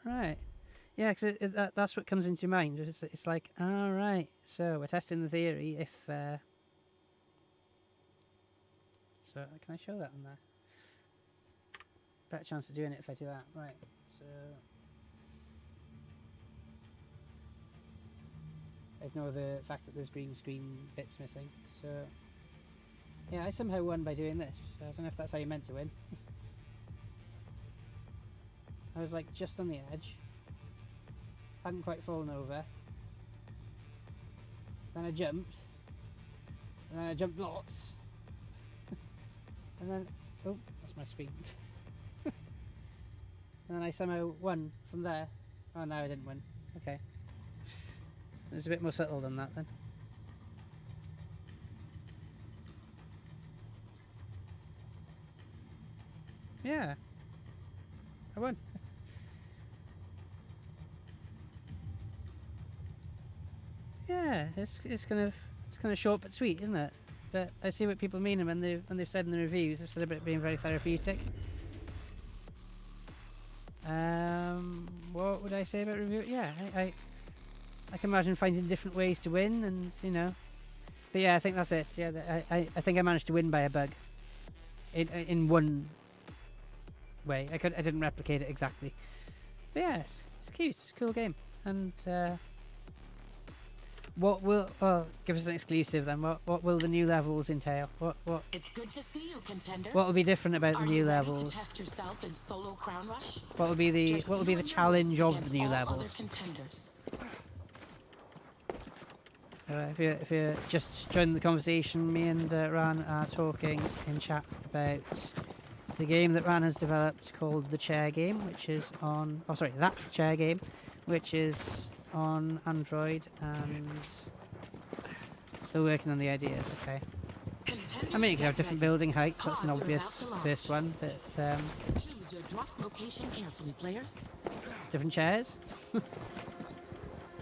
Right. Yeah, because that's what comes into your mind. It's like, alright, so we're testing the theory if... So, can I show that on there? Better chance of doing it if I do that. Right, so... Ignore the fact that there's green screen bits missing. So, yeah, I somehow won by doing this. I don't know if that's how you meant to win. I was like just on the edge. Hadn't quite fallen over. Then I jumped. And then I jumped lots. And then, oh, that's my screen. And then I somehow won from there. Oh no, I didn't win. Okay. It's a bit more subtle than that then. Yeah. I won. Yeah, it's kind of short but sweet, isn't it? But I see what people mean when they've said in the reviews. They've said about it being very therapeutic. What would I say about review? Yeah, I can imagine finding different ways to win, and you know. But yeah, I think that's it. Yeah, I think I managed to win by a bug. In one way, I didn't replicate it exactly. But yeah, it's cute. It's a cool game, and what will give us an exclusive then? What will the new levels entail? What? It's good to see you, contender. What will be different about the new Are you levels? ready to test yourself in solo Crown Rush? What will be the challenge of the new Against all other levels? contenders. If you're just joining the conversation, me and Ran are talking in chat about the game that Ran has developed called The Chair Game, which is on... Oh, sorry, That Chair Game, which is on Android and still working on the ideas, okay. I mean, you could have different building heights, that's an obvious first one, but Choose your drop location carefully, players. different chairs,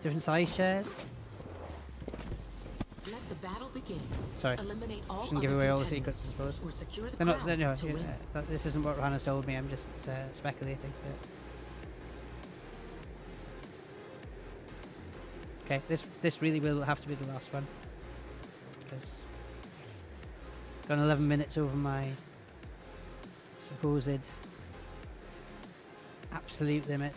different size chairs. Let the battle begin. Sorry. Eliminate all Shouldn't give other away all the contenders, secrets, I suppose. or secure the They're not. crown They're, no, to win. this isn't what Hannah's told me. I'm just speculating. But... Okay, this really will have to be the last one, because gone 11 minutes over my supposed absolute limit.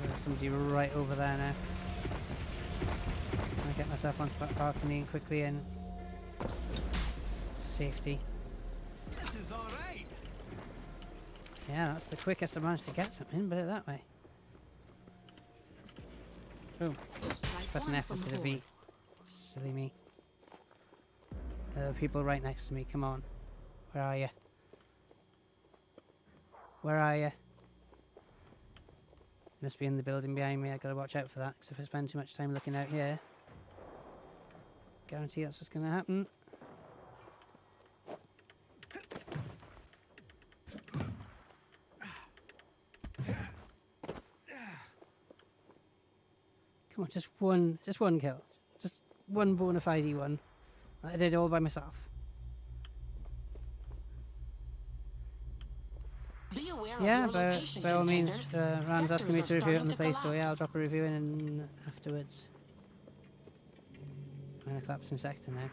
There's somebody right over there now. I'll get myself onto that balcony quickly and safety. This is all right. Yeah, that's the quickest I managed to get something, put it that way. Oh, just press an F instead of V. Silly me. There are people right next to me, come on. Where are you? Where are you? Must be in the building behind me. I gotta watch out for that, because if I spend too much time looking out here, guarantee that's what's gonna happen. Come on, just one kill. Just one bona fide one. I did it all by myself. Be aware Yeah, of your location, by all means, contenders. Rand's asking me Sectors to are review it on starting the to Play Store. Yeah, I'll collapse. drop a review in afterwards. I'm in a collapsing sector now.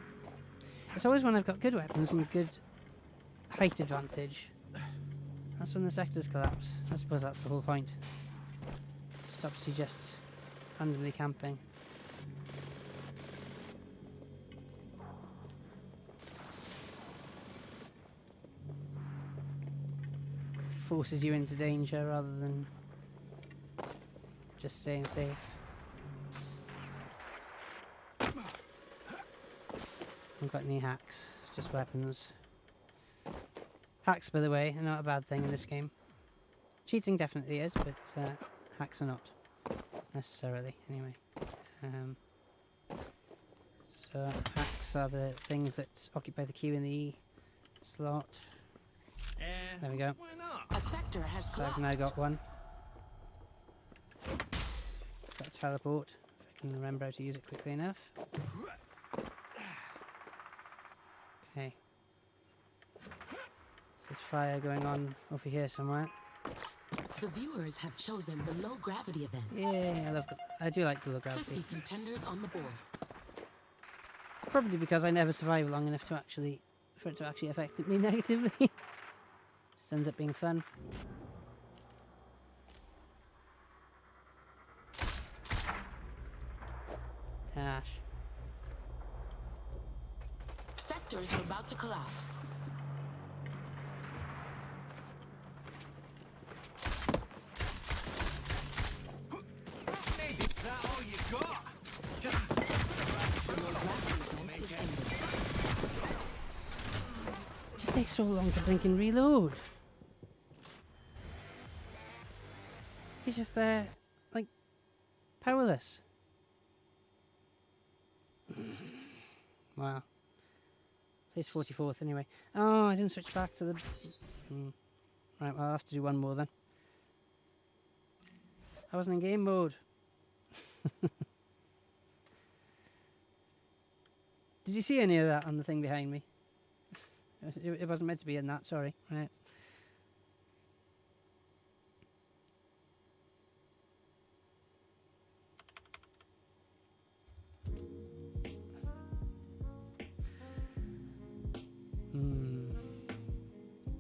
It's always when I've got good weapons and good height advantage. That's when the sectors collapse. I suppose that's the whole point. Stops you just randomly camping. Forces you into danger rather than just staying safe. I've got any hacks, just weapons. Hacks, by the way, are not a bad thing in this game. Cheating definitely is, but hacks are not necessarily, anyway. So hacks are the things that occupy the Q in the E slot. There we go. Why not? A sector has So I've collapsed. now got one. Got a teleport, if I can remember how to use it quickly enough. Okay. There's fire going on over here somewhere. The viewers have chosen the low gravity event. Yeah, I do like the low 50 gravity. contenders on the board. Probably because I never survive long enough for it to actually affect me negatively. Just ends up being fun. Dash. Sectors are about to collapse. Maybe is that all you got? The low gravity event is ended. It just takes so long to blink and reload. He's just there, like, powerless. Wow. Place 44th anyway. Oh, I didn't switch back to the... Right, well, I'll have to do one more then. I wasn't in game mode. Did you see any of that on the thing behind me? It wasn't meant to be in that, sorry. Right.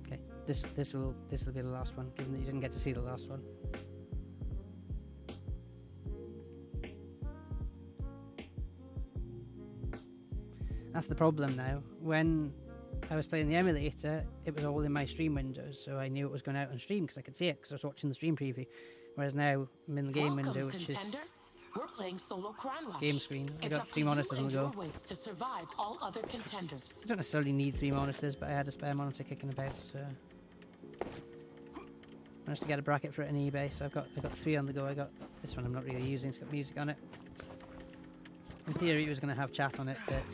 Okay, this will be the last one, given that you didn't get to see the last one. That's the problem now. When I was playing the emulator, it was all in my stream windows, so I knew it was going out on stream because I could see it because I was watching the stream preview. Whereas now I'm in the game Welcome, window, which contender. We're playing solo Crown Rush. is game screen. I It's got up to 3 you monitors on and the go. your wits to survive all other contenders. I don't necessarily need 3 monitors, but I had a spare monitor kicking about, so managed to get a bracket for it on eBay. So I got 3 on the go. I got this one I'm not really using. It's got music on it. In theory, it was going to have chat on it, but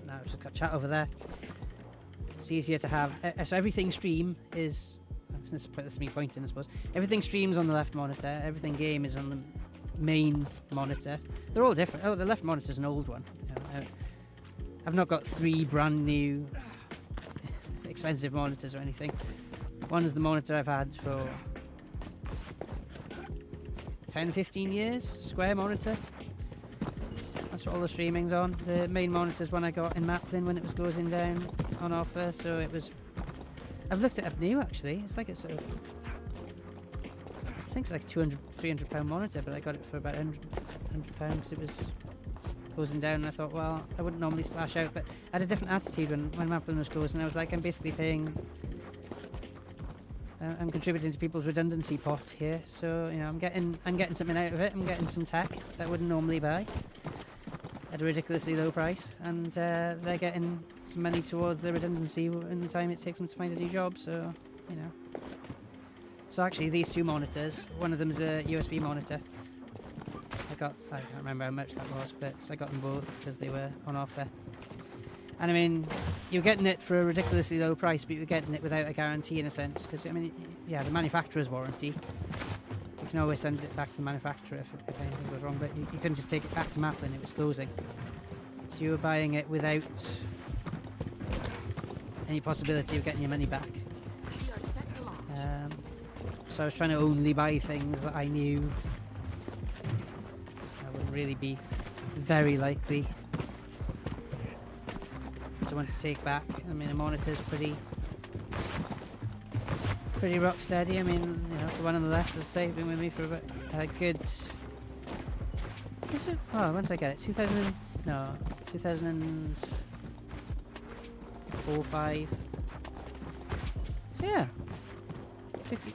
now it's just got chat over there. It's easier to have. So everything stream is. This is me pointing, I suppose. Everything streams on the left monitor. Everything game is on the main monitor. They're all different. Oh, the left monitor's an old one. I've not got 3 brand new expensive monitors or anything. One is the monitor I've had for 10, 15 years. Square monitor. That's what all the streaming's on. The main monitor's one I got in Maplin when it was closing down on offer, so it was... I've looked it up new actually. It's like a sort of... I think it's like £200, £300 monitor, but I got it for about £100 because it was closing down, and I thought, well, I wouldn't normally splash out, but I had a different attitude when Maplin was closing. I was like, I'm basically paying... I'm contributing to people's redundancy pot here, so you know I'm getting something out of it. I'm getting some tech that I wouldn't normally buy at a ridiculously low price, and they're getting some money towards their redundancy in the time it takes them to find a new job. So you know. So actually, these 2 monitors, one of them is a USB monitor. I can't remember how much that was, but I got them both because they were on offer. And I mean, you're getting it for a ridiculously low price, but you're getting it without a guarantee in a sense. Because I mean, yeah, the manufacturer's warranty. You can always send it back to the manufacturer if anything goes wrong, but you couldn't just take it back to Maplin. It was closing, so you were buying it without any possibility of getting your money back. So I was trying to only buy things that I knew I wouldn't really be very likely to want to take back. I mean, the monitor's pretty rock steady. I mean, you know, the one on the left has been with me for about a good... Oh, when did I get it? 2004, 5. So yeah.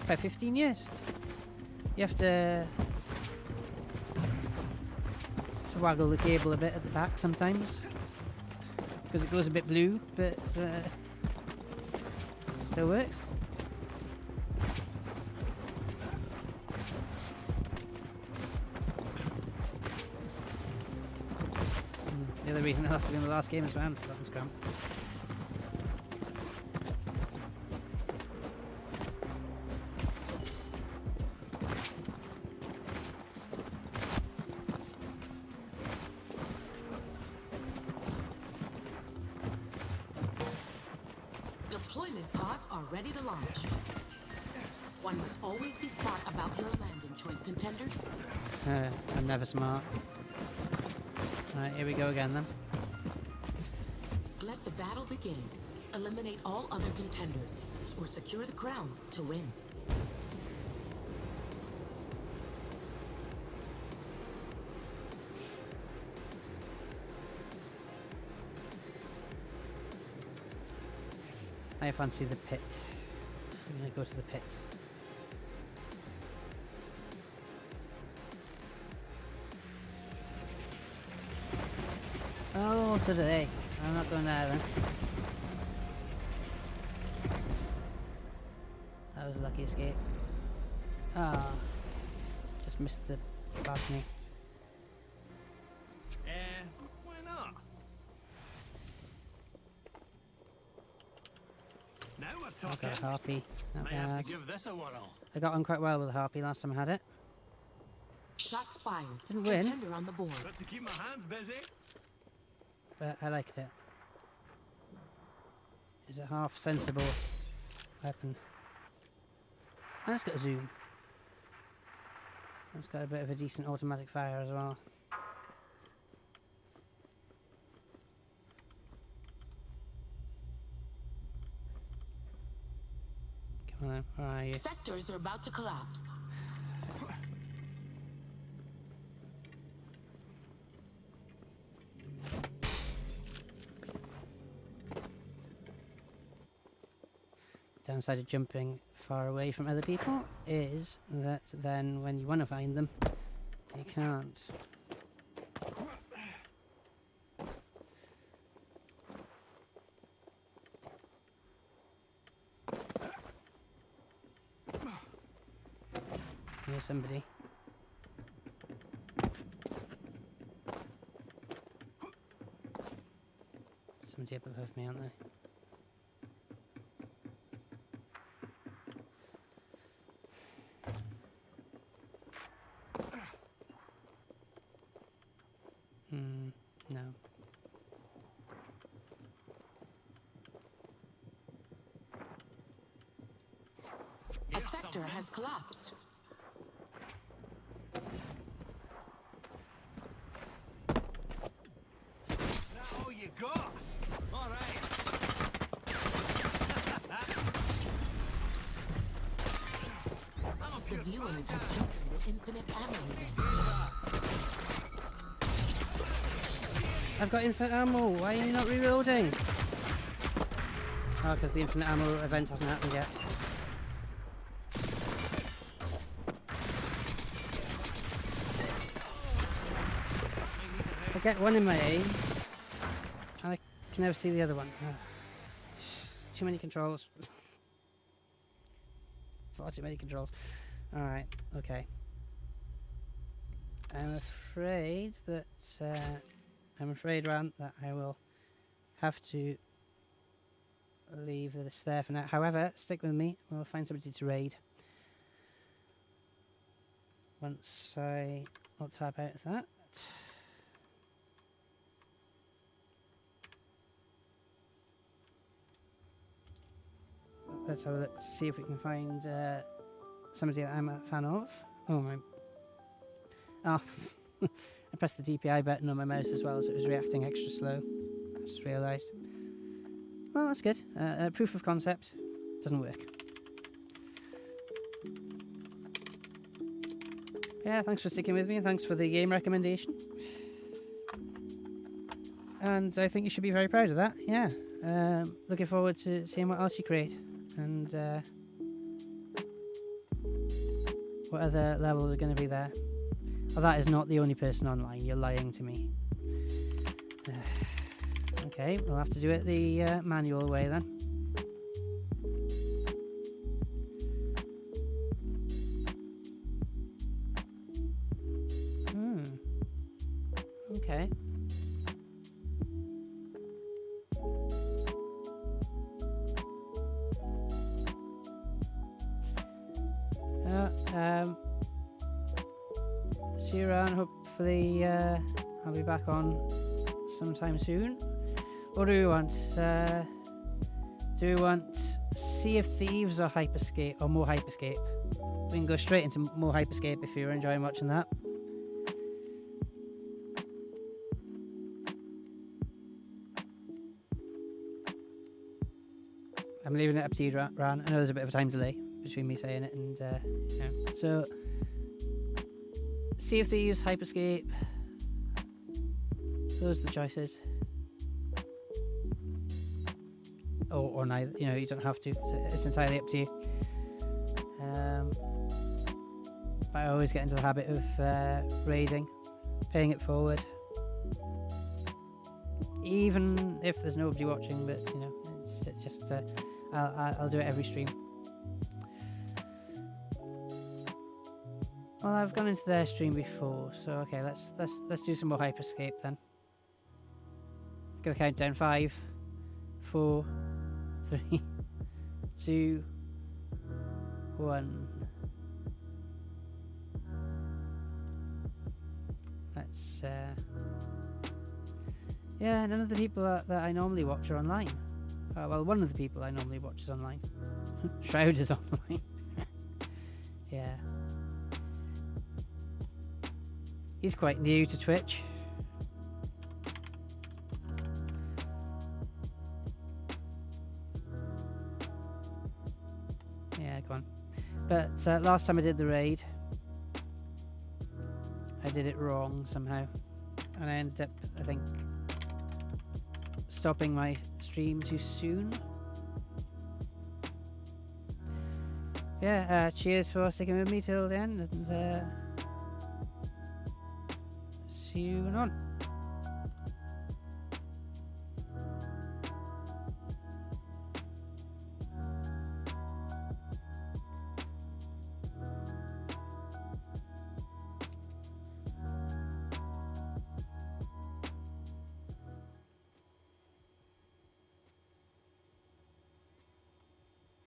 About 15 years. You have to waggle the cable a bit at the back sometimes because it goes a bit blue, but still works. The other reason I left it in the last game is my hands, so that was cramped. Deployment pods are ready to launch. One must always be smart about your landing choice, contenders. I'm never smart. Alright, here we go again then. Let the battle begin. Eliminate all other contenders, or secure the crown to win. I fancy the pit. I'm gonna go to the pit. Oh, today. I'm not going there then. That was a lucky escape. Ah, just missed the balcony. Why not? Now we're I talking. got a harpy. Not Might have bad. to give this a whirl. I got on quite well with the harpy last time I had it. Shots fired. Didn't win. Contender on the board. Got to keep my hands busy. But I liked it. It's a half sensible weapon. And it's got a zoom. It's got a bit of a decent automatic fire as well. Come on then, where are you? Sectors are about to collapse. Downside of jumping far away from other people is that then when you want to find them, you can't. Here's somebody. Somebody up above me, aren't they? sector has collapsed. That all you got? All right. I'm a The pure viewers fan. have chosen the infinite ammo event. I've got infinite ammo. Why are you not reloading? Oh, because the infinite ammo event hasn't happened yet. I get one in my aim, and I can never see the other one. Ugh. Too many controls. Far too many controls. Alright, okay. I'm afraid, Ran, that I will have to leave this there for now. However, stick with me. We'll find somebody to raid. I'll tap out of that. Let's have a look to see if we can find somebody that I'm a fan of. Oh my. Oh, I pressed the DPI button on my mouse as well, so it was reacting extra slow. I just realised. Well, that's good. Proof of concept. Doesn't work. Yeah, thanks for sticking with me, and thanks for the game recommendation. And I think you should be very proud of that. Yeah. Looking forward to seeing what else you create. And what other levels are going to be there. Oh, that is not the only person online. You're lying to me. Okay, we'll have to do it the manual way then. Okay. See you around. Hopefully, I'll be back on sometime soon. What do we want? Do we want Sea of Thieves or Hyperscape or more Hyperscape? We can go straight into more Hyperscape if you're enjoying watching that. I'm leaving it up to you, Ran. I know there's a bit of a time delay between me saying it and yeah. So, Sea of Thieves, Hyperscape. Those are the choices. Or neither. You know, you don't have to. It's entirely up to you. I always get into the habit of raiding, paying it forward, even if there's nobody watching. But you know, it's just I'll do it every stream. Well, I've gone into their stream before, so okay, let's do some more Hyperscape then. Gonna count down 5, 4, 3, 2, 1. Let's yeah, none of the people that I normally watch are online. Well, one of the people I normally watch is online. Shroud is online. Yeah. He's quite new to Twitch. Yeah, go on. But last time I did the raid, I did it wrong somehow. And I ended up, I think, stopping my stream too soon. Yeah, cheers for sticking with me till the end. And see you on.